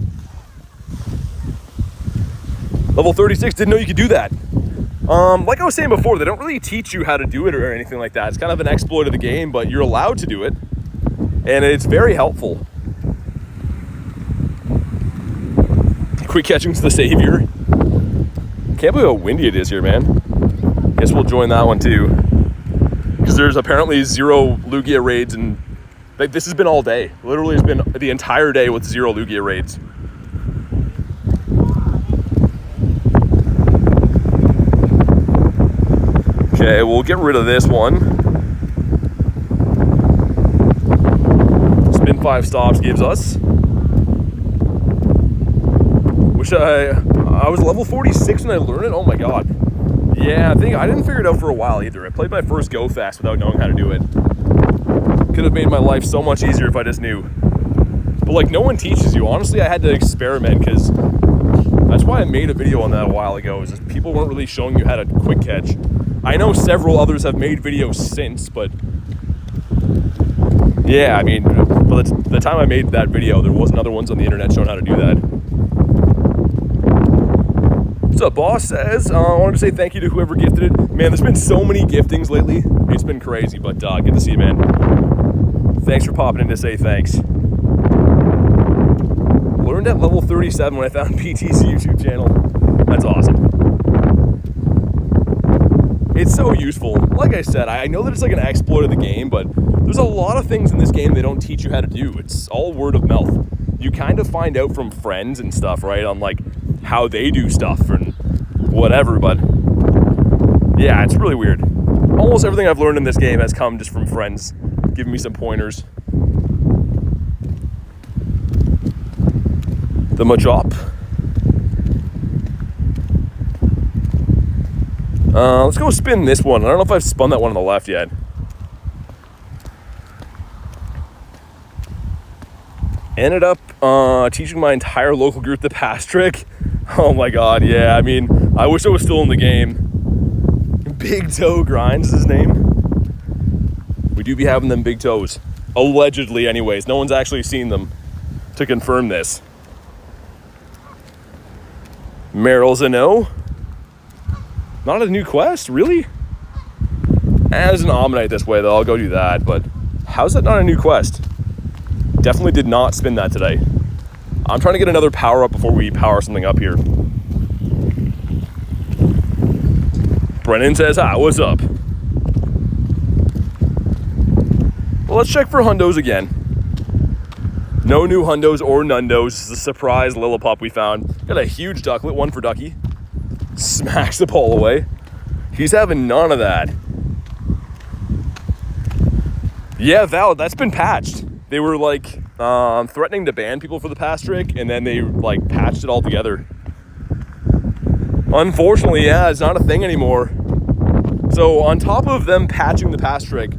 Level 36, didn't know you could do that. Like I was saying before, they don't really teach you how to do it or anything like that. It's kind of an exploit of the game, but you're allowed to do it, and it's very helpful. Quick catching to the savior. Can't believe how windy it is here, man. Guess we'll join that one too, because there's apparently 0 Lugia raids, and like this has been all day. Literally, it's been the entire day with 0 Lugia raids. Okay, we'll get rid of this one. Spin 5 stops gives us. Wish I was level 46 when I learned it. Oh my god. Yeah, I didn't figure it out for a while either. I played my first Go Fest without knowing how to do it. Could have made my life so much easier if I just knew. But like, no one teaches you. Honestly, I had to experiment, because that's why I made a video on that a while ago, is just people weren't really showing you how to quick catch. I know several others have made videos since, but yeah, I mean, by the time I made that video, there wasn't other ones on the internet showing how to do that. What's up, boss says? I wanted to say thank you to whoever gifted it. Man, there's been so many giftings lately. It's been crazy, but good to see you, man. Thanks for popping in to say thanks. Learned at level 37 when I found PT's YouTube channel. That's awesome. It's so useful. Like I said, I know that it's like an exploit of the game, but there's a lot of things in this game they don't teach you how to do. It's all word of mouth. You kind of find out from friends and stuff, right, on like how they do stuff and whatever, but yeah, it's really weird. Almost everything I've learned in this game has come just from friends giving me some pointers. The Machop. Let's go spin this one. I don't know if I've spun that one on the left yet. Ended up teaching my entire local group the pass trick. Oh my god, yeah, I mean, I wish I was still in the game. Big Toe Grindz is his name. We do be having them big toes. Allegedly, anyways. No one's actually seen them to confirm this. Meryl's a no. Not a new quest, really? As an Omnite this way, though, I'll go do that, but how's that not a new quest? Definitely did not spin that today. I'm trying to get another power up before we power something up here. Brennan says, hi, what's up? Well, let's check for hundos again. No new hundos or nundos. This is a surprise Lillipup we found. Got a huge ducklet, one for Ducky. Smacks the ball away. He's having none of that. Yeah, valid. That's been patched. They were like threatening to ban people for the pass trick, and then they like patched it all together. Unfortunately, yeah, it's not a thing anymore. So on top of them patching the pass trick,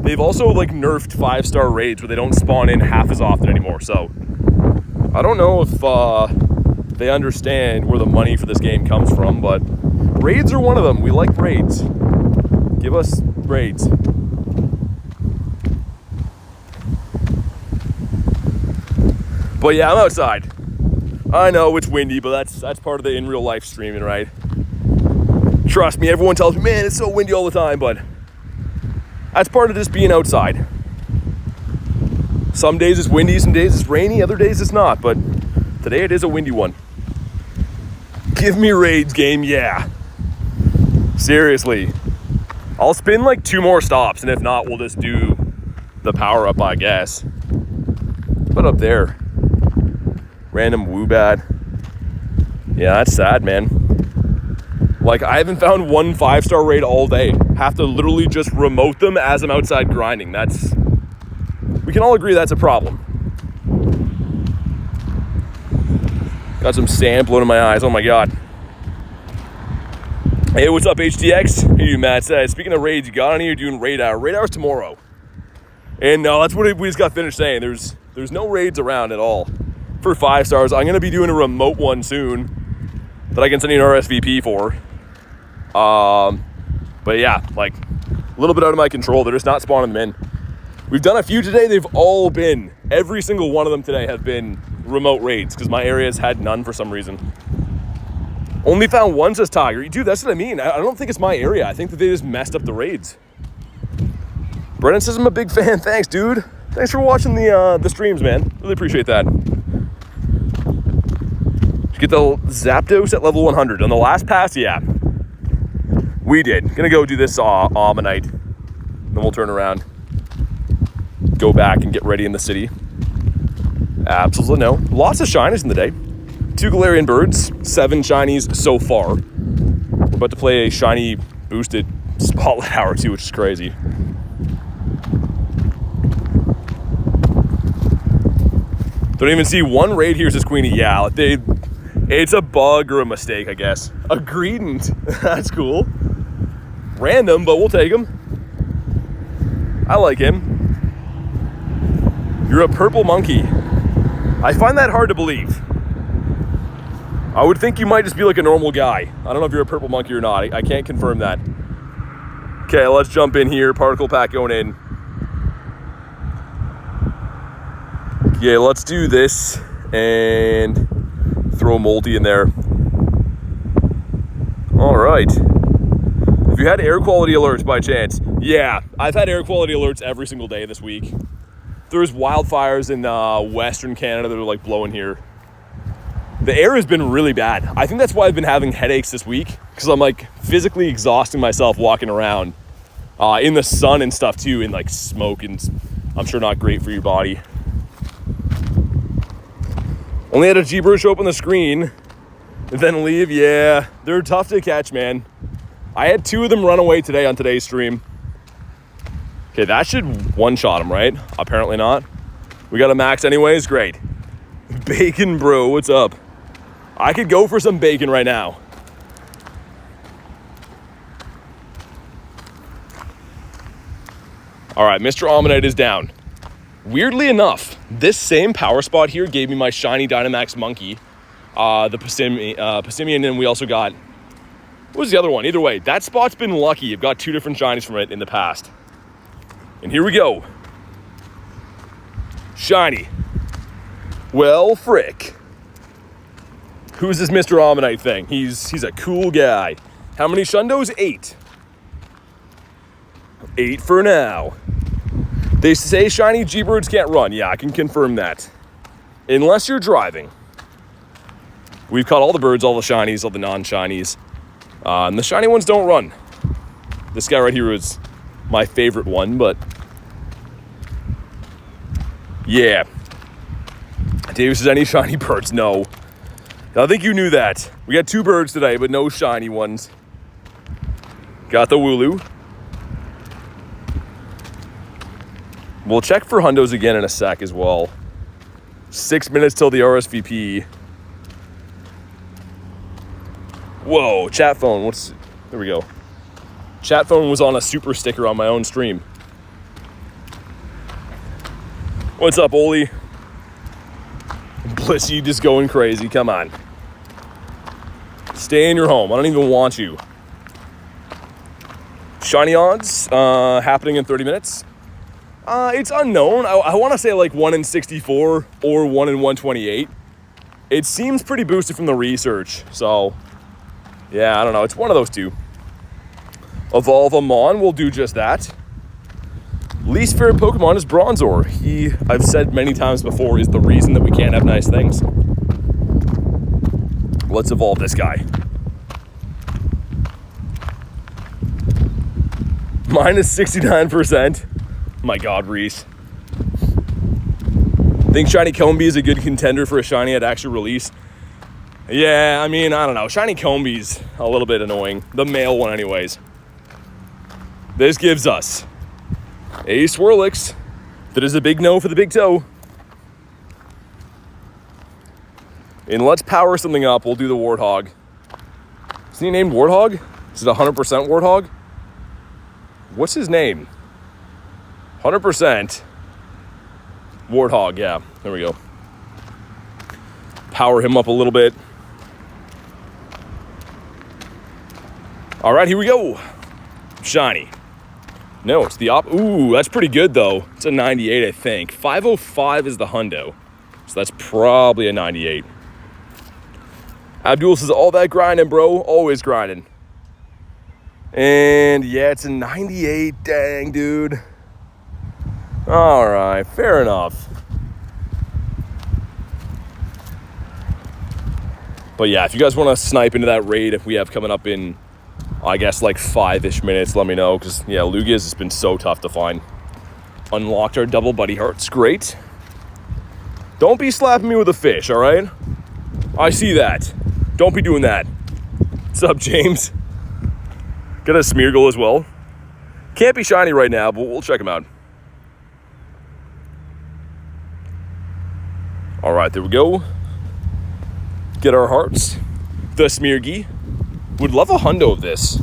they've also like nerfed 5-star raids where they don't spawn in half as often anymore. So I don't know if they understand where the money for this game comes from, but raids are one of them. We like raids. Give us raids. But yeah, I'm outside. I know it's windy, but that's part of the in real life streaming, right? Trust me, everyone tells me, man, it's so windy all the time, but that's part of just being outside. Some days it's windy, some days it's rainy, other days it's not, but today it is a windy one. Give me raids, game, yeah. Seriously. I'll spin like 2 more stops, and if not, we'll just do the power up, I guess. What up there? Random Woobat. Yeah, that's sad, man. Like, I haven't found one 5-star raid all day. Have to literally just remote them as I'm outside grinding. We can all agree that's a problem. Got some sand blowing in my eyes. Oh my god. Hey, what's up, HTX? Hey, Matt says, speaking of raids, you got any? You're doing raid hour. Raid hour's tomorrow. And that's what we just got finished saying. There's no raids around at all for 5 stars. I'm gonna be doing a remote one soon that I can send you an RSVP for. But yeah, like A little bit out of my control. They're just not spawning them in. We've done a few today. They've all been, every single one of them today have been remote raids because my area's had none for some reason. Only found one, says Tiger. Dude, that's what I mean. I don't think it's my area. I think that they just messed up the raids. Brennan says I'm a big fan. Thanks, dude. Thanks for watching the streams, man. Really appreciate that. Did you get the Zapdos at level 100? On the last pass, yeah. We did. Gonna go do this Ammonite. Then we'll turn around. Go back and get ready in the city. Absolutely no. Lots of shinies in the day. 2 Galarian Birds, 7 shinies so far. We're about to play a shiny boosted Spotlight Hour too, which is crazy. Don't even see one raid here, says Queenie. Yeah, it's a bug or a mistake, I guess. A Grindz. That's cool. Random, but we'll take him. I like him. You're a purple monkey. I find that hard to believe. I would think you might just be like a normal guy. I don't know if you're a purple monkey or not. I can't confirm that. Okay, let's jump in here. Particle pack going in. Yeah, let's do this and throw Moldy in there. All right. Have you had air quality alerts by chance? Yeah, I've had air quality alerts every single day this week. There's wildfires in Western Canada that are like blowing here. The air has been really bad. I think that's why I've been having headaches this week, because I'm like physically exhausting myself walking around in the sun and stuff too, and like smoke, and I'm sure not great for your body. Only had a G-Bird show up on the screen and then leave. Yeah, they're tough to catch, man. I had 2 of them run away today on today's stream. Okay, that should one-shot him, right? Apparently not. We got a max anyways, great. Bacon bro, what's up? I could go for some bacon right now. All right, Mr. Ammonite is down. Weirdly enough, this same power spot here gave me my shiny Dynamax Monkey, the Passimian, and we also got, what was the other one? Either way, that spot's been lucky. I've got 2 different shinies from it in the past. And here we go. Shiny. Well, frick. Who's this Mr. Ammonite thing? He's a cool guy. How many Shundos? 8. 8 for now. They say shiny G-Birds can't run. Yeah, I can confirm that. Unless you're driving. We've caught all the birds, all the shinies, all the non-shinies. And the shiny ones don't run. This guy right here is my favorite one, but... yeah. Davis says, any shiny birds? No. I think you knew that. We got 2 birds today, but no shiny ones. Got the Wooloo. We'll check for hundos again in a sec as well. 6 minutes till the RSVP. Whoa, chat phone. There we go. Chat phone was on a super sticker on my own stream. What's up, Oli? Bliss, you just going crazy. Come on. Stay in your home. I don't even want you. Shiny odds happening in 30 minutes. It's unknown. I want to say like 1 in 64 or 1 in 128. It seems pretty boosted from the research. So, yeah, I don't know. It's one of those 2. Evolve a Mon will do just that. Least favorite Pokemon is Bronzor. He, I've said many times before, is the reason that we can't have nice things. Let's evolve this guy. Minus 69%. My God, Reese. Think Shiny Combee is a good contender for a shiny at actual release? Yeah, I mean, I don't know. Shiny Combee's a little bit annoying. The male one anyways. This gives us a Swirlix. That is a big no for the big toe. And let's power something up. We'll do the Warthog. Isn't he named Warthog? Is it 100% Warthog? What's his name? 100% Warthog, yeah. There we go. Power him up a little bit. All right, here we go. Shiny. No, it's the Ooh, that's pretty good, though. It's a 98, I think. 505 is the hundo. So that's probably a 98. Abdul says, all that grinding, bro. Always grinding. And yeah, it's a 98. Dang, dude. All right, fair enough. But yeah, if you guys want to snipe into that raid we have coming up in, I guess, like 5-ish minutes, let me know. Because, yeah, Lugia's has been so tough to find. Unlocked our double buddy hearts. Great. Don't be slapping me with a fish, all right? I see that. Don't be doing that. What's up, James? Got a Smeargle as well. Can't be shiny right now, but we'll check him out. All right, there we go. Get our hearts. The Smeargy. Would love a hundo of this.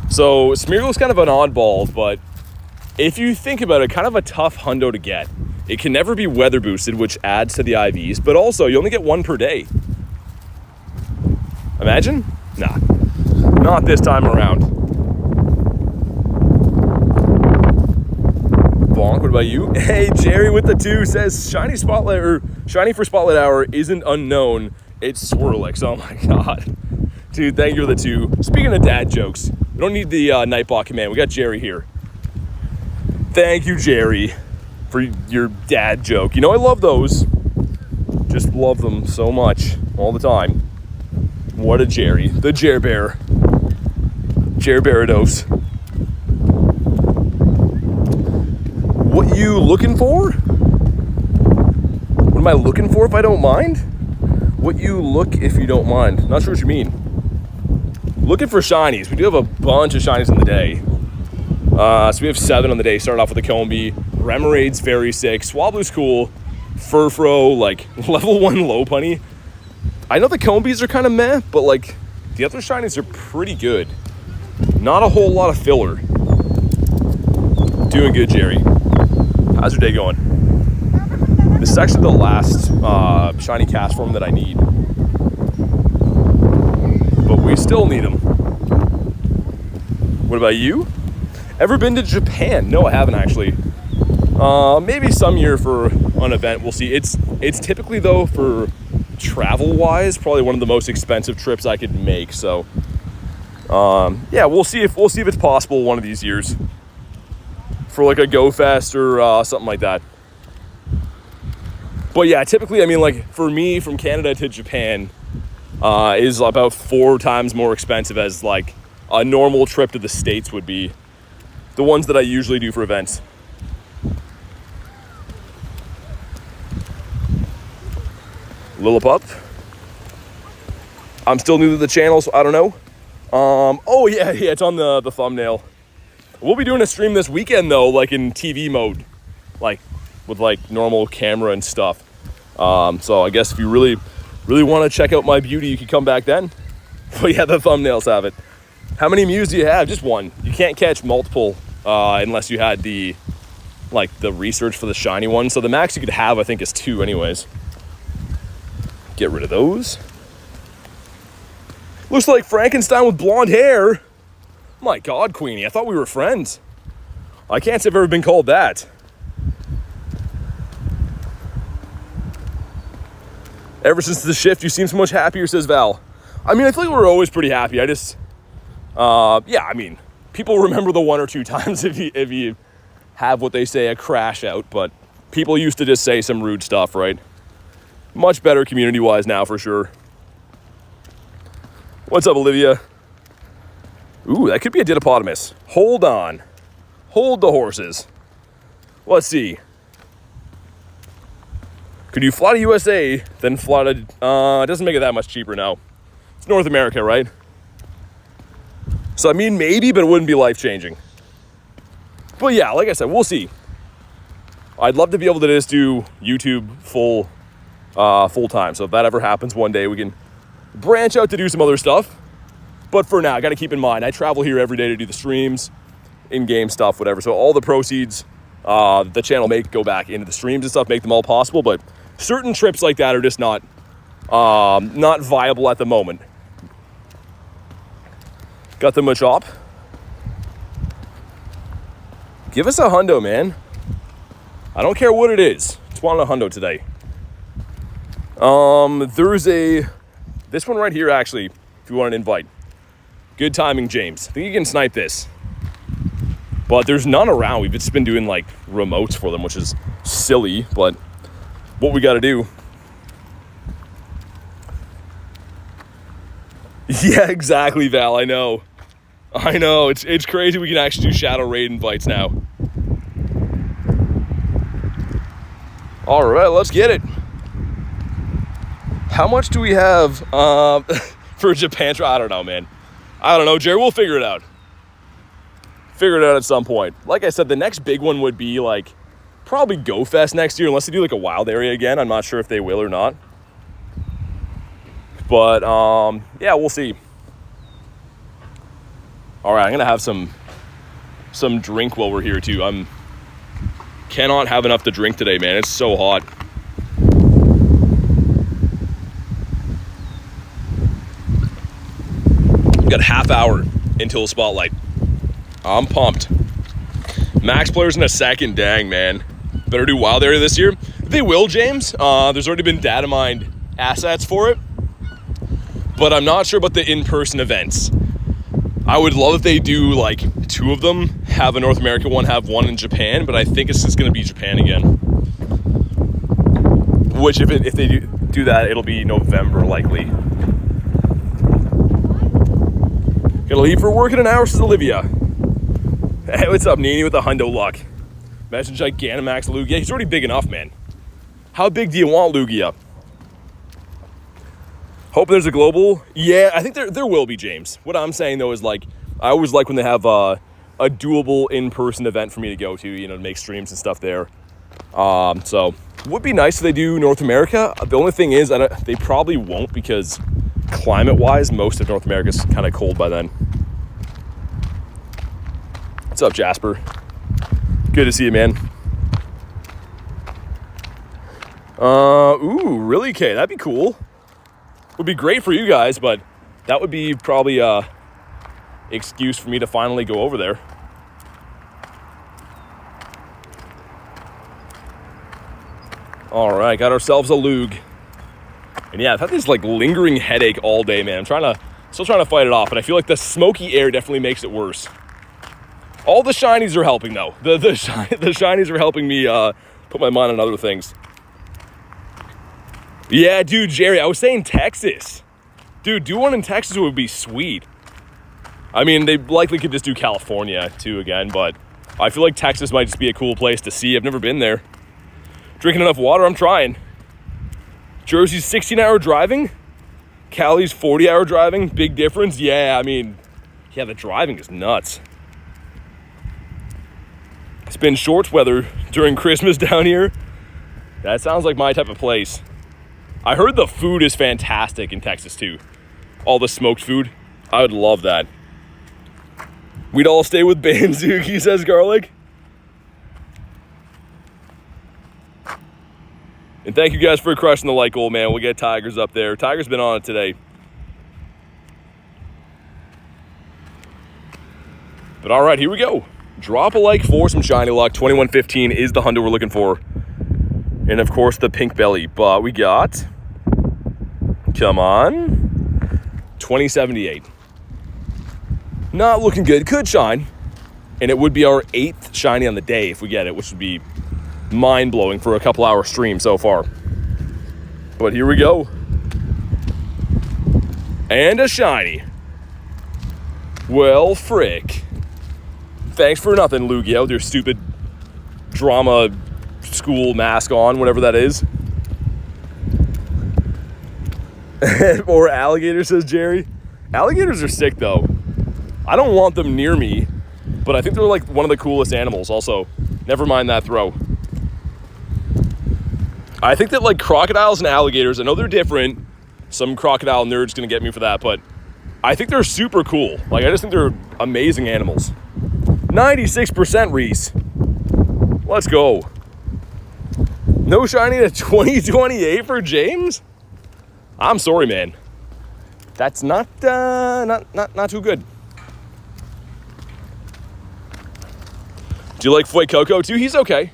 So Smeargle's kind of an oddball, but if you think about it, kind of a tough hundo to get. It can never be weather boosted, which adds to the IVs, but also you only get one per day. Imagine? Nah, not this time around. Bonk, what about you? Hey, Jerry with the 2 says shiny spotlight or shiny for spotlight hour isn't unknown. It's Swirlix. Oh my god. Dude, thank you for the 2. Speaking of dad jokes, we don't need the Nightbot command. We got Jerry here. Thank you, Jerry, for your dad joke. You know, I love those. Just love them so much all the time. What a Jerry. The Jer Bear. Jer Barados. What you looking for? What am I looking for if I don't mind? What you look if you don't mind. Not sure what you mean. Looking for shinies. We do have a bunch of shinies in the day. So we have 7 on the day. Started off with the Combee. Remarade's very sick. Swablu's cool. Furfro, like level 1 Lopunny. I know the Combees are kind of meh, but like the other shinies are pretty good. Not a whole lot of filler. Doing good, Jerry. How's your day going? This is actually the last shiny cast form that I need. But we still need them. What about you? Ever been to Japan? No, I haven't actually. Maybe some year for an event. We'll see. It's typically, though, for travel-wise, probably one of the most expensive trips I could make. So, yeah, we'll see if it's possible one of these years for like a Go Fest or something like that. But yeah, typically, I mean, like for me, from Canada to Japan is about 4 times more expensive as like a normal trip to the States would be. The ones that I usually do for events. Lillipup. I'm still new to the channel, so I don't know. Oh yeah, it's on the thumbnail. We'll be doing a stream this weekend though, like in TV mode, like with like normal camera and stuff. So I guess if you really want to check out my beauty, you can come back then. But yeah, the thumbnails have it. How many Mews do you have? Just one. You can't catch multiple unless you had the research for the shiny one. So the max you could have, I think, is 2 anyways. Get rid of those. Looks like Frankenstein with blonde hair. My God, Queenie, I thought we were friends. I can't say I've ever been called that. Ever since the shift, you seem so much happier, says Val. I mean, I feel like we're always pretty happy. I just, yeah, I mean, people remember the 1 or 2 times if you have what they say, a crash out, but people used to just say some rude stuff, right? Much better community-wise now, for sure. What's up, Olivia? Ooh, that could be a Didympotamus. Hold on. Hold the horses. Let's see. Could you fly to USA, then fly to... it doesn't make it that much cheaper now. It's North America, right? So, I mean, maybe, but it wouldn't be life-changing. But yeah, like I said, we'll see. I'd love to be able to just do YouTube full time. So if that ever happens one day, we can branch out to do some other stuff. But for now, I got to keep in mind, I travel here every day to do the streams, in-game stuff, whatever. So all the proceeds the channel make go back into the streams and stuff, make them all possible. But certain trips like that are just not viable at the moment. Got the Machop. Give us a hundo, man. I don't care what it is. Just want a hundo today. There's this one right here, actually, if you want an invite. Good timing, James. I think you can snipe this. But there's none around. We've just been doing, like, remotes for them, which is silly, but what we got to do. Yeah, exactly, Val. I know. It's crazy we can actually do shadow raid invites now. All right, let's get it. How much do we have for Japan? I don't know, man. I don't know, Jerry. We'll figure it out. Figure it out at some point. Like I said, the next big one would be like probably Go Fest next year, unless they do like a wild area again. I'm not sure if they will or not. But yeah, we'll see. All right, I'm gonna have some drink while we're here too. Cannot have enough to drink today, man. It's so hot. We've got a half hour until Spotlight. I'm pumped. Max players in a second. Dang, man. Better do wild area this year. They will, James. There's already been data mined assets for it. But I'm not sure about the in-person events. I would love if they do like 2 of them, have a North America one, have one in Japan, but I think it's just going to be Japan again. Which if they do that, it'll be November likely. Gonna leave for work in an hour, says Olivia. Hey, what's up, Nini, with the hundo luck? Imagine Gigantamax Lugia. He's already big enough, man. How big do you want Lugia? Hope there's a global. Yeah, I think there will be, James. What I'm saying, though, is like, I always like when they have a doable in-person event for me to go to, to make streams and stuff there. So, would be nice if they do North America. The only thing is, they probably won't because climate-wise, most of North America's kind of cold by then. What's up, Jasper? Good to see you, man. Ooh, really, Kay? That'd be cool. Would be great for you guys, but that would be probably a excuse for me to finally go over there. All right, got ourselves a Lug. And yeah, I've had this like lingering headache all day, man. I'm still trying to fight it off, but I feel like the smoky air definitely makes it worse. All the shinies are helping though. The shinies are helping me put my mind on other things. Yeah, dude, Jerry, I was saying Texas. Dude, do one in Texas would be sweet. I mean, they likely could just do California too again, but I feel like Texas might just be a cool place to see. I've never been there. Drinking enough water, I'm trying. Jersey's 16-hour driving. Cali's 40-hour driving. Big difference. Yeah, I mean, yeah, the driving is nuts. It's been short weather during Christmas down here. That sounds like my type of place. I heard the food is fantastic in Texas too. All the smoked food. I would love that. We'd all stay with Banzuki, says Garlic. And thank you guys for crushing the like goal, man. We'll get Tiger's up there. Tiger's been on it today. But all right, here we go. Drop a like for some shiny luck. 2115 is the hundo we're looking for. And of course, the pink belly. But we got, come on, 2078. Not looking good. Could shine. And it would be our 8th shiny on the day if we get it, which would be mind-blowing for a couple hour stream so far. But here we go. And a shiny. Well, frick. Thanks for nothing, Lugia, with your stupid drama school mask on, whatever that is. Or alligator, says Jerry. Alligators are sick, though. I don't want them near me, but I think they're like one of the coolest animals also. Never mind that throw. I think that like crocodiles and alligators, I know they're different. Some crocodile nerd's gonna get me for that, but I think they're super cool. Like, I just think they're amazing animals. 96% Reese. Let's go. No shiny to 2028 for James? I'm sorry, man. That's not too good. Do you like Fuecoco too? He's okay.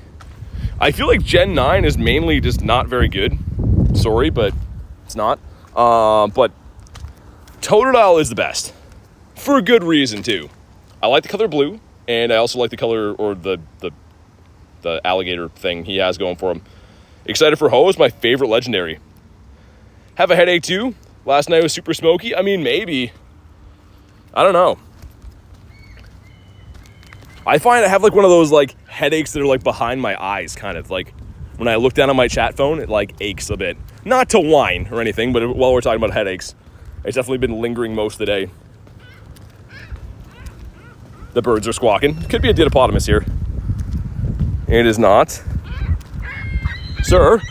I feel like Gen 9 is mainly just not very good. Sorry, but it's not. But Totodile is the best. For a good reason too. I like the color blue, and I also like the color, or the alligator thing he has going for him. Excited for Ho is my favorite legendary. Have a headache too. Last night was super smoky. I mean, maybe. I don't know. I find I have like one of those like headaches that are like behind my eyes, kind of like when I look down on my chat phone, it like aches a bit. Not to whine or anything, but while we're talking about headaches, it's definitely been lingering most of the day. The birds are squawking. Could be a Didapodimus here. It is not. Sir,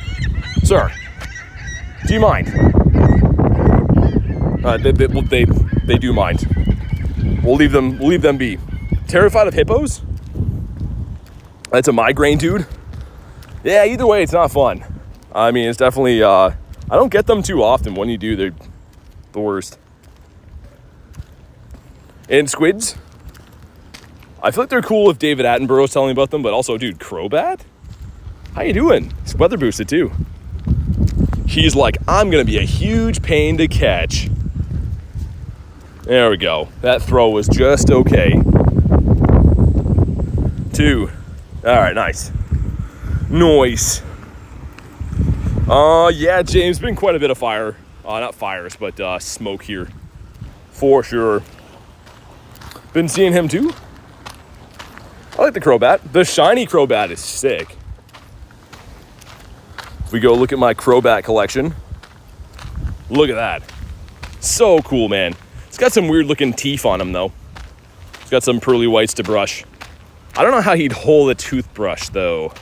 do you mind? They do mind. We'll leave them be. Terrified of hippos? That's a migraine, dude. Yeah, either way, it's not fun. I mean, it's definitely, I don't get them too often. When you do, they're the worst. And squids? I feel like they're cool if David Attenborough's telling me about them, but also, dude, Crobat? How you doing? He's weather boosted, too. He's like, I'm going to be a huge pain to catch. There we go. That throw was just okay. 2. All right, nice. Nice. Yeah, James, been quite a bit of fire. Not fires, but smoke here. For sure. Been seeing him too. I like the Crobat. The shiny Crobat is sick. If we go look at my Crobat collection, look at that. So cool, man. It's got some weird looking teeth on him, though. It's got some pearly whites to brush. I don't know how he'd hold a toothbrush, though.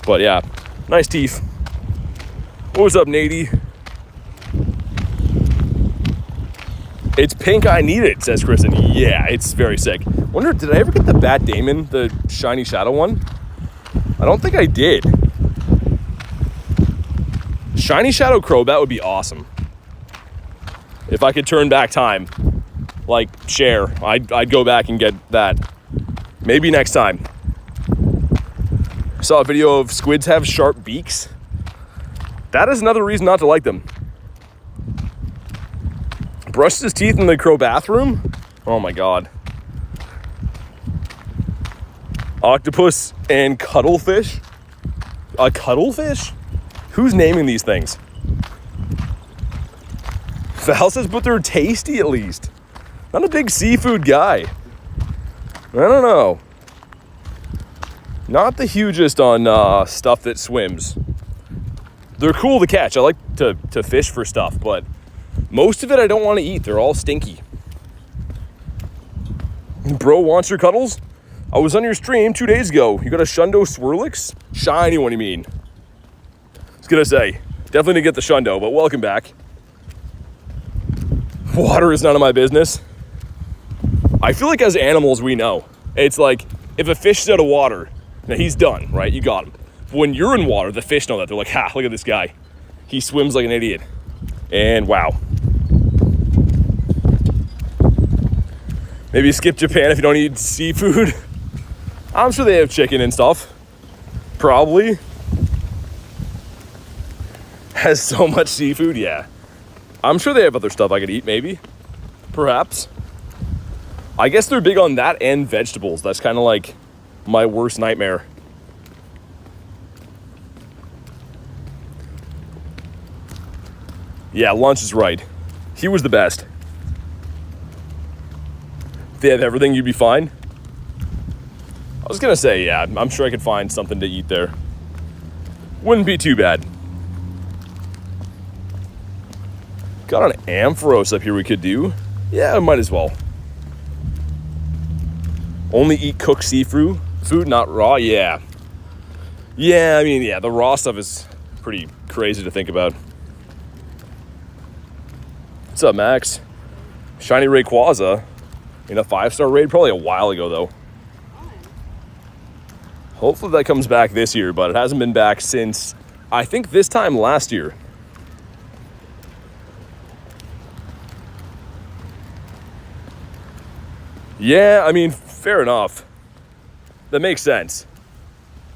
But yeah, nice teeth. What's up, Nady? It's pink, I need it, says Kristen. Yeah, it's very sick. Wonder, did I ever get the Bat Damon, the shiny shadow one? I don't think I did. Shiny Shadow Crobat would be awesome. If I could turn back time, like Cher, I'd go back and get that. Maybe next time. Saw a video of squids have sharp beaks. That is another reason not to like them. Brushed his teeth in the crow bathroom? Oh my god. Octopus and cuttlefish? A cuttlefish? Who's naming these things? Val says, but they're tasty at least. Not a big seafood guy. I don't know. Not the hugest on stuff that swims. They're cool to catch. I like to fish for stuff, but most of it I don't want to eat. They're all stinky. Bro wants your cuddles? I was on your stream 2 days ago. You got a Shundo Swirlix? Shiny one, you mean? I was gonna say, definitely didn't get the Shundo, but welcome back. Water is none of my business. I feel like as animals, we know. It's like, if a fish is out of water, now he's done, right? You got him. But when you're in water, the fish know that. They're like, ha, look at this guy. He swims like an idiot. And wow. Maybe skip Japan if you don't eat seafood. I'm sure they have chicken and stuff. Probably. Has so much seafood, yeah. I'm sure they have other stuff I could eat, maybe. Perhaps. I guess they're big on that and vegetables. That's kind of like my worst nightmare. Yeah, Lunch is right. He was the best. If they have everything, you'd be fine. I was gonna say, yeah, I'm sure I could find something to eat there. Wouldn't be too bad. Got an Ampharos up here we could do. Yeah, might as well. Only eat cooked seafood, not raw, yeah. Yeah, I mean, yeah, the raw stuff is pretty crazy to think about. What's up, Max? Shiny Rayquaza in a 5-star raid, probably a while ago, though. Hopefully that comes back this year, but it hasn't been back since, I think, this time last year. Yeah, I mean, fair enough. That makes sense.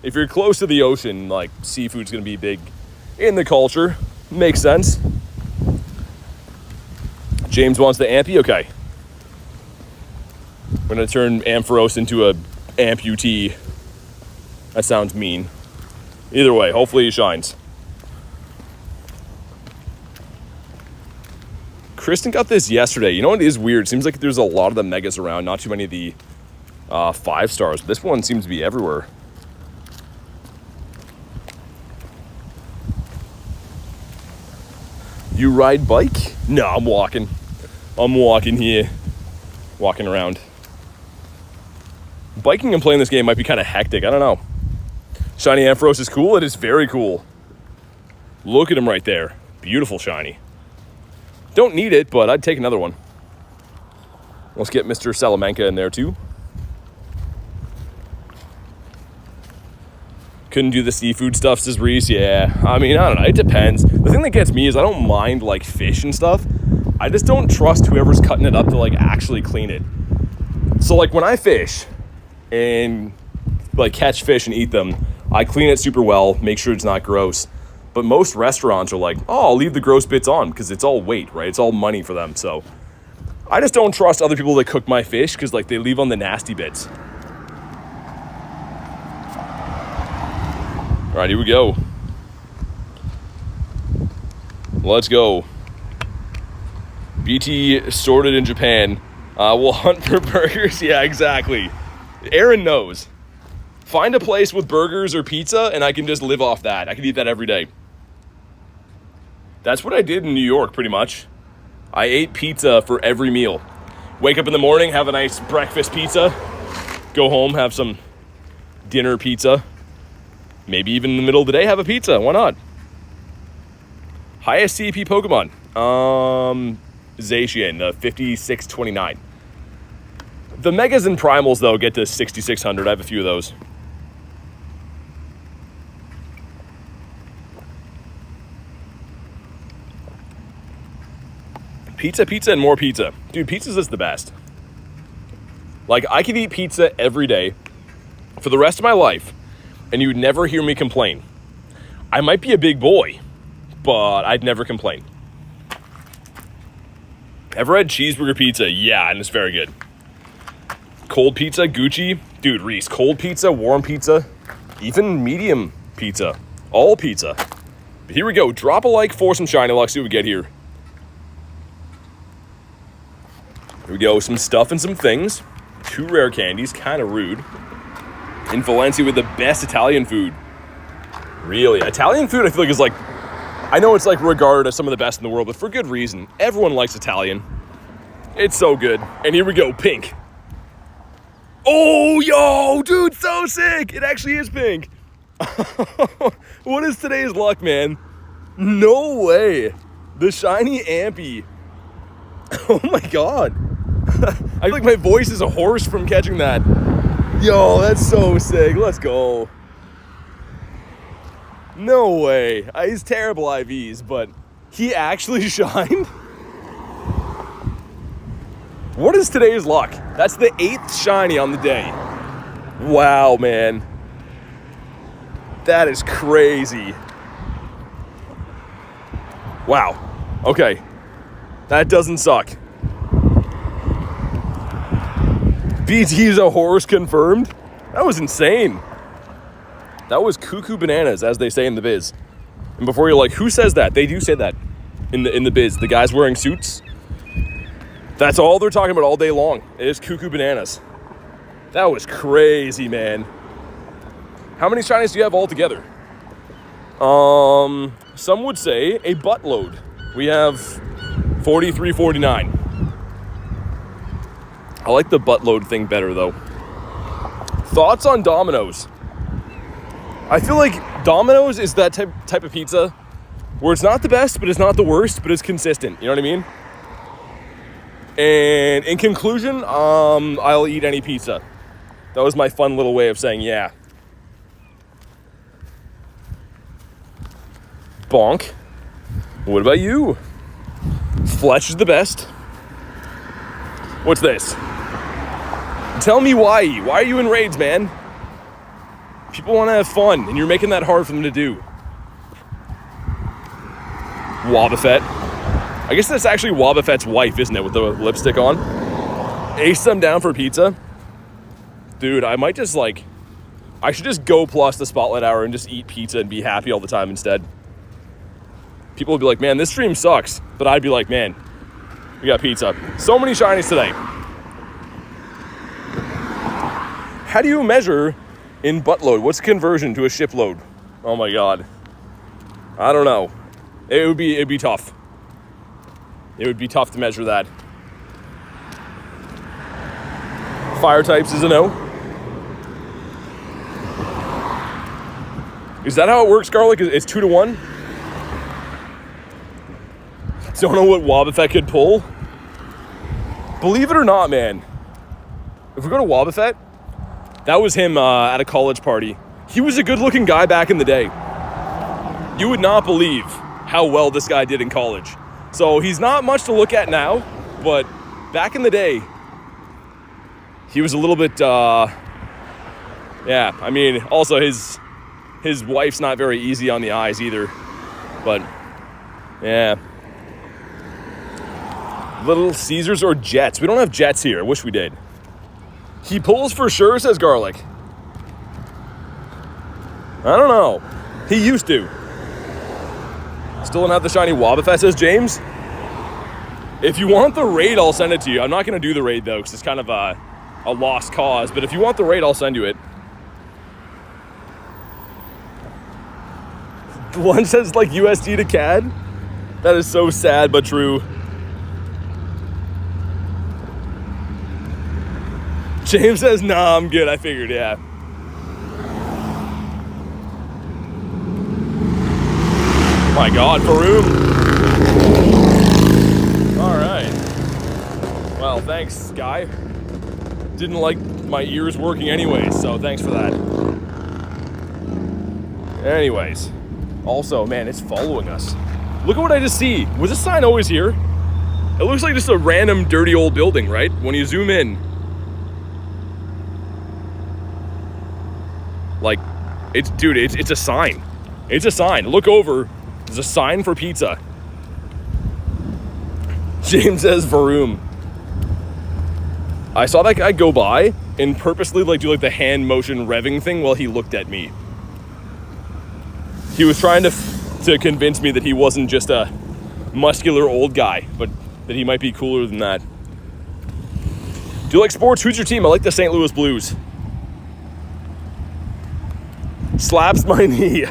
If you're close to the ocean, like, seafood's gonna be big in the culture. Makes sense. James wants the Ampy? Okay. We're gonna turn Ampharos into a amputee. That sounds mean. Either way, hopefully he shines. Kristen got this yesterday. You know what is weird? Seems like there's a lot of the megas around, not too many of the 5 stars. This one seems to be everywhere. You ride bike? No, I'm walking. I'm walking here. Walking around. Biking and playing this game might be kind of hectic. I don't know. Shiny Ampharos is cool. It is very cool. Look at him right there. Beautiful shiny. Don't need it, but I'd take another one. Let's get Mr. Salamanca in there too. Couldn't do the seafood stuff, says Reese. Yeah, I mean, I don't know. It depends. The thing that gets me is I don't mind, like, fish and stuff. I just don't trust whoever's cutting it up to, like, actually clean it. So, like, when I fish and, like, catch fish and eat them, I clean it super well, make sure it's not gross. But most restaurants are like, oh, I'll leave the gross bits on because it's all weight, right? It's all money for them. So I just don't trust other people that cook my fish because, like, they leave on the nasty bits. All right, here we go. Let's go. BT sorted in Japan. We'll hunt for burgers. Yeah, exactly. Aaron knows. Find a place with burgers or pizza, and I can just live off that. I can eat that every day. That's what I did in New York, pretty much. I ate pizza for every meal. Wake up in the morning, have a nice breakfast pizza. Go home, have some dinner pizza. Maybe even in the middle of the day, have a pizza. Why not? Highest CP Pokemon. Zacian, the 5629. The Megas and Primals, though, get to 6600. I have a few of those. Pizza, pizza, and more pizza. Dude, pizza's just the best. Like, I could eat pizza every day for the rest of my life, and you'd never hear me complain. I might be a big boy, but I'd never complain. Ever had cheeseburger pizza? Yeah, and it's very good. Cold pizza, Gucci. Dude, Reese, cold pizza, warm pizza, even medium pizza. All pizza. But here we go. Drop a like for some Shiny Luck. See what we get here. Here we go. Some stuff and some things. 2 rare candies. Kind of rude. In Valencia with the best Italian food. Really? Italian food, I feel like, is like... I know it's like regarded as some of the best in the world, but for good reason. Everyone likes Italian. It's so good. And here we go. Pink. Oh, yo, dude, so sick. It actually is pink. What is today's luck, man? No way. The shiny Ampy. Oh, my God. I feel like my voice is a horse from catching that. Yo, that's so sick. Let's go. No way. He's terrible IVs, but he actually shined? What is today's luck? That's the 8th shiny on the day. Wow, man. That is crazy. Wow. Okay. That doesn't suck. BT's a horse confirmed? That was insane. That was cuckoo bananas, as they say in the biz. And before you're like, who says that? They do say that in the biz. The guys wearing suits. That's all they're talking about all day long. It is cuckoo bananas. That was crazy, man. How many shinies do you have altogether? Some would say a buttload. We have 43, 49. I like the buttload thing better, though. Thoughts on Domino's? I feel like Domino's is that type of pizza where it's not the best, but it's not the worst, but it's consistent. You know what I mean? And in conclusion, I'll eat any pizza. That was my fun little way of saying yeah. Bonk. What about you? Fletch is the best. What's this? Tell me why. Why are you in raids, man? People want to have fun, and you're making that hard for them to do. Wobbuffet. I guess that's actually Wobbuffet's wife, isn't it, with the lipstick on? Ace them down for pizza. Dude, I might just like... I should just go plus the Spotlight Hour and just eat pizza and be happy all the time instead. People would be like, man, this stream sucks. But I'd be like, man, we got pizza. So many shinies today. How do you measure in butt load? What's the conversion to a ship load? Oh my god. I don't know. It'd be tough. It would be tough to measure that. Fire types is a no. Is that how it works, Garlic? It's 2-1? Don't know what Wobbuffet could pull. Believe it or not, man. If we go to Wobbuffet, that was him at a college party. He was a good-looking guy back in the day. You would not believe how well this guy did in college. So he's not much to look at now, but back in the day, he was a little bit, yeah, I mean, also his wife's not very easy on the eyes either, but, yeah. Little Caesars or Jets? We don't have Jets here. I wish we did. He pulls for sure, says Garlic. I don't know. He used to. Still don't have the shiny Wobbuffet, says James. If you want the raid, I'll send it to you. I'm not going to do the raid, though, because it's kind of a lost cause. But if you want the raid, I'll send you it. One says, like, USD to CAD. That is so sad, but true. James says, nah, I'm good. I figured, yeah. My God, Farouk. All right. Well, thanks, guy. Didn't like my ears working anyways, so thanks for that. Anyways. Also, man, it's following us. Look at what I just see. Was this sign always here? It looks like just a random dirty old building, right? When you zoom in. Like, it's a sign. It's a sign. Look over. There's a sign for pizza. James says Varoom. I saw that guy go by and purposely do the hand motion revving thing while he looked at me. He was trying to convince me that he wasn't just a muscular old guy, but that he might be cooler than that. Do you like sports? Who's your team? I like the St. Louis Blues. Slaps my knee.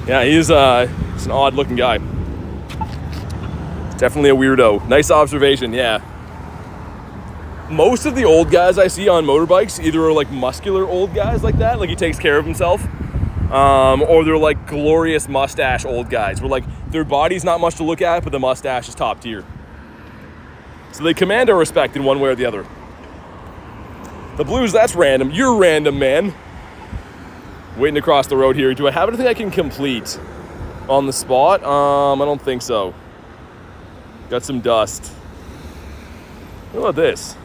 Yeah, he's an odd looking guy. Definitely a weirdo. Nice observation, yeah. Most of the old guys I see on motorbikes either are like muscular old guys like that, like he takes care of himself, or they're like glorious mustache old guys where like their body's not much to look at, but the mustache is top tier. So they command our respect in one way or the other. The Blues, that's random. You're random, man. Waiting to cross the road here. Do I have anything I can complete on the spot? I don't think so. Got some dust. What about this?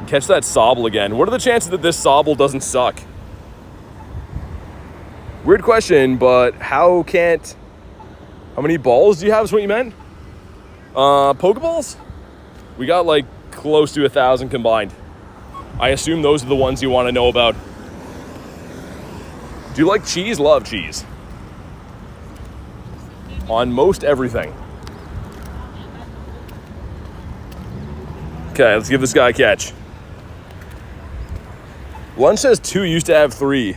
Catch that Sobble again. What are the chances that this Sobble doesn't suck? Weird question, but how many balls do you have is what you meant? Pokeballs? We got like close to 1,000 combined. I assume those are the ones you want to know about. Do you like cheese? Love cheese. On most everything. Okay, let's give this guy a catch. Lunch says 2, used to have 3.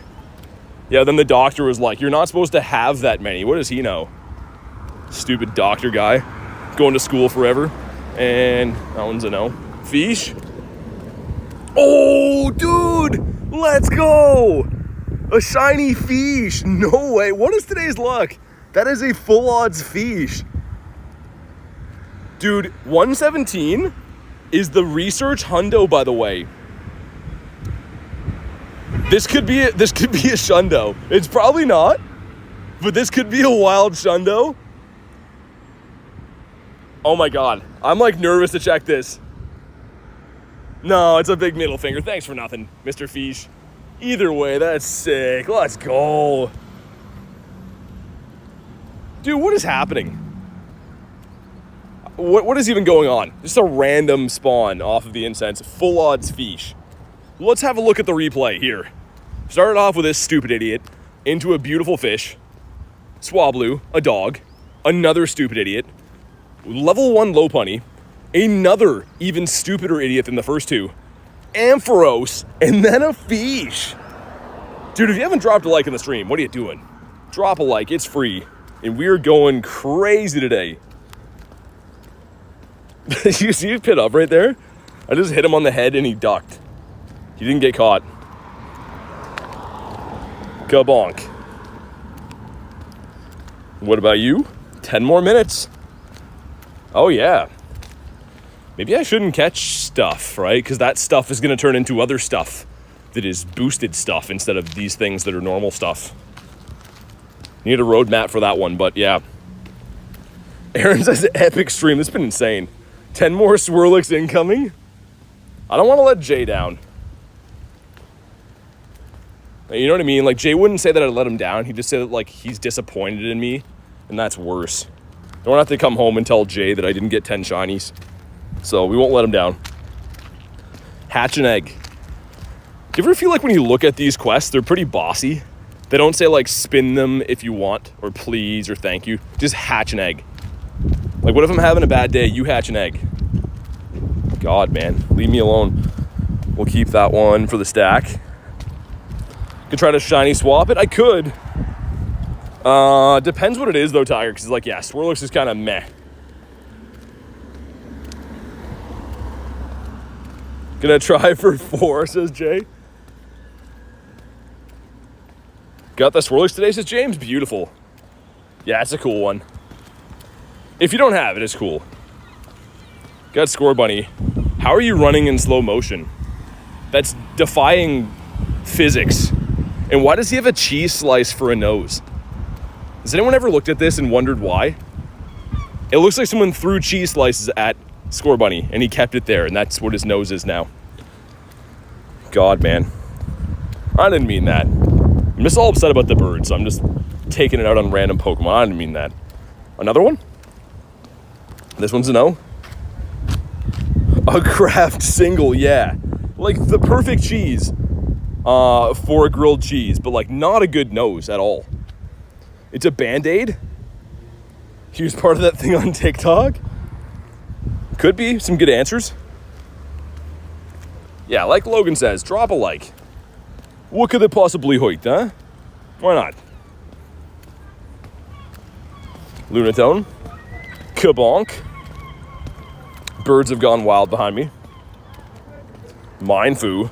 Yeah, then the doctor was like, you're not supposed to have that many. What does he know? Stupid doctor guy. Going to school forever. And that one's a no. Fish? Oh, dude! Let's go! A shiny fish. No way. What is today's luck? That is a full odds fish. Dude, 117 is the research hundo, by the way. This could be a shundo. It's probably not, but this could be a wild shundo. Oh my God. I'm like nervous to check this. No, it's a big middle finger. Thanks for nothing, Mr. Fish. Either way, that's sick. Let's go. Dude, what is happening? What is even going on? Just a random spawn off of the incense. Full odds fish. Let's have a look at the replay here. Started off with this stupid idiot into a beautiful fish. Swablu, a dog. Another stupid idiot. Level 1 Lopunny. Another even stupider idiot than the first two. Ampharos. And then a fish. Dude, if you haven't dropped a like in the stream, what are you doing? Drop a like. It's free. And we're going crazy today. You see it pit up right there? I just hit him on the head and he ducked. He didn't get caught. Kabonk. What about you? 10 more minutes. Oh yeah. Maybe I shouldn't catch stuff, right? Because that stuff is going to turn into other stuff that is boosted stuff instead of these things that are normal stuff. Need a roadmap for that one, but yeah. Aaron says epic stream. This has been insane. 10 more Swirlix incoming. I don't want to let Jay down. You know what I mean? Like, Jay wouldn't say that I'd let him down. He'd just say that, like, he's disappointed in me, and that's worse. Don't have to come home and tell Jay that I didn't get 10 shinies. So we won't let him down. Hatch an egg. Do you ever feel like when you look at these quests, they're pretty bossy? They don't say, like, spin them if you want, or please, or thank you. Just hatch an egg. Like, what if I'm having a bad day? You hatch an egg. God, man. Leave me alone. We'll keep that one for the stack. Could try to shiny swap it. I could. Depends what it is, though, Tiger. Because, like, yeah, Swirlix is kind of meh. Gonna try for 4, says Jay. Got the Swirlix today, says James. Beautiful. Yeah, it's a cool one. If you don't have it, it's cool. Got Score Bunny. How are you running in slow motion? That's defying physics. And why does he have a cheese slice for a nose? Has anyone ever looked at this and wondered why? It looks like someone threw cheese slices at Score Bunny and he kept it there, and that's what his nose is now. God, man. I didn't mean that. I'm just all upset about the birds, so I'm just taking it out on random Pokemon. I didn't mean that. Another one? This one's a no. A craft single, yeah. Like the perfect cheese for a grilled cheese, but like not a good nose at all. It's a Band-Aid. He was part of that thing on TikTok. Could be some good answers. Yeah, like Logan says, drop a like. What could it possibly hurt, huh? Why not? Lunatone. Kabonk. Birds have gone wild behind me. Mindfu.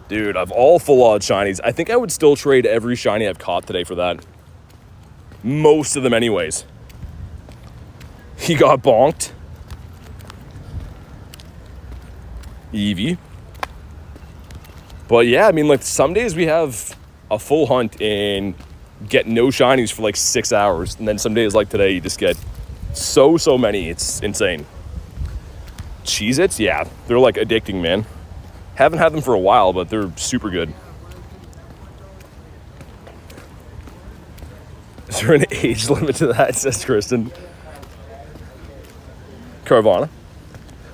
Dude, of all full odd shinies, I think I would still trade every shiny I've caught today for that. Most of them anyways. He got bonked. Eevee. But yeah, I mean, like, some days we have a full hunt and get no shinies for like 6 hours. And then some days like today, you just get so many. It's insane. Cheez-Its, yeah, they're like addicting, man. Haven't had them for a while, but they're super good. Is there an age limit to that, says Kristen? Carvana.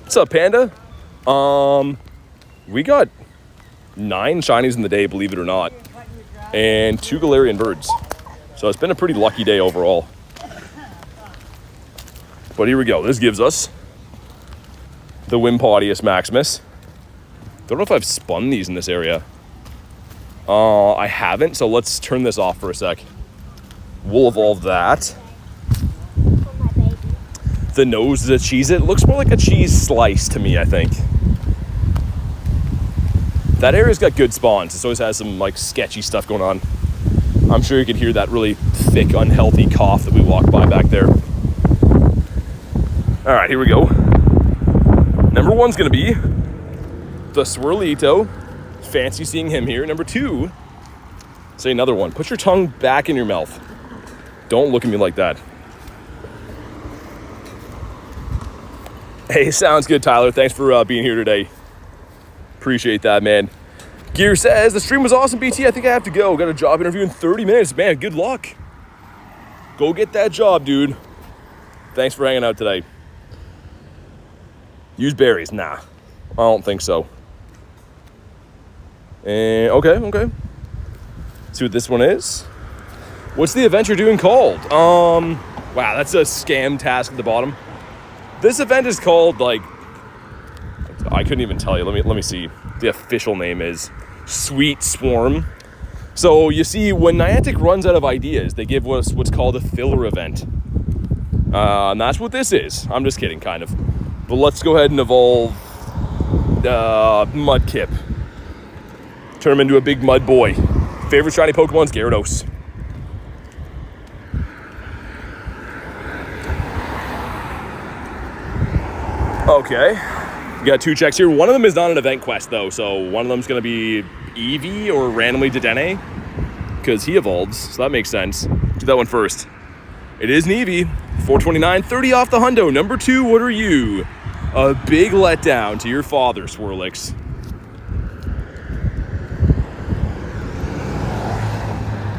What's up, Panda? We got 9 shinies in the day, believe it or not, and 2 Galarian Birds. So it's been a pretty lucky day overall. But here we go. This gives us the Wimpodius Maximus. Don't know if I've spun these in this area. I haven't, so let's turn this off for a sec. We'll evolve that. The nose is a Cheez-It. It looks more like a cheese slice to me, I think. That area's got good spawns. This always has some like sketchy stuff going on. I'm sure you could hear that really thick, unhealthy cough that we walked by back there. All right, here we go. Number 1's gonna be the Swirlito. Fancy seeing him here. Number 2, say another one. Put your tongue back in your mouth. Don't look at me like that. Hey, sounds good, Tyler. Thanks for being here today. Appreciate that, man. Gear says, the stream was awesome, BT. I think I have to go. Got a job interview in 30 minutes. Man, good luck. Go get that job, dude. Thanks for hanging out today. Use berries. Nah, I don't think so. And okay. Let's see what this one is. What's the event you're doing called? Wow, that's a scam task at the bottom. This event is called, like, I couldn't even tell you. Let me see. The official name is Sweet Swarm. So you see, when Niantic runs out of ideas, they give us what's called a filler event. And that's what this is. I'm just kidding, kind of. But let's go ahead and evolve Mudkip. Turn him into a big mud boy. Favorite shiny Pokemon's Gyarados. Okay. We got 2 checks here. One of them is not an event quest, though. So one of them's going to be Eevee or randomly Dedenne. Because he evolves. So that makes sense. Do that one first. It is an Eevee. 429, 30 off the hundo. Number 2, what are you? A big letdown to your father, Swirlix.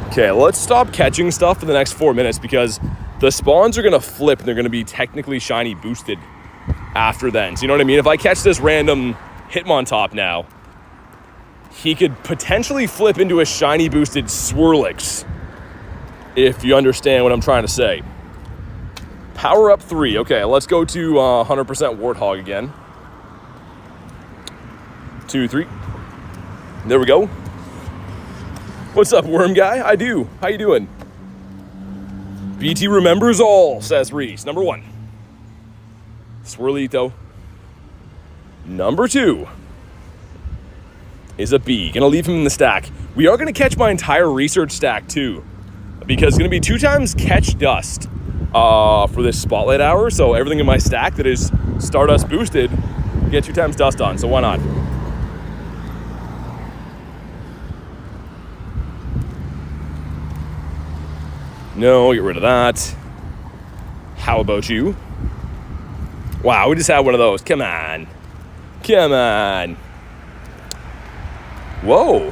Okay, let's stop catching stuff for the next 4 minutes because the spawns are going to flip and they're going to be technically shiny boosted after then. So you know what I mean? If I catch this random Hitmontop now, he could potentially flip into a shiny boosted Swirlix, if you understand what I'm trying to say. Power up 3. Okay, let's go to 100% Warthog again. 2, 3. There we go. What's up, worm guy? I do. How you doing? BT remembers all, says Reese. Number 1. Swirlito. Number 2 is a B. Gonna leave him in the stack. We are gonna catch my entire research stack too, because it's gonna be 2 times catch dust for this spotlight hour. So everything in my stack that is Stardust boosted, get 2 times dust on. So why not? No, get rid of that. How about you? Wow, we just had one of those. Come on. Come on. Whoa.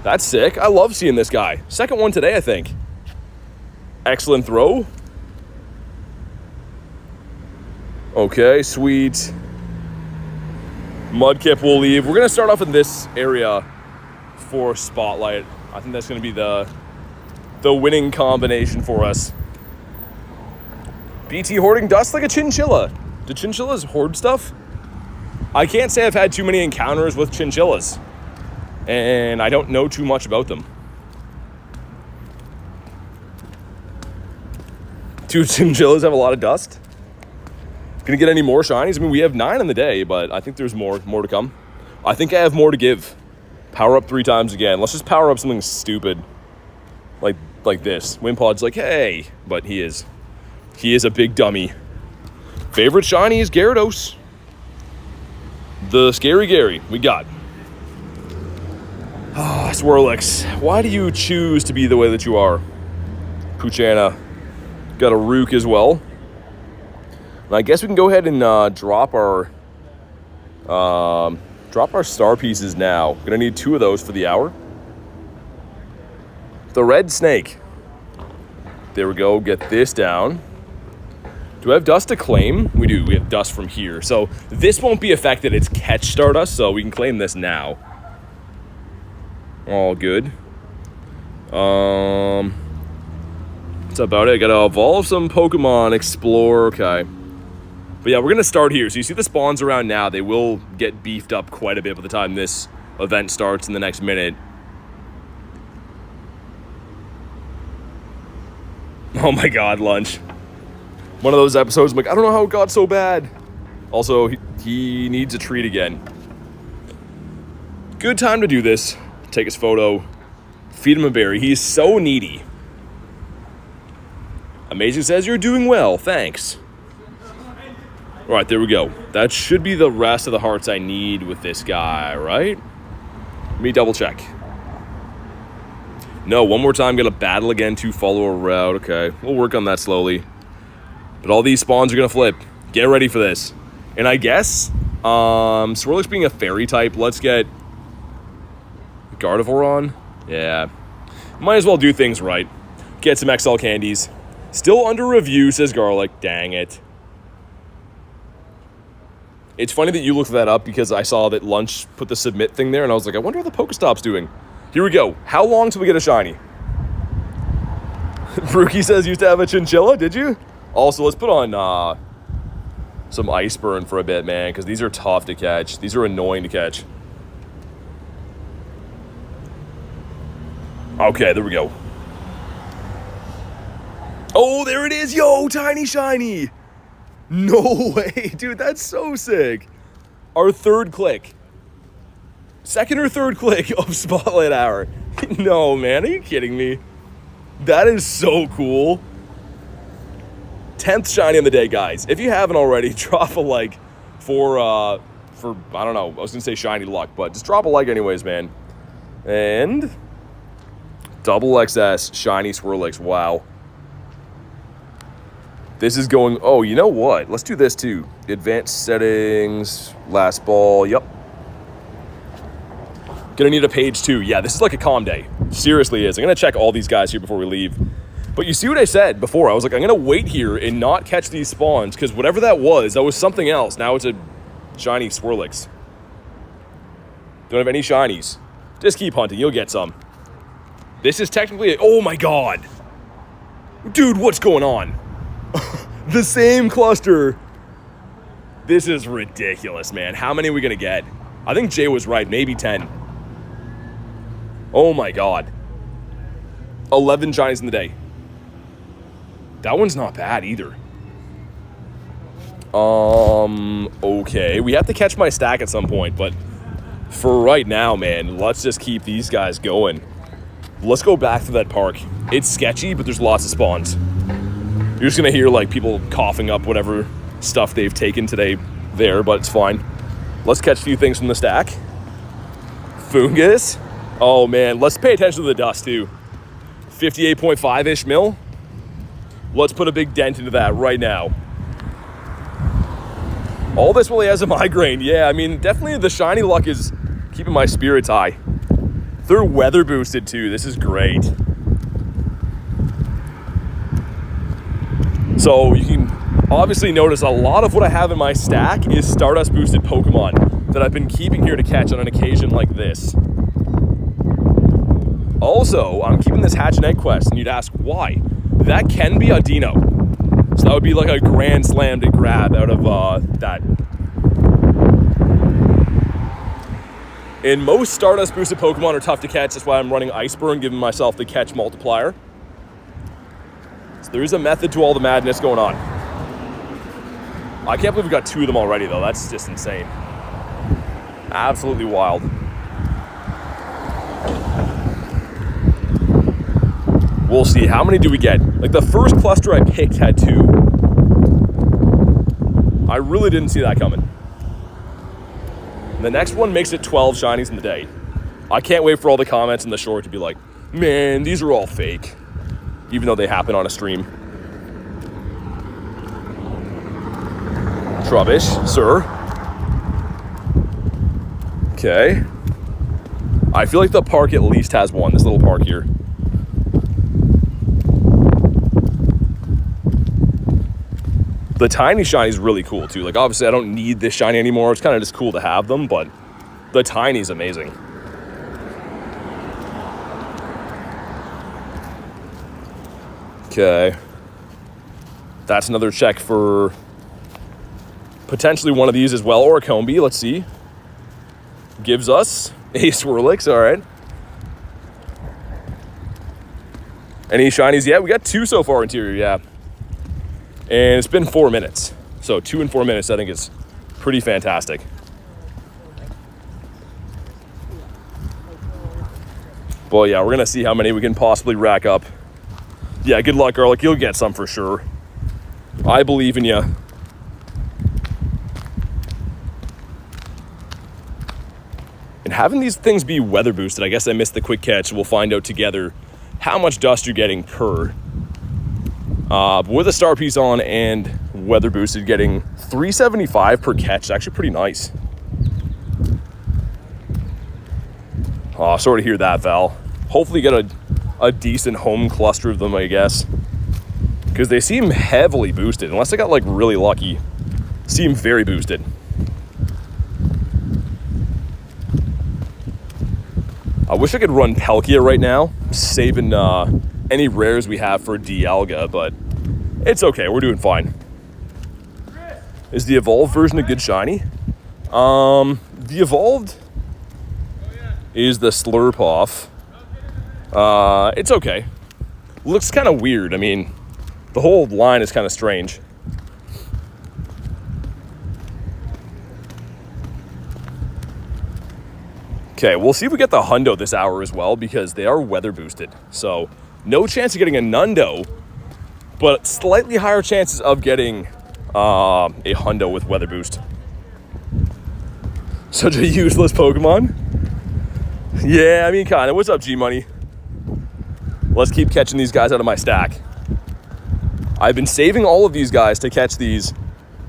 That's sick. I love seeing this guy. Second one today, I think. Excellent throw. Okay, sweet. Mudkip will leave. We're going to start off in this area for Spotlight. I think that's going to be the winning combination for us. BT hoarding dust like a chinchilla. Do chinchillas hoard stuff? I can't say I've had too many encounters with chinchillas, and I don't know too much about them. Do chinchillas have a lot of dust? Gonna get any more shinies? I mean, we have 9 in the day, but I think there's more to come. I think I have more to give. Power up 3 times again. Let's just power up something stupid, like this. Wimpod's like, hey, but he is a big dummy. Favorite shiny is Gyarados. The Scary Gary we got. Ah, Swirlix. Why do you choose to be the way that you are? Puchana. Got a Rook as well. And I guess we can go ahead and drop our star pieces now. Gonna need 2 of those for the hour. The red snake. There we go. Get this down. Do I have dust to claim? We do. We have dust from here. So this won't be affected. It's catch Stardust, so we can claim this now. All good. That's about it. I gotta evolve some Pokemon, explore. Okay. But yeah, we're gonna start here. So you see the spawns around now. They will get beefed up quite a bit by the time this event starts in the next minute. Oh my god, Lunch. One of those episodes, I'm like, I don't know how it got so bad. Also, he needs a treat again. Good time to do this. Take his photo. Feed him a berry. He's so needy. Amazing says, you're doing well. Thanks. All right, there we go. That should be the rest of the hearts I need with this guy, right? Let me double check. No, one more time. Got to battle again to follow a route. Okay, we'll work on that slowly. But all these spawns are going to flip. Get ready for this. And I guess, Swirlix being a fairy type, let's get Gardevoir on? Yeah. Might as well do things right. Get some XL candies. Still under review, says Garlic. Dang it. It's funny that you looked that up because I saw that Lunch put the submit thing there, and I was like, I wonder how the Pokestop's doing. Here we go. How long till we get a shiny? Brookie says used to have a chinchilla, did you? Also, let's put on some Ice Burn for a bit, man, because these are tough to catch. These are annoying to catch. Okay, there we go. Oh, there it is. Yo, tiny shiny. No way, dude. That's so sick. Our third click. Second or third click of Spotlight Hour. No, man. Are you kidding me? That is so cool. 10th shiny on the day, guys. If you haven't already, drop a like for I don't know. I was going to say shiny luck, but just drop a like anyways, man. And double XS shiny Swirlix. Wow. This is going, oh, you know what? Let's do this too. Advanced settings, last ball, yep. Gonna need a page 2. Yeah, this is like a calm day. Seriously is. I'm gonna check all these guys here before we leave. But you see what I said before? I was like, I'm gonna wait here and not catch these spawns because whatever that was something else. Now it's a shiny Swirlix. Don't have any shinies. Just keep hunting, you'll get some. This is technically, oh my God. Dude, what's going on? The same cluster. This is ridiculous, man. How many are we gonna get? I think Jay was right, maybe 10. Oh my God. 11 shinies in the day. That one's not bad either. Okay. We have to catch my stack at some point, but for right now, man, let's just keep these guys going. Let's go back to that park. It's sketchy, but there's lots of spawns. You're just gonna hear like people coughing up whatever stuff they've taken today there, but it's fine. Let's catch a few things from the stack. Fungus. Oh man, let's pay attention to the dust too. 58.5-ish mil. Let's put a big dent into that right now. All this while he has a migraine. Yeah, I mean, definitely the shiny luck is keeping my spirits high. They're weather boosted too. This is great. So you can obviously notice a lot of what I have in my stack is Stardust boosted Pokemon that I've been keeping here to catch on an occasion like this. Also, I'm keeping this Hatch and Egg quest, and you'd ask why. That can be a Dino. So that would be like a grand slam to grab out of that. And most Stardust boosted Pokemon are tough to catch. That's why I'm running Ice Burn, giving myself the catch multiplier. So there is a method to all the madness going on. I can't believe we got 2 of them already, though. That's just insane. Absolutely wild. We'll see. How many do we get? Like the first cluster I picked had 2. I really didn't see that coming. The next one makes it 12 shinies in the day. I can't wait for all the comments in the short to be like, man, these are all fake. Even though they happen on a stream. Trubbish, sir. Okay. I feel like the park at least has one, this little park here. The tiny shiny is really cool too. Like obviously I don't need this shiny anymore. It's kind of just cool to have them, but the tiny is amazing. Okay. That's another check for potentially one of these as well, or a Combi. Let's see. Gives us a Swirlix, all right. Any shinies? Yeah, we got 2 so far interior, yeah. And it's been 4 minutes. So 2 in 4 minutes, I think is pretty fantastic. But yeah, we're gonna see how many we can possibly rack up. Yeah, good luck, Garlic. You'll get some for sure. I believe in you. And having these things be weather boosted, I guess I missed the quick catch. We'll find out together how much dust you're getting per. But with a star piece on and weather boosted, getting 375 per catch is actually pretty nice. Oh, sorry to hear that, Val. Hopefully get a decent home cluster of them, I guess. Because they seem heavily boosted. Unless I got, like, really lucky. Seem very boosted. I wish I could run Palkia right now. Saving any rares we have for Dialga, but it's okay. We're doing fine. Is the evolved version a good shiny? The evolved is the Slurpoff. It's okay. Looks kind of weird. I mean, the whole line is kind of strange. Okay, we'll see if we get the Hundo this hour as well, because they are weather boosted. So, no chance of getting a Nundo, but slightly higher chances of getting a Hundo with weather boost. Such a useless Pokemon. Yeah, I mean, kind of. What's up, G-Money? Let's keep catching these guys out of my stack. I've been saving all of these guys to catch these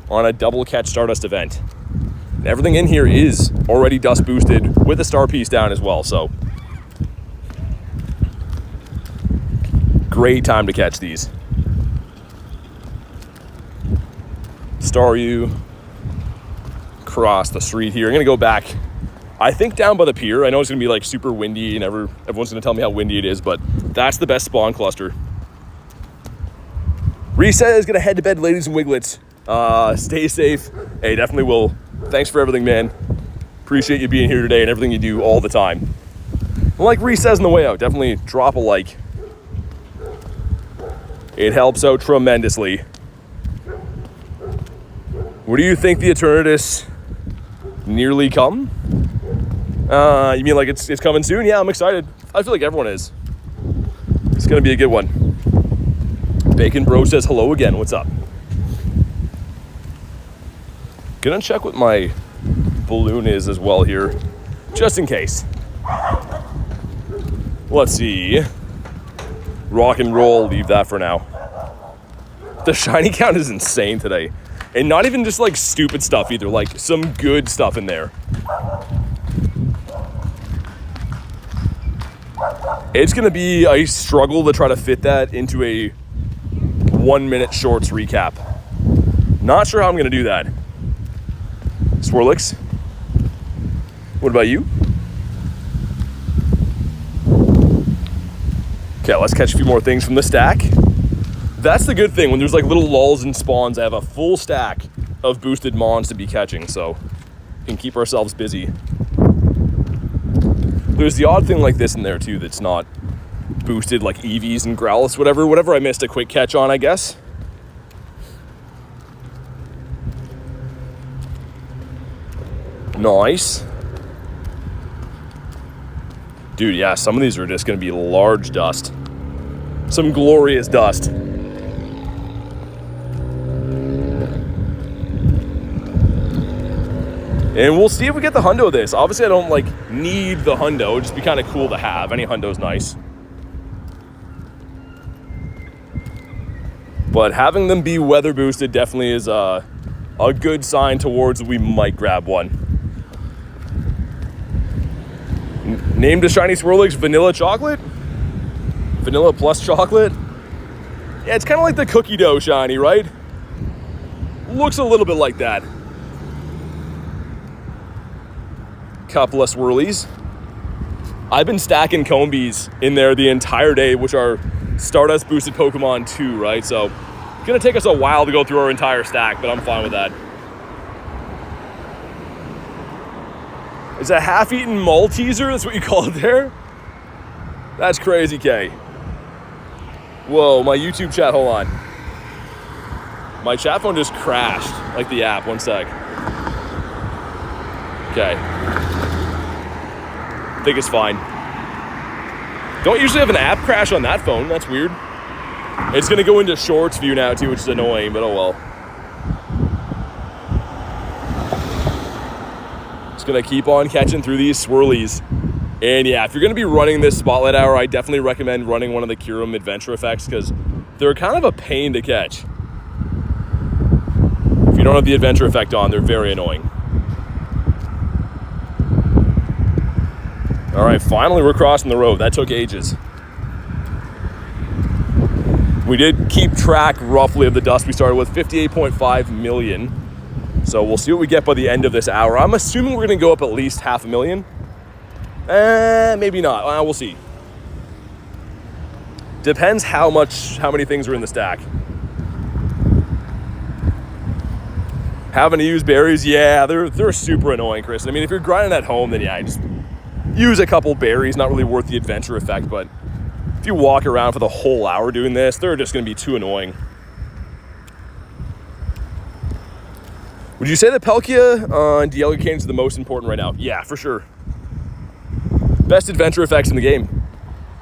on a double catch Stardust event. And everything in here is already dust boosted with a star piece down as well, so great time to catch these. Staryu across the street here. I'm gonna go back, I think, down by the pier. I know it's gonna be like super windy and everyone's gonna tell me how windy it is, but that's the best spawn cluster. Reset is gonna head to bed, ladies and wiglets. Stay safe. Hey, definitely will. Thanks for everything, man. Appreciate you being here today and everything you do all the time. And like Reese says on the way out, definitely drop a like. It helps out tremendously. What do you think the Eternatus nearly come? You mean like it's coming soon? Yeah, I'm excited. I feel like everyone is. It's gonna be a good one. Bacon Bro says hello again. What's up? Gonna check what my balloon is as well here, just in case. Let's see. Rock and roll, leave that for now. The shiny count is insane today. And not even just like stupid stuff either, like some good stuff in there. It's gonna be a struggle to try to fit that into a 1 minute shorts recap. Not sure how I'm gonna do that. Swirlix, what about you? Okay, let's catch a few more things from the stack. That's the good thing, when there's like little lulls and spawns, I have a full stack of boosted mons to be catching, so we can keep ourselves busy. There's the odd thing like this in there too that's not boosted, like Eevees and Growlithe, whatever I missed a quick catch on, I guess. Nice. Dude, yeah, some of these are just going to be large dust. Some glorious dust. And we'll see if we get the hundo of this. Obviously, I don't, like, need the hundo. It'd just be kind of cool to have. Any hundo's nice. But having them be weather boosted definitely is a good sign towards we might grab one. Named a shiny Swirlix Vanilla Chocolate? Vanilla plus chocolate? Yeah, it's kind of like the cookie dough shiny, right? Looks a little bit like that. Couple of swirlies. I've been stacking Combees in there the entire day, which are Stardust boosted Pokemon too, right? So it's gonna take us a while to go through our entire stack, but I'm fine with that. Is a half-eaten Malteser? That's what you call it there? That's crazy, K. Whoa, my YouTube chat, hold on. My chat phone just crashed, like the app, 1 sec. Okay. I think it's fine. Don't usually have an app crash on that phone, that's weird. It's gonna go into shorts view now too, which is annoying, but oh well. Gonna keep on catching through these swirlies. And yeah, if you're gonna be running this spotlight hour, I definitely recommend running one of the Kyurem adventure effects because they're kind of a pain to catch. If you don't have the adventure effect on, they're very annoying. All right, finally we're crossing the road. That took ages. We did keep track roughly of the dust we started with, 58.5 million. So we'll see what we get by the end of this hour. I'm assuming we're going to go up at least 500,000. Maybe not. We'll see. Depends how many things are in the stack. Having to use berries, yeah, they're super annoying, Chris. I mean, if you're grinding at home, then yeah, just use a couple berries. Not really worth the adventure effect, but if you walk around for the whole hour doing this, they're just going to be too annoying. Would you say that Palkia on Dialga Canes is the most important right now? Yeah, for sure. Best adventure effects in the game.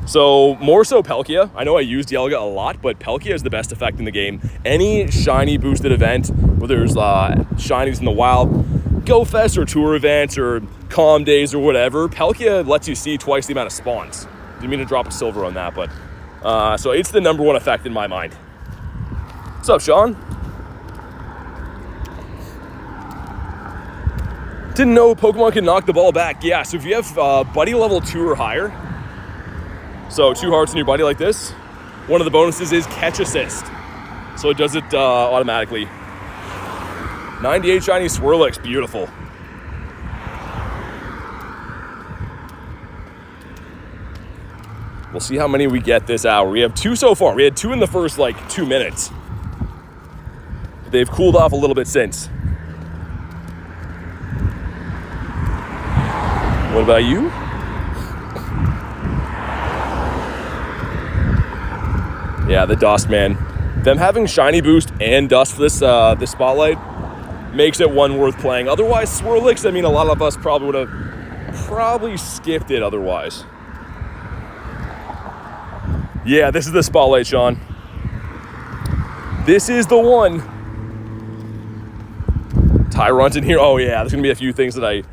So, more so Palkia. I know I use Dialga a lot, but Palkia is the best effect in the game. Any shiny boosted event, whether there's shinies in the wild, Go Fest or tour events or calm days or whatever, Palkia lets you see twice the amount of spawns. Didn't mean to drop a silver on that, but so it's the number one effect in my mind. What's up, Sean? Didn't know Pokemon can knock the ball back. Yeah, so if you have buddy level 2 or higher, so 2 hearts in your buddy like this, one of the bonuses is catch assist. So it does it automatically. 98 shiny Swirlix, beautiful. We'll see how many we get this hour. We have 2 so far. We had 2 in the first 2 minutes. They've cooled off a little bit since. What about you? Yeah, the dust, man. Them having shiny boost and dust for this spotlight makes it one worth playing. Otherwise, Swirlix, I mean, a lot of us probably would have skipped it otherwise. Yeah, this is the spotlight, Sean. This is the one. Tyrunt's in here. Oh yeah, there's gonna be a few things that I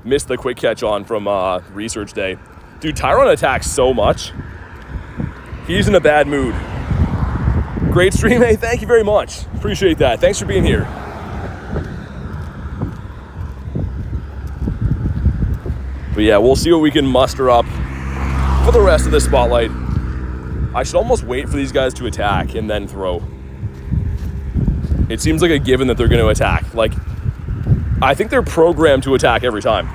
missed the quick catch on from research day. Dude, Tyrunt attacks so much. He's in a bad mood. Great stream, hey, thank you very much. Appreciate that. Thanks for being here. But yeah, we'll see what we can muster up for the rest of this spotlight. I should almost wait for these guys to attack and then throw. It seems like a given that they're going to attack. I think they're programmed to attack every time.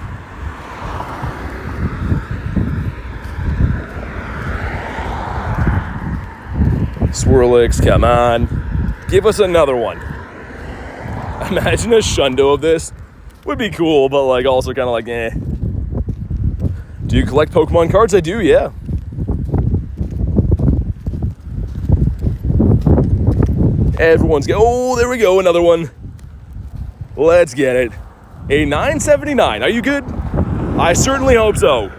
Swirlix, come on. Give us another one. Imagine a Shundo of this. Would be cool, but also kind of eh. Do you collect Pokemon cards? I do, yeah. Everyone's oh, there we go, another one. Let's get it. A 979. Are you good? I certainly hope so.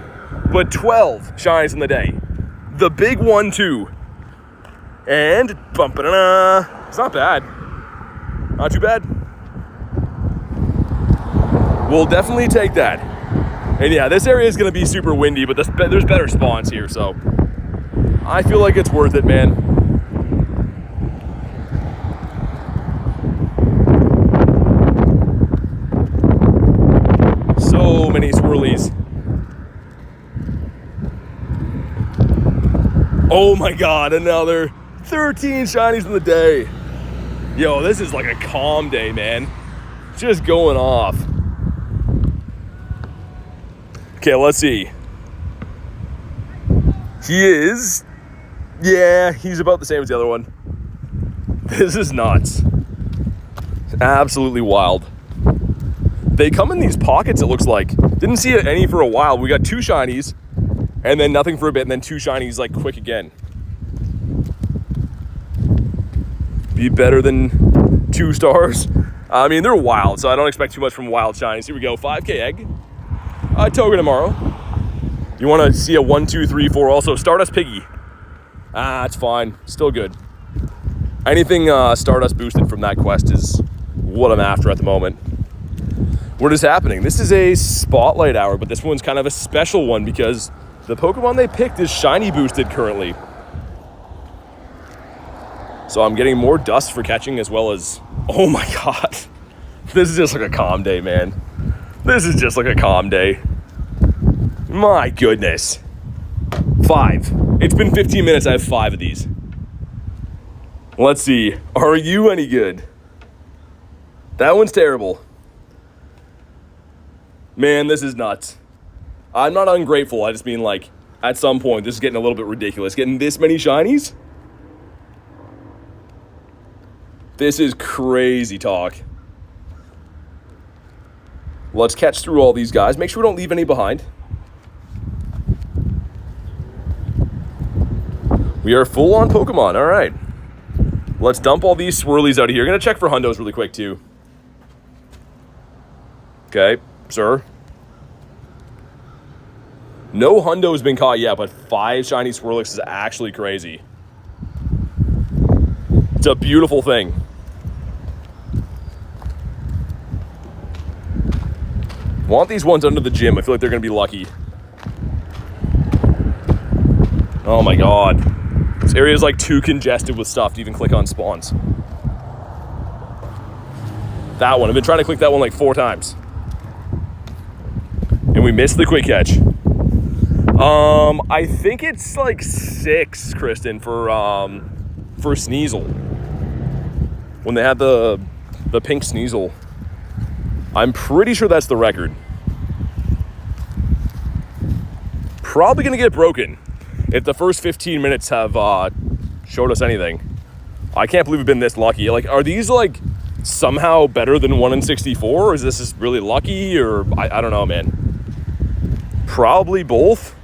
But 12 shines in the day. The big one, too. And bum-ba-da-da. It's not bad. Not too bad. We'll definitely take that. And yeah, this area is going to be super windy, but there's better spawns here, so I feel like it's worth it, man. So many swirlies. Oh my god, another 13 shinies in the day. Yo, this is like a calm day, man. Just going off. Okay, let's see. He is... Yeah, he's about the same as the other one. This is nuts. Absolutely wild. They come in these pockets, it looks like. Didn't see any for a while. We got 2 shinies, and then nothing for a bit, and then 2 shinies quick again. Be better than 2 stars. I mean, they're wild, so I don't expect too much from wild shinies. Here we go, 5K egg. Toga tomorrow. You want to see a 1, 2, 3, 4. Also, Stardust Piggy. It's fine. Still good. Anything Stardust boosted from that quest is what I'm after at the moment. What is happening? This is a spotlight hour, but this one's kind of a special one because the Pokemon they picked is shiny boosted currently. So I'm getting more dust for catching as well as... Oh my god. This is just like a calm day, man. This is just like a calm day. My goodness. 5. It's been 15 minutes. I have 5 of these. Let's see. Are you any good? That one's terrible. Man, this is nuts. I'm not ungrateful. I just mean, like, at some point, this is getting a little bit ridiculous. Getting this many shinies? This is crazy talk. Let's catch through all these guys. Make sure we don't leave any behind. We are full on Pokemon. All right. Let's dump all these swirlies out of here. Gonna check for hundos really quick, too. Okay, sir. No hundo has been caught yet, but 5 shiny Swirlix is actually crazy. It's a beautiful thing. Want these ones under the gym. I feel like they're going to be lucky. Oh my god. This area is like too congested with stuff to even click on spawns. That one. I've been trying to click that one like 4 times. And we missed the quick catch. I think it's like 6, Kristen, for Sneasel. When they had the pink Sneasel. I'm pretty sure that's the record. Probably gonna get broken if the first 15 minutes have showed us anything. I can't believe we've been this lucky. Like, are these like somehow better than 1 in 64? Or is this just really lucky? Or I don't know, man. Probably both.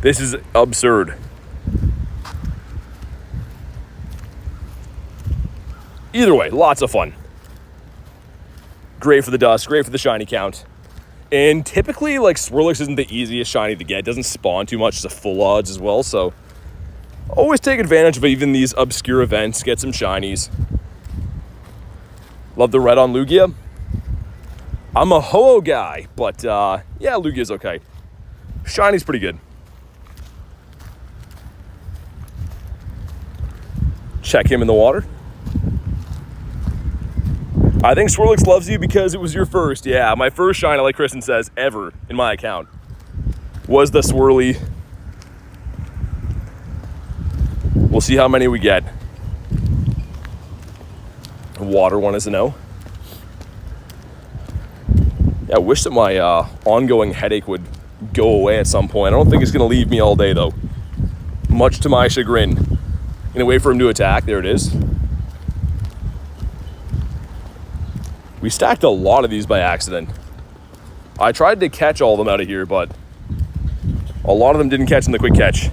This is absurd. Either way, lots of fun. Great for the dust, great for the shiny count. And typically, like, Swirlix isn't the easiest shiny to get. It doesn't spawn too much. It's a full odds as well, so always take advantage of even these obscure events. Get some shinies. Love the red on Lugia. I'm a Ho-Oh guy, but yeah, Lugia's okay. Shiny's pretty good. Check him in the water. I think Swirlix loves you because it was your first. Yeah, my first shiny, like Kristen says, ever in my account was the Swirly. We'll see how many we get. Water one is a no. Yeah, I wish that my ongoing headache would go away at some point. I don't think it's going to leave me all day, though. Much to my chagrin. Gonna wait for him to attack. There it is. We stacked a lot of these by accident. I tried to catch all of them out of here, but a lot of them didn't catch in the quick catch.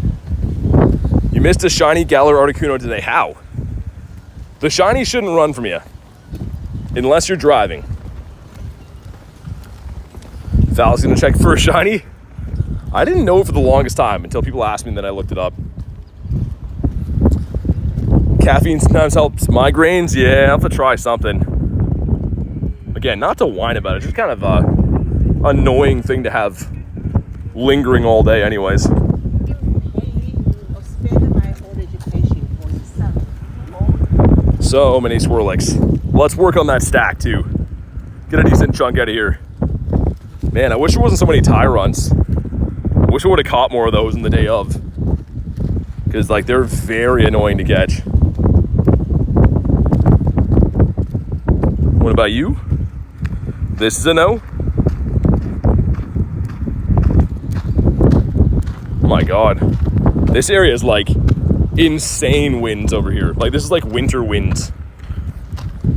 You missed a Shiny Galarian Articuno today. How? The shiny shouldn't run from you. Unless you're driving. Val's gonna check for a shiny. I didn't know it for the longest time until people asked me and then I looked it up. Caffeine sometimes helps migraines. Yeah, I'll have to try something. Again, not to whine about it, just kind of a annoying thing to have lingering all day anyways. So many Swirlix. Let's work on that stack too. Get a decent chunk out of here. Man, I wish there wasn't so many Tyrants. I wish I would have caught more of those in the day of. Because, like, they're very annoying to catch. What about you? This is a no. Oh my god. This area is like insane winds over here. Like, this is like winter winds.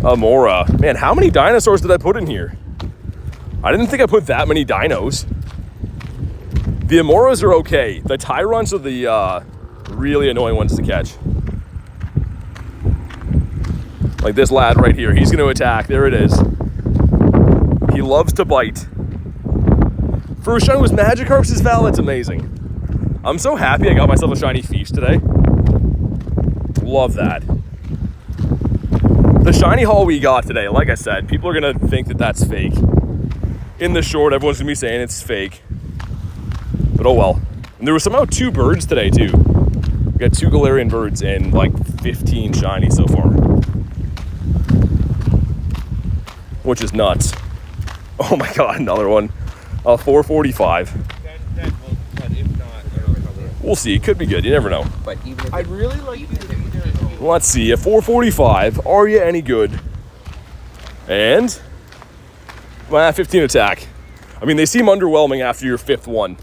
Amora. Man, how many dinosaurs did I put in here? I didn't think I put that many dinos. The Amoras are okay. The Tyrants are the really annoying ones to catch. Like this lad right here. He's going to attack. There it is. He loves to bite. First shiny was Magikarp's Val. It's amazing. I'm so happy I got myself a shiny Feast today. Love that. The shiny haul we got today, like I said, people are going to think that that's fake. In the short, everyone's going to be saying it's fake. But oh well. And there were somehow 2 birds today, too. We got 2 Galarian Birds and like 15 shiny so far. Which is nuts. Oh my god, another one. 445. But if not, We'll see. It could be good. You never know. but even if I'd really like you to either. Let's see. At 445, are you any good? And 15 attack. I mean, they seem underwhelming after your 5th one.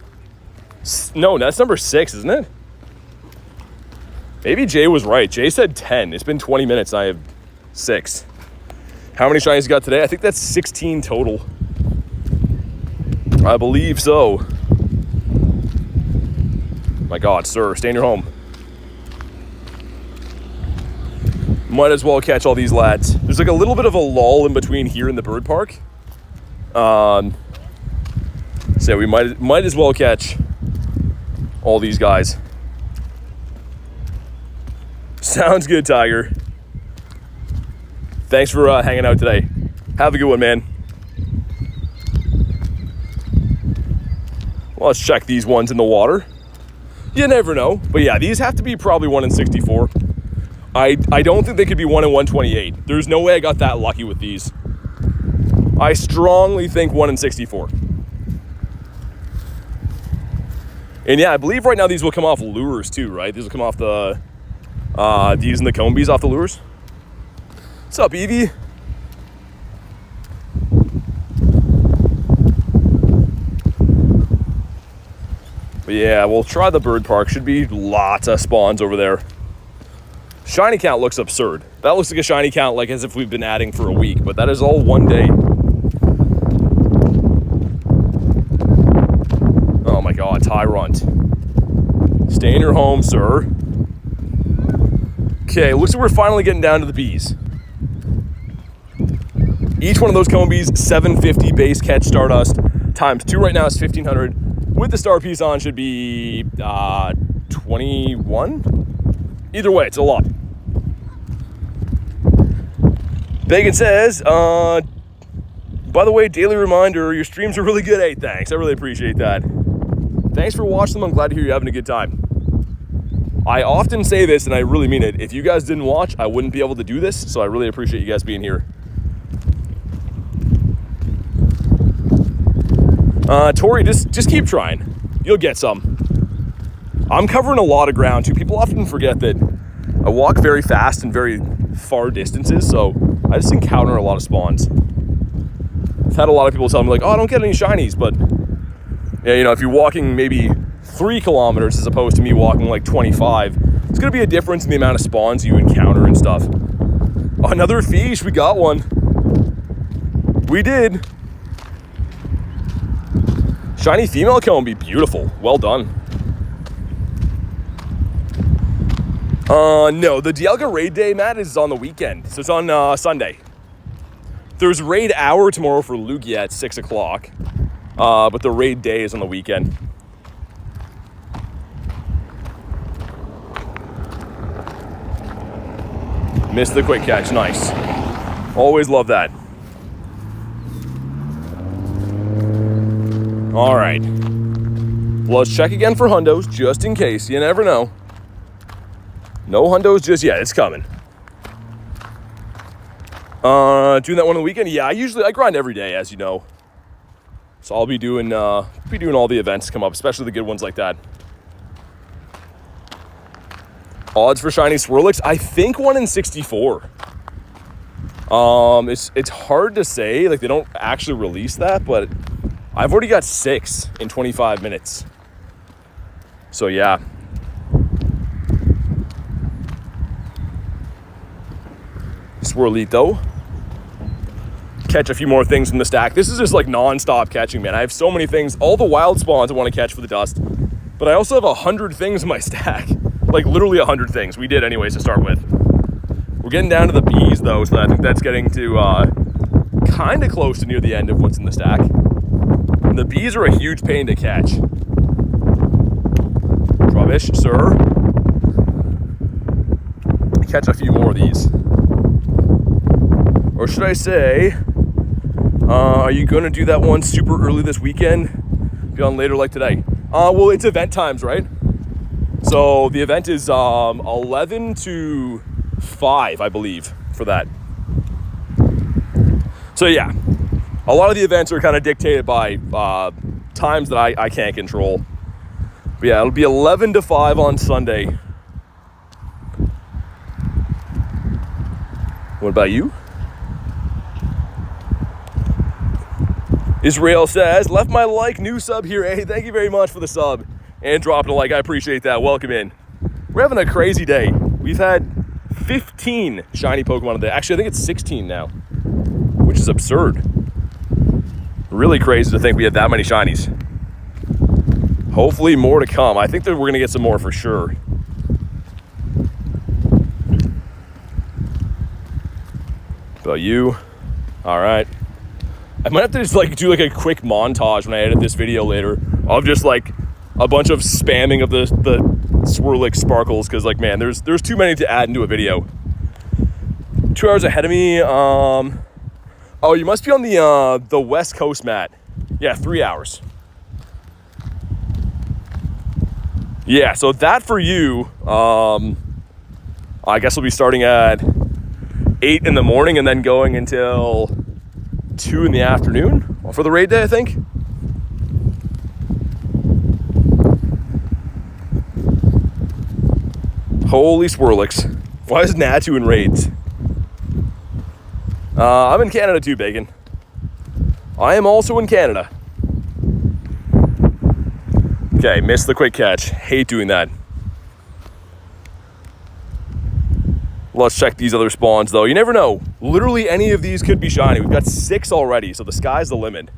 No, that's number 6, isn't it? Maybe Jay was right. Jay said 10. It's been 20 minutes and I have 6. How many shinies you got today? I think that's 16 total. I believe so. My god, sir, stay in your home. Might as well catch all these lads. There's like a little bit of a lull in between here and the bird park. So we might as well catch all these guys. Sounds good, Tiger. Thanks for hanging out today. Have a good one, man. Well, let's check these ones in the water. You never know. But yeah, these have to be probably 1 in 64. I don't think they could be 1 in 128. There's no way I got that lucky with these. I strongly think 1 in 64. And yeah, I believe right now these will come off lures too, right? These will come off the, these and the combies off the lures. What's up, Evie? But yeah, we'll try the bird park. Should be lots of spawns over there. Shiny count looks absurd. That looks like a shiny count like as if we've been adding for a week, but that is all one day. Oh my god, Tyrant. Stay in your home, sir. Okay, looks like we're finally getting down to the bees. Each one of those cone bees, 750 base catch Stardust, times 2 right now is 1500. With the star piece on should be 21. Either way, it's a lot. Bacon says, by the way, daily reminder, your streams are really good. Hey, thanks. I really appreciate that. Thanks for watching them. I'm glad to hear you're having a good time. I often say this, and I really mean it. If you guys didn't watch, I wouldn't be able to do this, so I really appreciate you guys being here. Tori, just keep trying. You'll get some. I'm covering a lot of ground, too. People often forget that I walk very fast and very far distances, so I just encounter a lot of spawns. I've had a lot of people tell me, like, oh, I don't get any shinies, but yeah, you know, if you're walking maybe 3 kilometers as opposed to me walking like 25, it's gonna be a difference in the amount of spawns you encounter and stuff. Oh, another fish, we got one. We did. Shiny female cone be beautiful. Well done. No, the Dialga raid day, Matt, is on the weekend. So it's on Sunday. There's raid hour tomorrow for Lugia at 6 o'clock. But the raid day is on the weekend. Missed the quick catch, nice. Always love that. All right. Let's check again for hundos, just in case. You never know. No hundos just yet. It's coming. Doing that one on the weekend? Yeah, I grind every day, as you know. So I'll be doing all the events come up, especially the good ones like that. Odds for shiny Swirlix? I think 1 in 64. It's hard to say. Like, they don't actually release that, but I've already got 6 in 25 minutes. So yeah. Swirlito. Catch a few more things from the stack. This is just like non-stop catching, man. I have so many things, all the wild spawns I want to catch for the dust, but I also have 100 things in my stack. Like literally 100 things. We did anyways to start with. We're getting down to the bees though, so I think that's getting to kind of close to near the end of what's in the stack. And the bees are a huge pain to catch. Rubbish, sir. Catch a few more of these. Or should I say, are you going to do that one super early this weekend? Be on later like today? Well, it's event times, right? So the event is 11 to 5, I believe, for that. So yeah, A lot of the events are kind of dictated by times that I can't control. But yeah, it'll be 11 to 5 on Sunday. What about you? Israel says, left my like, new sub here. Hey, thank you very much for the sub and dropping a like. I appreciate that. Welcome in. We're having a crazy day. We've had 15 shiny Pokemon a day. Actually, I think it's 16 now, which is absurd. Really crazy to think we had that many shinies. Hopefully more to come. I think that we're going to get some more for sure. About you? All right. I might have to just like do like a quick montage when I edit this video later of just like a bunch of spamming of the Swirlix sparkles, because like, man, there's too many to add into a video. 2 hours ahead of me. Oh, you must be on the West Coast, Matt. Yeah, 3 hours. Yeah, so that for you, I guess we'll be starting at 8 in the morning and then going until 2 in the afternoon for the raid day, I think. Holy Swirlix. Why is Natu in raids? I'm in Canada too, Bacon. I am also in Canada. Okay, missed the quick catch. Hate doing that. Let's check these other spawns though. You never know. Literally any of these could be shiny. We've got 6 already, so the sky's the limit.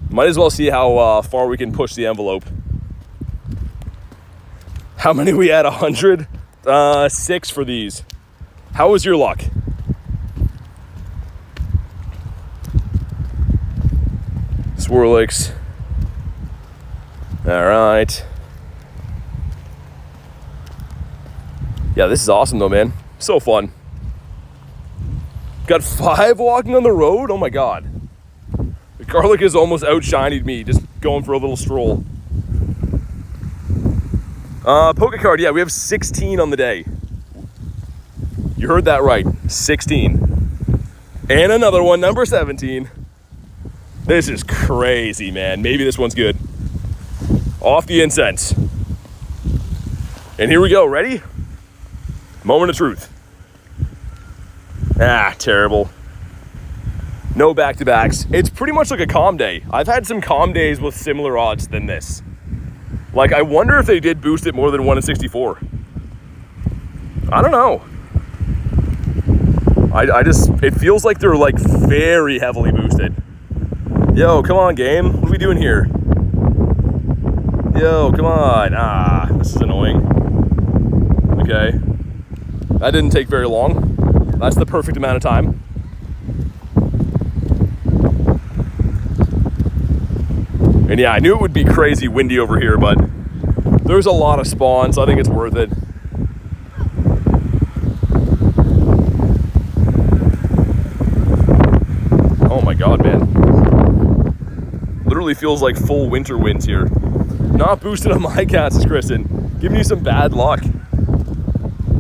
Might as well see how far we can push the envelope. How many we had? 100? 6 for these. How was your luck? Swirlix. All right. Yeah, this is awesome though, man. So fun. Got 5 walking on the road? Oh my god. The garlic has almost outshinied me, just going for a little stroll. Pokecard, yeah, we have 16 on the day. You heard that right, 16. And another one, number 17. This is crazy, man. Maybe this one's good. Off the incense. And here we go, ready? Moment of truth. Ah, terrible. No back-to-backs. It's pretty much like a calm day. I've had some calm days with similar odds than this. Like, I wonder if they did boost it more than 1 in 64. I don't know. I just, it feels like they're like very heavily boosted. Yo, come on, game. What are we doing here? Yo, come on. Ah, this is annoying. Okay. That didn't take very long. That's the perfect amount of time. And yeah, I knew it would be crazy windy over here, but there's a lot of spawns, so I think it's worth it. Oh my god, man. Literally feels like full winter winds here. Not boosted on my cats, is Kristen. Giving you some bad luck.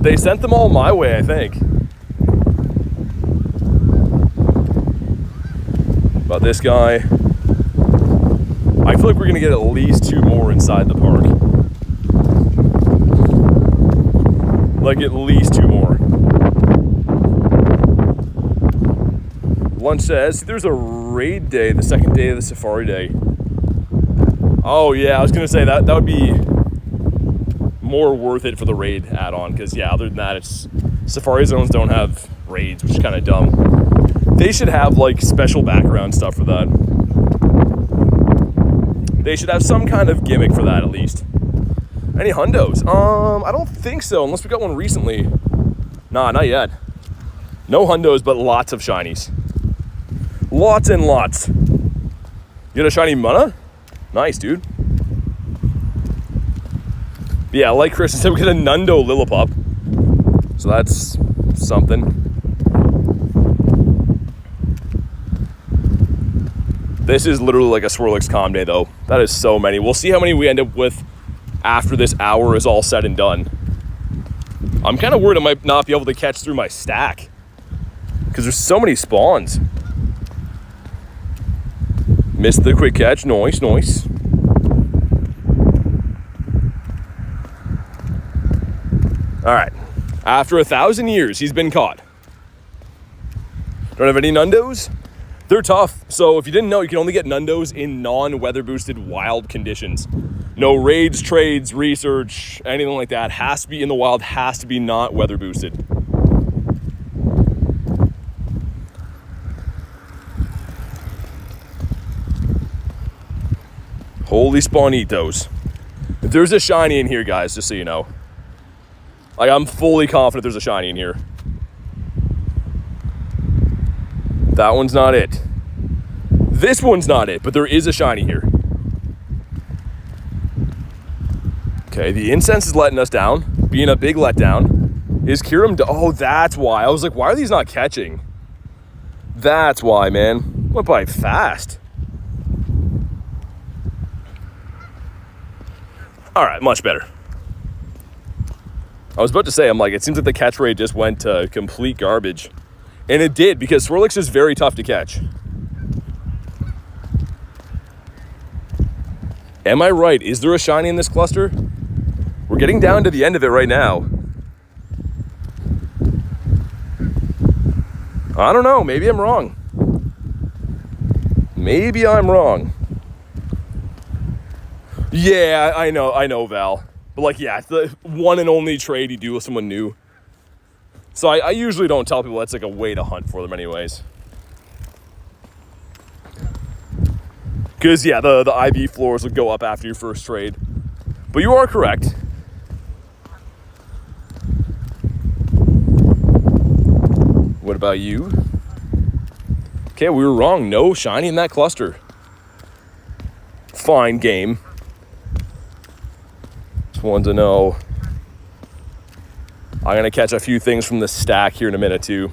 They sent them all my way, I think. About this guy. I feel like we're gonna get at least 2 more inside the park. Like at least 2 more. Lunch says, there's a raid day, the second day of the safari day. Oh yeah, I was gonna say that would be more worth it for the raid add-on, because yeah, other than that, it's safari zones don't have raids, which is kind of dumb. They should have like special background stuff for that. They should have some kind of gimmick for that at least. Any hundos? I don't think so, unless we got one recently. Nah, not yet. No hundos, but lots of shinies. Lots and lots. You got a shiny Mana? Nice, dude. Yeah, like Chris said, we got a Nundo Lillipup. So that's something. This is literally like a Swirlix calm day, though. That is so many. We'll see how many we end up with after this hour is all said and done. I'm kind of worried I might not be able to catch through my stack, because there's so many spawns. Missed the quick catch. Nice, nice. All right. After 1,000 years, he's been caught. Don't have any Nundos? They're tough. So if you didn't know, you can only get Nundos in non-weather boosted wild conditions. No raids, trades, research, anything like that. Has to be in the wild, has to be not weather boosted. Holy spawnitos. There's a shiny in here, guys, just so you know. Like, I'm fully confident there's a shiny in here. That one's not it. This one's not it, but there is a shiny here. Okay, the incense is letting us down, being a big letdown. Is Kirim... Oh, that's why. I was like, why are these not catching? That's why, man. Went by fast. All right, much better. I was about to say, I'm like, it seems like the catch rate just went to complete garbage. And it did, because Swirlix is very tough to catch. Am I right? Is there a shiny in this cluster? We're getting down to the end of it right now. I don't know. Maybe I'm wrong. Maybe I'm wrong. Yeah, I know, Val. But like, yeah, it's the one and only trade you do with someone new. So I usually don't tell people that's like a way to hunt for them anyways. Because, yeah, the IV floors would go up after your first trade. But you are correct. What about you? Okay, we were wrong. No shiny in that cluster. Fine game. Just wanted to know. I'm going to catch a few things from the stack here in a minute, too.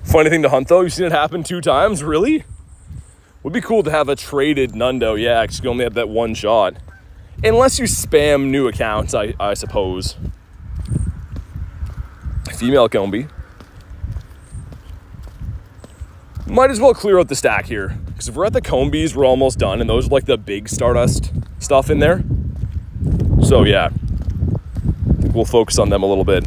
Funny thing to hunt, though. You've seen it happen 2 times? Really? Would be cool to have a traded Nundo. Yeah, because you only have that one shot. Unless you spam new accounts, I suppose. Female Combi. Might as well clear out the stack here. Because if we're at the Combies, we're almost done. And those are like the big Stardust stuff in there. So yeah, I think we'll focus on them a little bit.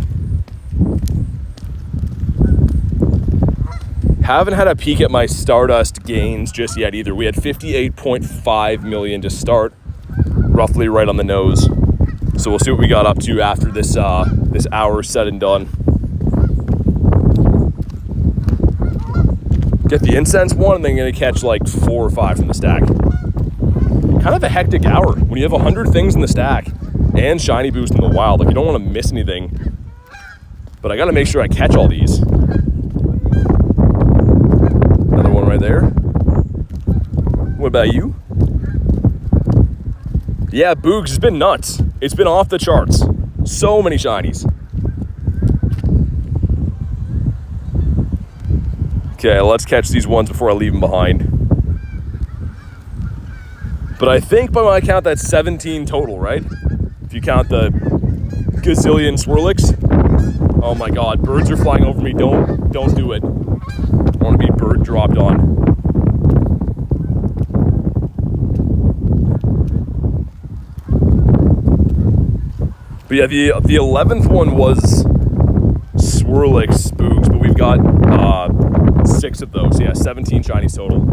Haven't had a peek at my Stardust gains just yet either. We had 58.5 million to start, roughly right on the nose. So we'll see what we got up to after this this hour said and done. Get the incense one, and then gonna catch like 4 or 5 from the stack. Kind of a hectic hour when you have 100 things in the stack and shiny boost in the wild. Like, you don't want to miss anything. But I got to make sure I catch all these. Another one right there. What about you? Yeah, Boogs has been nuts. It's been off the charts. So many shinies. Okay, let's catch these ones before I leave them behind. But I think by my count, that's 17 total, right? If you count the gazillion Swirlix. Oh my God, birds are flying over me. Don't do it. I want to be bird dropped on. But yeah, the 11th one was Swirlix Spooks, but we've got 6 of those. Yeah, 17 shinies total.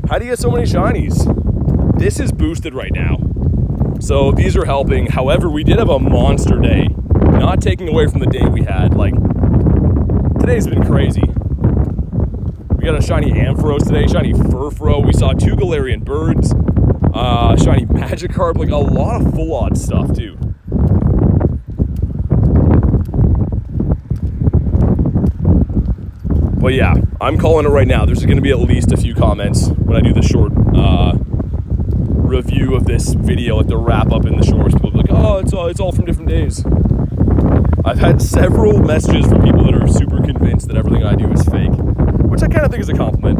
How do you get so many shinies? This is boosted right now. So these are helping. However, we did have a monster day. Not taking away from the day we had. Like, today's been crazy. We got a shiny Ampharos today, shiny Furfro. We saw 2 Galarian Birds, shiny Magikarp, like a lot of full odd stuff too. But yeah, I'm calling it right now. There's going to be at least a few comments when I do the short review of this video, like the wrap up in the shorts. People will be like, oh, it's all from different days. I've had several messages from people that are super convinced that everything I do is fake, which I kind of think is a compliment.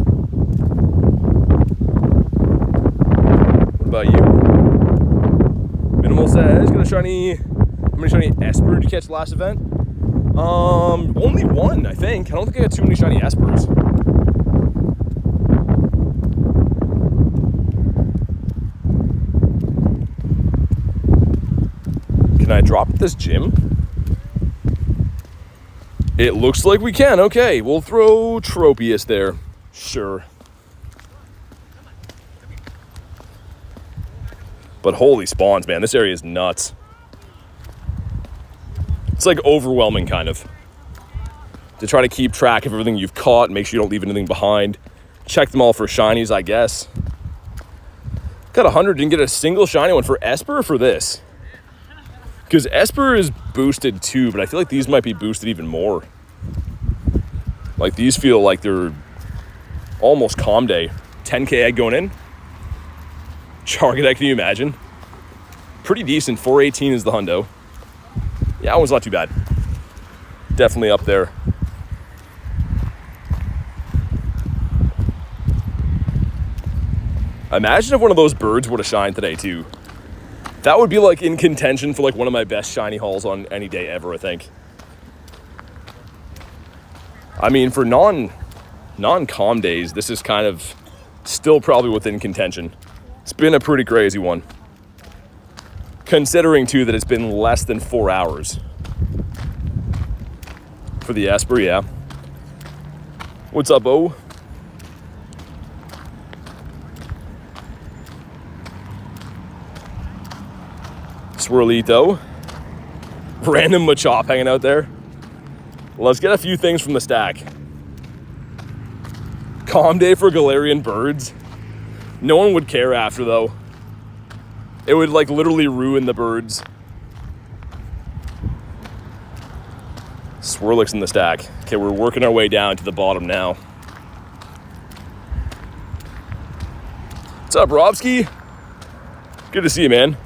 What about you? Minimal says, got a shiny, how many shiny Esper did you catch last event? Only one, I think. I don't think I got too many shiny espers. Can I drop at this gym? It looks like we can. Okay, we'll throw Tropius there. Sure. But holy spawns, man. This area is nuts. It's like overwhelming, kind of. To try to keep track of everything you've caught, make sure you don't leave anything behind. Check them all for shinies, I guess. Got 100, didn't get a single shiny one for Esper or for this. Because Esper is boosted too, but I feel like these might be boosted even more. Like these feel like they're almost calm day. 10k egg going in. Chargadak, can you imagine? Pretty decent, 418 is the hundo. Yeah, that one's not too bad. Definitely up there. Imagine if one of those birds would have shined today too. That would be like in contention for like one of my best shiny hauls on any day ever, I think. I mean, for non-calm days, this is kind of still probably within contention. It's been a pretty crazy one. Considering too that it's been less than 4 hours. For the Esper, yeah. What's up, O? Swirlito. Random Machop hanging out there. Let's get a few things from the stack. Calm day for Galarian Birds. No one would care after, though. It would, like, literally ruin the birds. Swirlix in the stack. Okay, we're working our way down to the bottom now. What's up, Robski? Good to see you, man.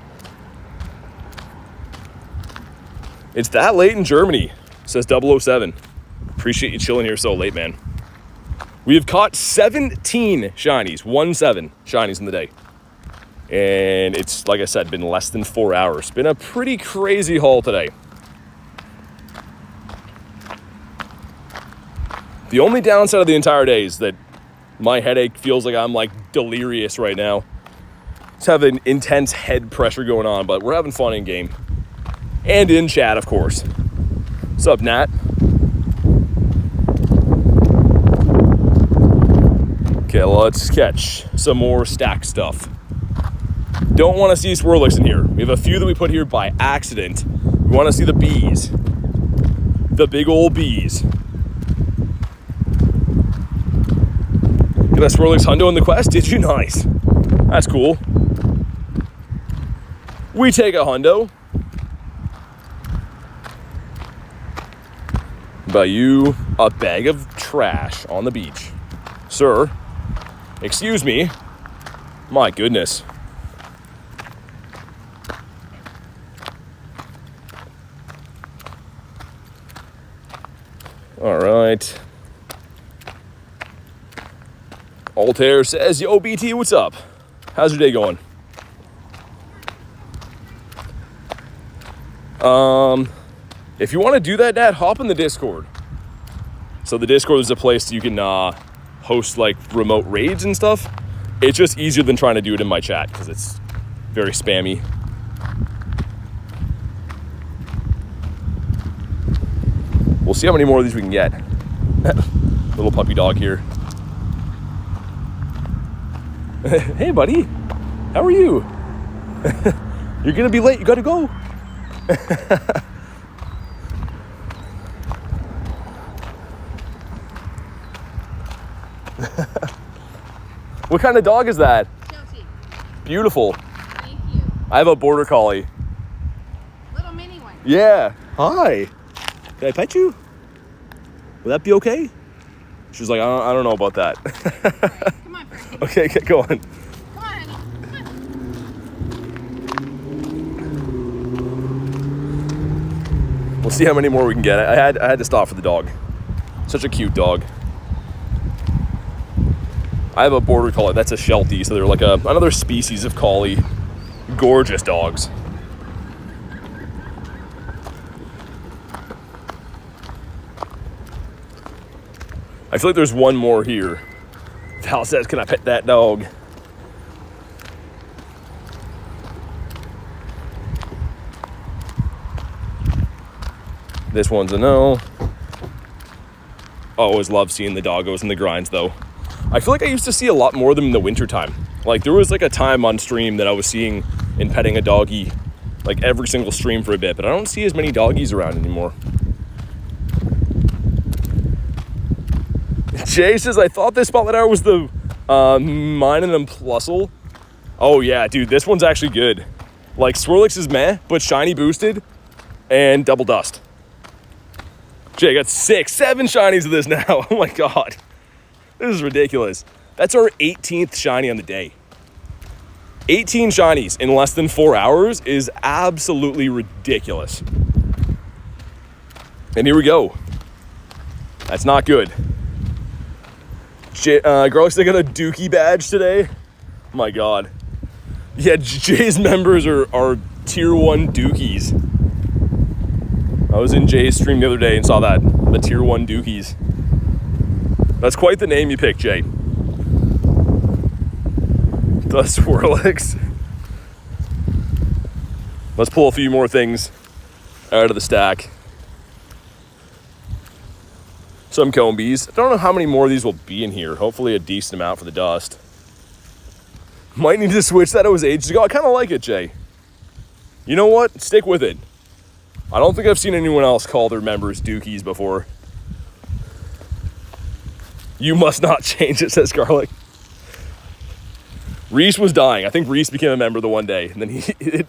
It's that late in Germany, says 007. Appreciate you chilling here so late, man. We have caught 17 shinies, 17 shinies in the day. And it's, like I said, been less than 4 hours. Been a pretty crazy haul today. The only downside of the entire day is that my headache feels like I'm like delirious right now. Just have an intense head pressure going on, but we're having fun in game. And in chat, of course. What's up, Nat? Okay, let's catch some more stack stuff. Don't want to see Swirlix in here. We have a few that we put here by accident. We want to see the bees. The big old bees. Get that Swirlix hundo in the quest? Did you? Nice. That's cool. We take a hundo. Buy you a bag of trash on the beach. Sir, excuse me. My goodness. All right. Altair says, yo, BT, what's up? How's your day going? If you want to do that, Dad, hop in the Discord. So the Discord is a place you can host like remote raids and stuff. It's just easier than trying to do it in my chat because it's very spammy. We'll see how many more of these we can get. Little puppy dog here. Hey, buddy. How are you? You're gonna be late. You gotta go. What kind of dog is that? Chelsea. Beautiful. Thank you. I have a border collie. Little mini one. Yeah. Hi. Can I pet you? Will that be okay? She's like, I don't know about that. Right, come on, Frankie. Okay, get going. Come on, honey. Come on. We'll see how many more we can get. I had to stop for the dog. Such a cute dog. I have a border collie. That's a Sheltie, so they're like another species of collie. Gorgeous dogs. I feel like there's one more here. Val says, can I pet that dog? This one's a no. I always love seeing the doggos and the Grindz though. I feel like I used to see a lot more of them in the wintertime. Like there was like a time on stream that I was seeing and petting a doggy like every single stream for a bit, but I don't see as many doggies around anymore. Jay says, I thought this spotlight hour was the mine and Plusle. Oh yeah, dude, this one's actually good. Like Swirlix is meh, but shiny boosted and double dust. Jay got 7 shinies of this now. Oh my god. This is ridiculous. That's our 18th shiny on the day. 18 shinies in less than 4 hours is absolutely ridiculous. And here we go. That's not good. Garlic's got a Dookie badge today. Oh my god. Yeah, Jay's members are tier 1 Dookies. I was in Jay's stream the other day and saw that. The tier 1 Dookies. That's quite the name you picked, Jay. The Swirlix. Let's pull a few more things out of the stack. Some Combies. I don't know how many more of these will be in here. Hopefully a decent amount for the dust. Might need to switch that. It was ages ago. I kind of like it, Jay. You know what? Stick with it. I don't think I've seen anyone else call their members Dookies before. You must not change it, says Garlic. Reese was dying. I think Reese became a member the one day. And then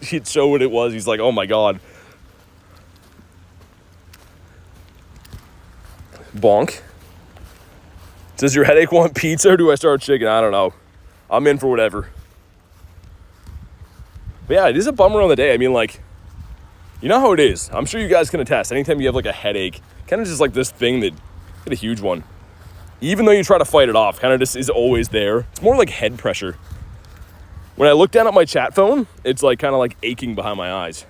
he'd show what it was. He's like, oh my god. Bonk. Does your headache want pizza or do I start chicken? I don't know. I'm in for whatever. But yeah, it is a bummer on the day. I mean, like, you know how it is. I'm sure you guys can attest. Anytime you have like a headache, kind of just like this thing that hit a huge one. Even though you try to fight it off, kind of just is always there. It's more like head pressure. When I look down at my chat phone, it's like kind of like aching behind my eyes.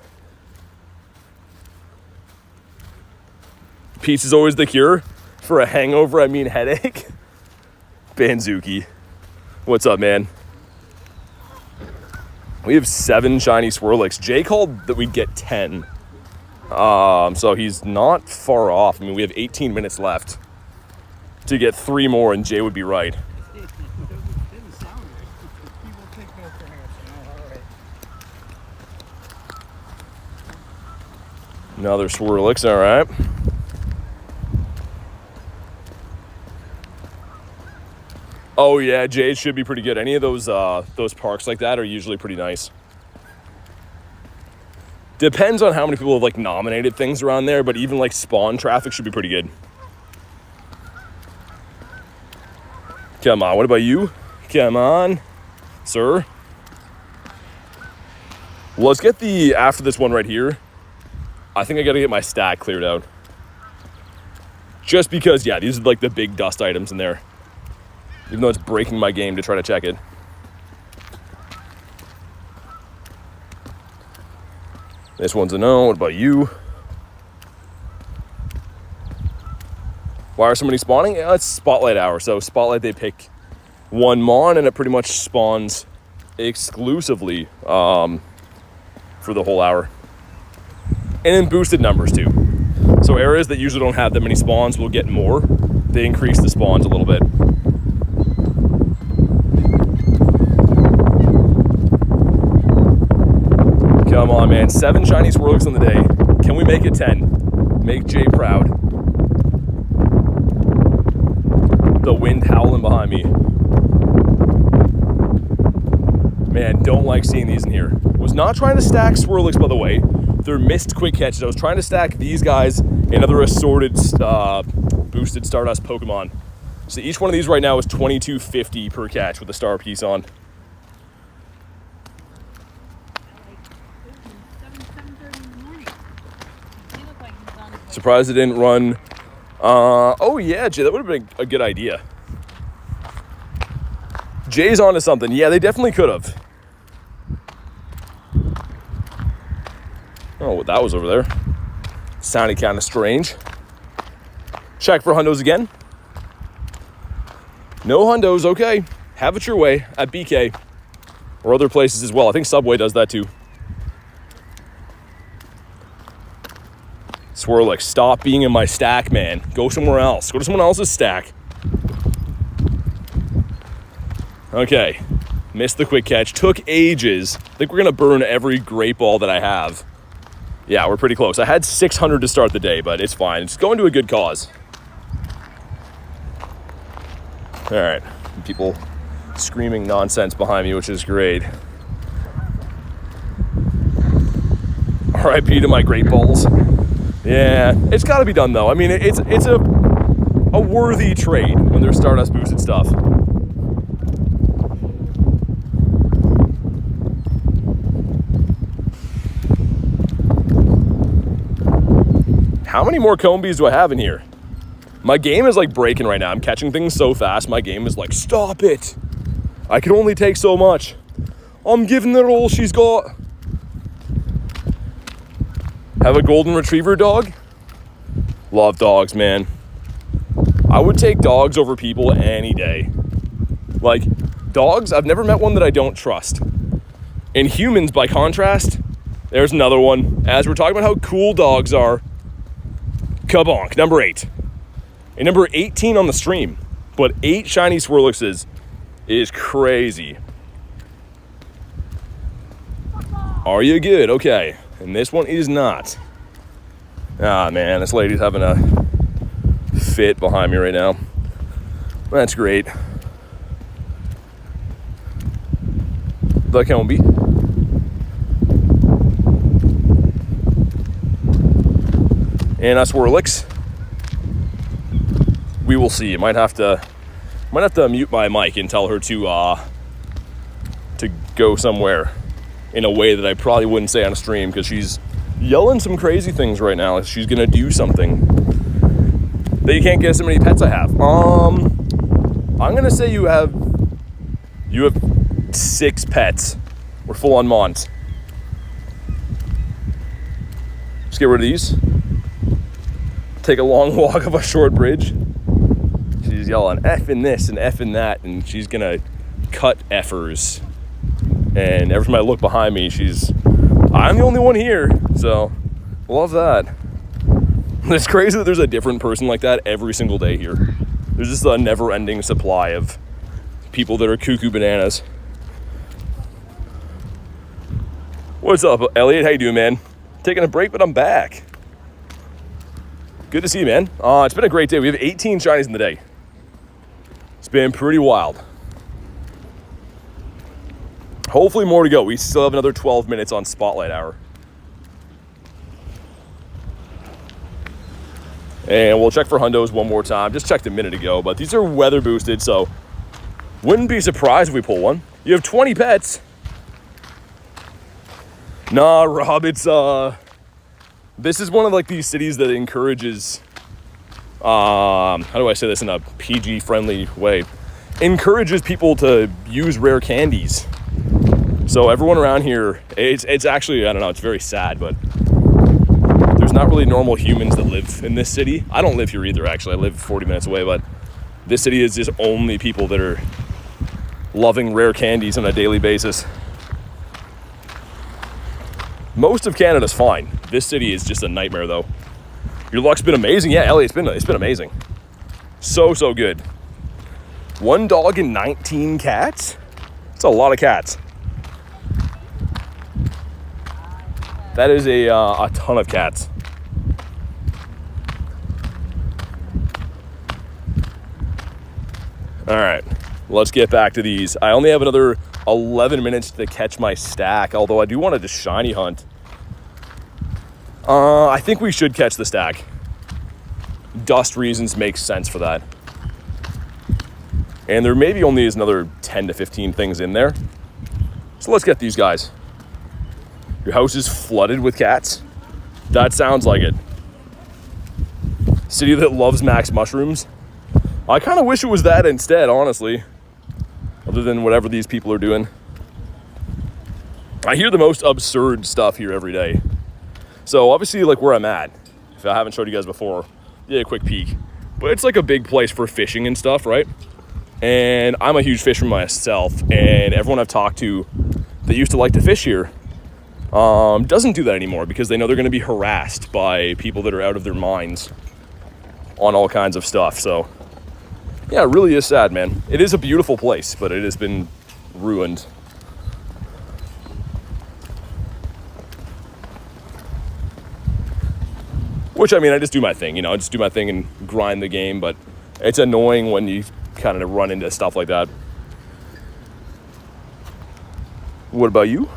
Peace is always the cure for a hangover, I mean headache. Banzuki. What's up, man? We have 7 shiny Swirlix. Jay called that we'd get 10. So he's not far off. I mean, we have 18 minutes left to get 3 more and Jay would be right. Another Swirlix, all right. Oh yeah, Jade should be pretty good. Any of those parks like that are usually pretty nice. Depends on how many people have like nominated things around there, but even like spawn traffic should be pretty good. Come on, what about you? Come on, sir. Well, let's get after this one right here. I think I gotta get my stack cleared out. Just because, yeah, these are like the big dust items in there. Even though it's breaking my game to try to check it. This one's a no. What about you? Why are so many spawning? Yeah, it's Spotlight hour. So Spotlight, they pick one mon and it pretty much spawns exclusively for the whole hour. And in boosted numbers too. So areas that usually don't have that many spawns will get more. They increase the spawns a little bit. Come on, man. 7 shiny Swirlix on the day. Can we make it 10? Make Jay proud. The wind howling behind me. Man, don't like seeing these in here. Was not trying to stack Swirlix, by the way. They're missed quick catches. I was trying to stack these guys and other assorted boosted Stardust Pokemon. So each one of these right now is $22.50 per catch with the star piece on. Surprised it didn't run. Oh yeah, Jay, that would have been a good idea. Jay's onto something. Yeah, they definitely could have. Oh, that was over there. Sounded kind of strange. Check for hundos again. No hundos, okay. Have it your way at BK or other places as well. I think Subway does that too. Swirlix, stop being in my stack, man. Go somewhere else. Go to someone else's stack. Okay. Missed the quick catch. Took ages. I think we're going to burn every great ball that I have. Yeah, we're pretty close. I had 600 to start the day, but it's fine. It's going to a good cause. All right. People screaming nonsense behind me, which is great. RIP to my great balls. Yeah, it's got to be done, though. I mean, it's a worthy trade when there's Stardust boosted stuff. How many more Combies do I have in here? My game is like breaking right now. I'm catching things so fast. My game is like, stop it. I can only take so much. I'm giving her all she's got. Have a golden retriever dog? Love dogs, man. I would take dogs over people any day. Like, dogs, I've never met one that I don't trust. And humans, by contrast, there's another one. As we're talking about how cool dogs are, kabonk, number 8. And number 18 on the stream. But 8 shiny Swirlixes is crazy. Are you good? Okay. And this one is not. Ah, man, this lady's having a fit behind me right now. That's great. The Combi. And a Swirlix. We will see. Might have to mute my mic and tell her to go somewhere in a way that I probably wouldn't say on a stream, because she's yelling some crazy things right now. She's gonna do something that you can't guess how many pets I have. I'm gonna say you have 6 pets. We're full on Mons. Let's get rid of these. Take a long walk up a short bridge. She's yelling effing this and effing that, and she's gonna cut effers. And every time I look behind me, I'm the only one here, so love that. It's crazy that there's a different person like that every single day here. There's just a never-ending supply of people that are cuckoo bananas. What's up, Elliot? How you doing, man? Taking a break, but I'm back. Good to see you, man. It's been a great day. We have 18 shinies in the day. It's been pretty wild. Hopefully more to go. We still have another 12 minutes on Spotlight Hour. And we'll check for hundos one more time. Just checked a minute ago, but these are weather boosted, so wouldn't be surprised if we pull one. You have 20 pets. Nah, Rob, it's this is one of like these cities that encourages how do I say this in a PG friendly way? Encourages people to use rare candies. So everyone around here, it's actually, I don't know, it's very sad, but there's not really normal humans that live in this city. I don't live here either, actually. I live 40 minutes away, but this city is just only people that are loving rare candies on a daily basis. Most of Canada's fine. This city is just a nightmare, though. Your luck's been amazing. Yeah, Ellie, it's been amazing. So good. 1 dog and 19 cats? That's a lot of cats. That is a ton of cats. All right, let's get back to these. I only have another 11 minutes to catch my stack, although I do want to just shiny hunt. I think we should catch the stack. Dust reasons make sense for that. And there maybe only is another 10 to 15 things in there. So let's get these guys. Your house is flooded with cats? That sounds like it. City that loves max mushrooms? I kind of wish it was that instead, honestly. Other than whatever these people are doing. I hear the most absurd stuff here every day. So obviously, like where I'm at, if I haven't showed you guys before, yeah, a quick peek. But it's like a big place for fishing and stuff, right? And I'm a huge fisherman myself, and everyone I've talked to that used to like to fish here doesn't do that anymore because they know they're going to be harassed by people that are out of their minds on all kinds of stuff. So yeah, it really is sad, man. It is a beautiful place, but it has been ruined. Which, I mean, I just do my thing, you know, I just do my thing and grind the game, but it's annoying when you kind of run into stuff like that. What about you?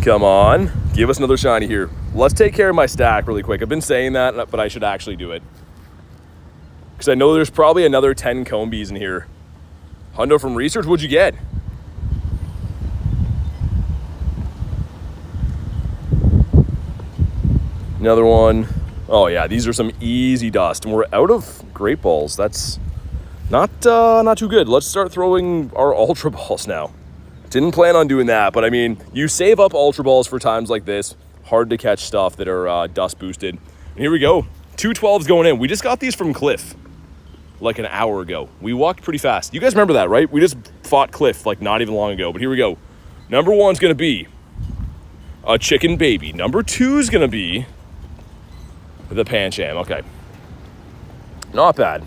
Come on, give us another shiny here. Let's take care of my stack really quick. I've been saying that, but I should actually do it. Because I know there's probably another 10 Combees in here. Hundo from research, what'd you get? Another one. Oh yeah, these are some easy dust, and we're out of great balls. That's not too good. Let's start throwing our ultra balls now. Didn't plan on doing that, but I mean, you save up ultra balls for times like this, hard to catch stuff that are dust boosted. And here we go, 212s going in. We just got these from Cliff like an hour ago. We walked pretty fast. You guys remember that, right? We just fought Cliff like not even long ago, but here we go. Number one's gonna be a chicken baby. Number two is gonna be the Pancham. Okay, not bad.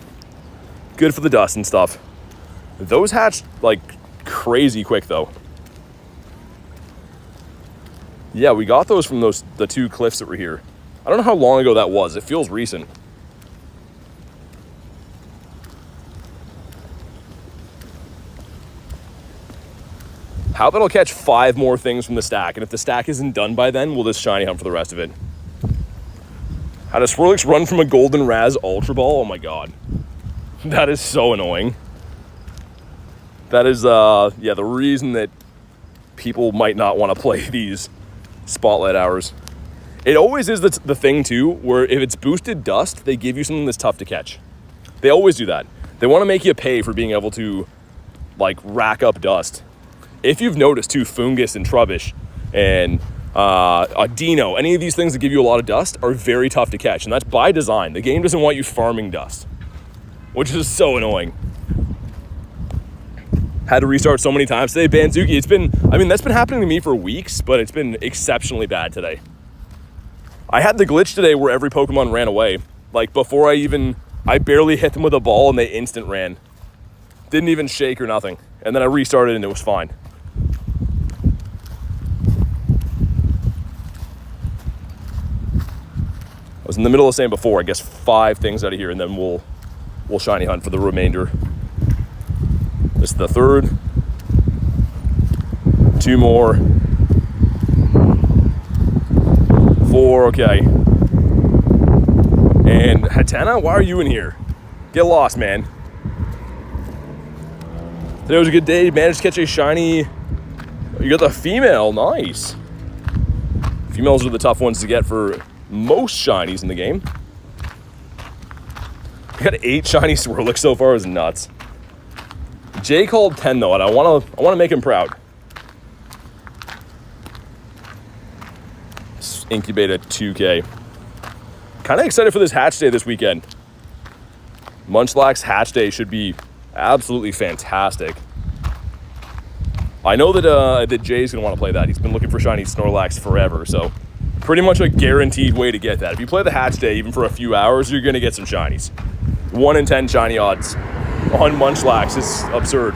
Good for the dust and stuff. Those hatched like crazy quick though. Yeah, we got those from the two cliffs that were here. I don't know how long ago that was. It feels recent. How about I'll catch 5 more things from the stack, and if the stack isn't done by then, we'll just shiny hunt for the rest of it. How does Swirlix run from a Golden Raz Ultra Ball? Oh my god. That is so annoying. That is, yeah, the reason that people might not want to play these spotlight hours. It always is the thing, too, where if it's boosted dust, they give you something that's tough to catch. They always do that. They want to make you pay for being able to, like, rack up dust. If you've noticed, too, Fungus and Trubbish and a Dino, any of these things that give you a lot of dust are very tough to catch, and that's by design. The game doesn't want you farming dust, which is so annoying. Had to restart so many times today. Banzuki, it's been, I mean, that's been happening to me for weeks, but it's been exceptionally bad today. I had the glitch today where every Pokemon ran away. Like, before I barely hit them with a ball and they instant ran. Didn't even shake or nothing. And then I restarted and it was fine. I was in the middle of saying before, I guess 5 things out of here, and then we'll shiny hunt for the remainder. This is the third. 2 more. 4, okay. And Hatena, why are you in here? Get lost, man. Today was a good day. Managed to catch a shiny. You got the female, nice. Females are the tough ones to get for most shinies in the game. I got 8 shiny Swirlix so far, is nuts. Jay called 10 though, and I wanna make him proud. Incubate at 2K. Kind of excited for this hatch day this weekend. Munchlax's hatch day should be absolutely fantastic. I know that Jay's gonna want to play that. He's been looking for shiny Snorlax forever, so pretty much a guaranteed way to get that. If you play the hatch day even for a few hours, you're gonna get some shinies. 1 in 10 shiny odds on Munchlax is absurd.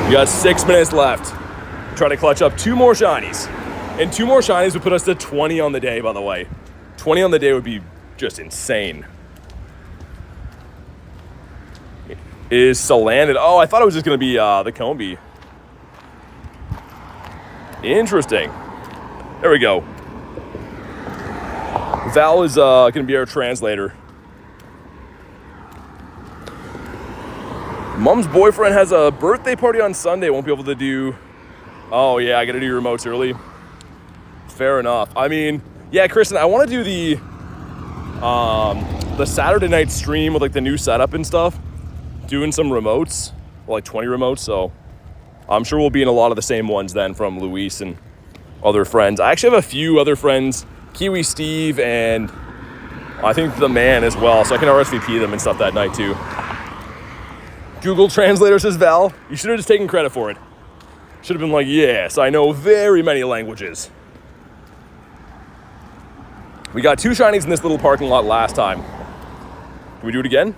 We got 6 minutes left. Try to clutch up 2 more shinies. And 2 more shinies would put us to 20 on the day, by the way. 20 on the day would be just insane. Is Salandit? Oh, I thought it was just going to be the Combee. Interesting. There we go. Val is going to be our translator. Mom's boyfriend has a birthday party on Sunday. Won't be able to do... Oh, yeah, I got to do remotes early. Fair enough. I mean, yeah, Kristen, I want to do the Saturday night stream with, like, the new setup and stuff. Doing some remotes, like 20 remotes, so I'm sure we'll be in a lot of the same ones then from Luis and other friends. I actually have a few other friends, Kiwi Steve and I think the man as well, so I can RSVP them and stuff that night too. Google Translator says Val, you should have just taken credit for it. Should have been like, yes, I know very many languages. We got 2 shinies in this little parking lot last time. Can we do it again?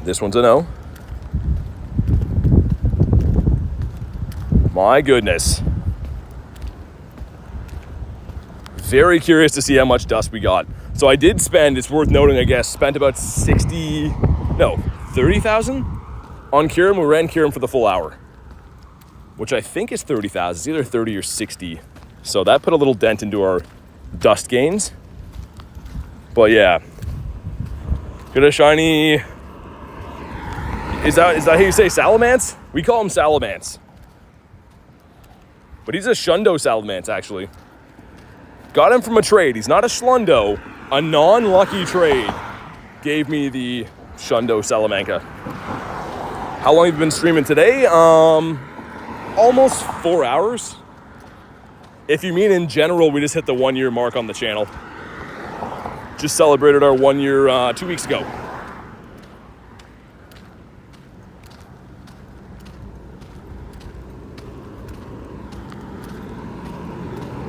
This one's a no. My goodness. Very curious to see how much dust we got. So I did spend, it's worth noting, I guess, spent about 30,000 on Kyurem. We ran Kyurem for the full hour, which I think is 30,000. It's either 30 or 60. So that put a little dent into our dust gains. But yeah. Got a shiny... Is that how you say Salamence? We call him Salamence. But he's a Shundo Salamence, actually. Got him from a trade. He's not a Schlundo. A non-lucky trade gave me the Shundo Salamanca. How long have you been streaming today? Almost 4 hours. If you mean in general, we just hit the 1 year mark on the channel. Just celebrated our 1 year 2 weeks ago.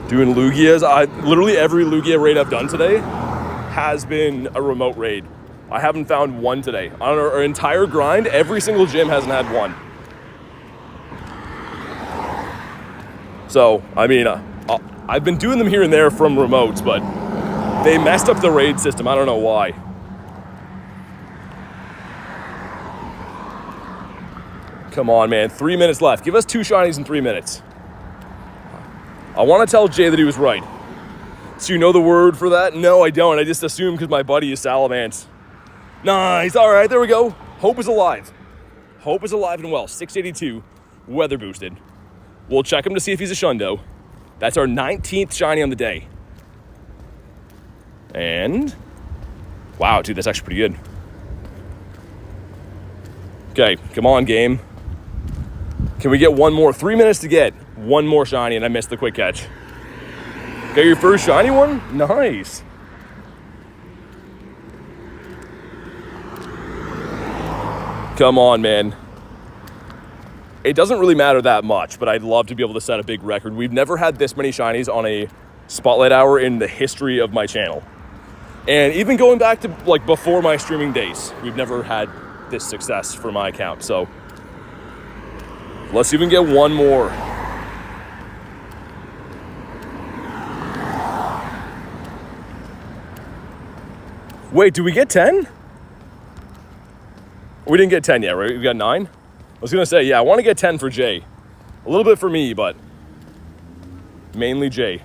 Doing Lugias. Literally every Lugia raid I've done today has been a remote raid. I haven't found one today. On our entire grind, every single gym hasn't had one. So, I mean, I've been doing them here and there from remotes, but they messed up the raid system. I don't know why. Come on, man. 3 minutes left. Give us 2 shinies in 3 minutes. I want to tell Jay that he was right. So you know the word for that? No, I don't. I just assume because my buddy is Salamence. Nice. All right, there we go. Hope is alive. Hope is alive and well. 682, weather boosted. We'll check him to see if he's a Shundo. That's our 19th shiny on the day. And... wow, dude, that's actually pretty good. Okay, come on, game. Can we get one more? 3 minutes to get one more shiny, and I missed the quick catch. Got your first shiny one? Nice. Come on, man. It doesn't really matter that much, but I'd love to be able to set a big record. We've never had this many shinies on a spotlight hour in the history of my channel. And even going back to like before my streaming days, we've never had this success for my account. So let's see if we can get one more. Wait, did we get 10? We didn't get 10 yet, right? We got 9? I was gonna say, yeah, I want to get 10 for Jay. A little bit for me, but mainly Jay.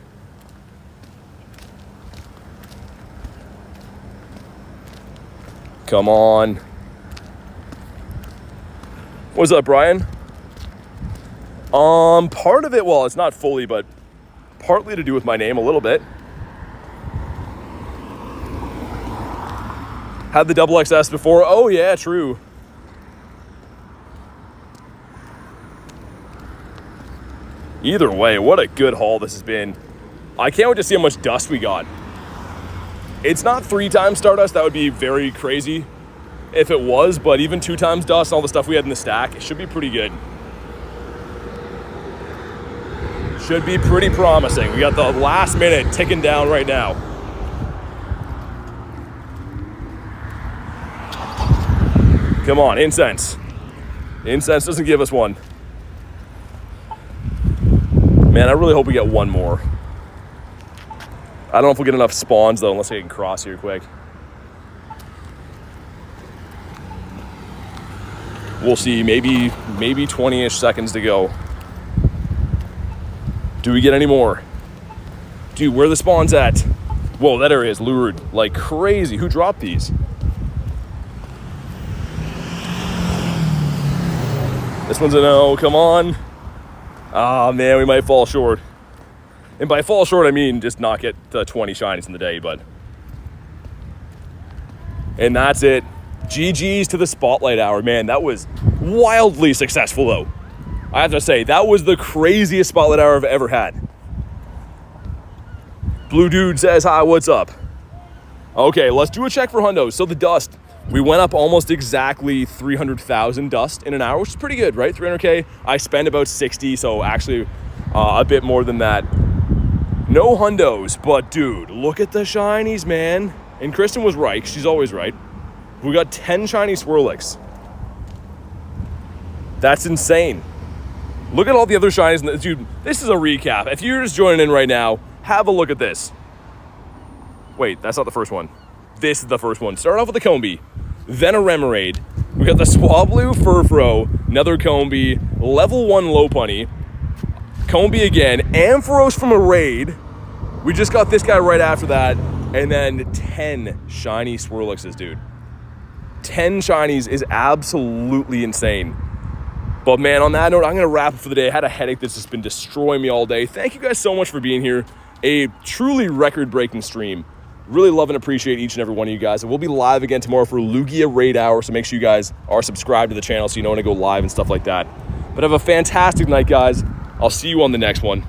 Come on. What's up, Brian? Part of it, well, it's not fully, but partly to do with my name a little bit. Had the double XS before. Oh, yeah, true. Either way, what a good haul this has been. I can't wait to see how much dust we got. It's not 3 times Stardust. That would be very crazy if it was, but even 2 times dust and all the stuff we had in the stack, it should be pretty good. Should be pretty promising. We got the last minute ticking down right now. Come on, Incense. Incense doesn't give us one. Man, I really hope we get one more. I don't know if we'll get enough spawns, though, unless I can cross here quick. We'll see. Maybe 20-ish seconds to go. Do we get any more? Dude, where are the spawns at? Whoa, that area is lured like crazy. Who dropped these? This one's a no. Come on. Ah, man, we might fall short. And by fall short, I mean just not get the 20 shinies in the day, but... And that's it. GG's to the Spotlight Hour, man. That was wildly successful, though. I have to say, that was the craziest Spotlight Hour I've ever had. Blue Dude says, hi, what's up? Okay, let's do a check for hundos. So the dust, we went up almost exactly 300,000 dust in an hour, which is pretty good, right? 300K. I spend about 60, so actually a bit more than that. No hundos, but dude, look at the shinies, man. And Kristen was right, she's always right. We got 10 shiny Swirlix. That's insane. Look at all the other shinies. Dude, this is a recap. If you're just joining in right now, have a look at this. Wait, that's not the first one. This is the first one. Start off with a Combi, then a Remoraid. We got the Swablu, Furfro, another Combi, level 1 Lopunny, Combi again, Ampharos from a raid. We just got this guy right after that, and then 10 shiny Swirlixes, dude. 10 shinies is absolutely insane. But man, on that note, I'm gonna wrap it for the day. I had a headache that's just been destroying me all day. Thank you guys so much for being here. A truly record-breaking stream. Really love and appreciate each and every one of you guys. And we'll be live again tomorrow for Lugia Raid Hour, so make sure you guys are subscribed to the channel so you know when I go live and stuff like that. But have a fantastic night, guys. I'll see you on the next one.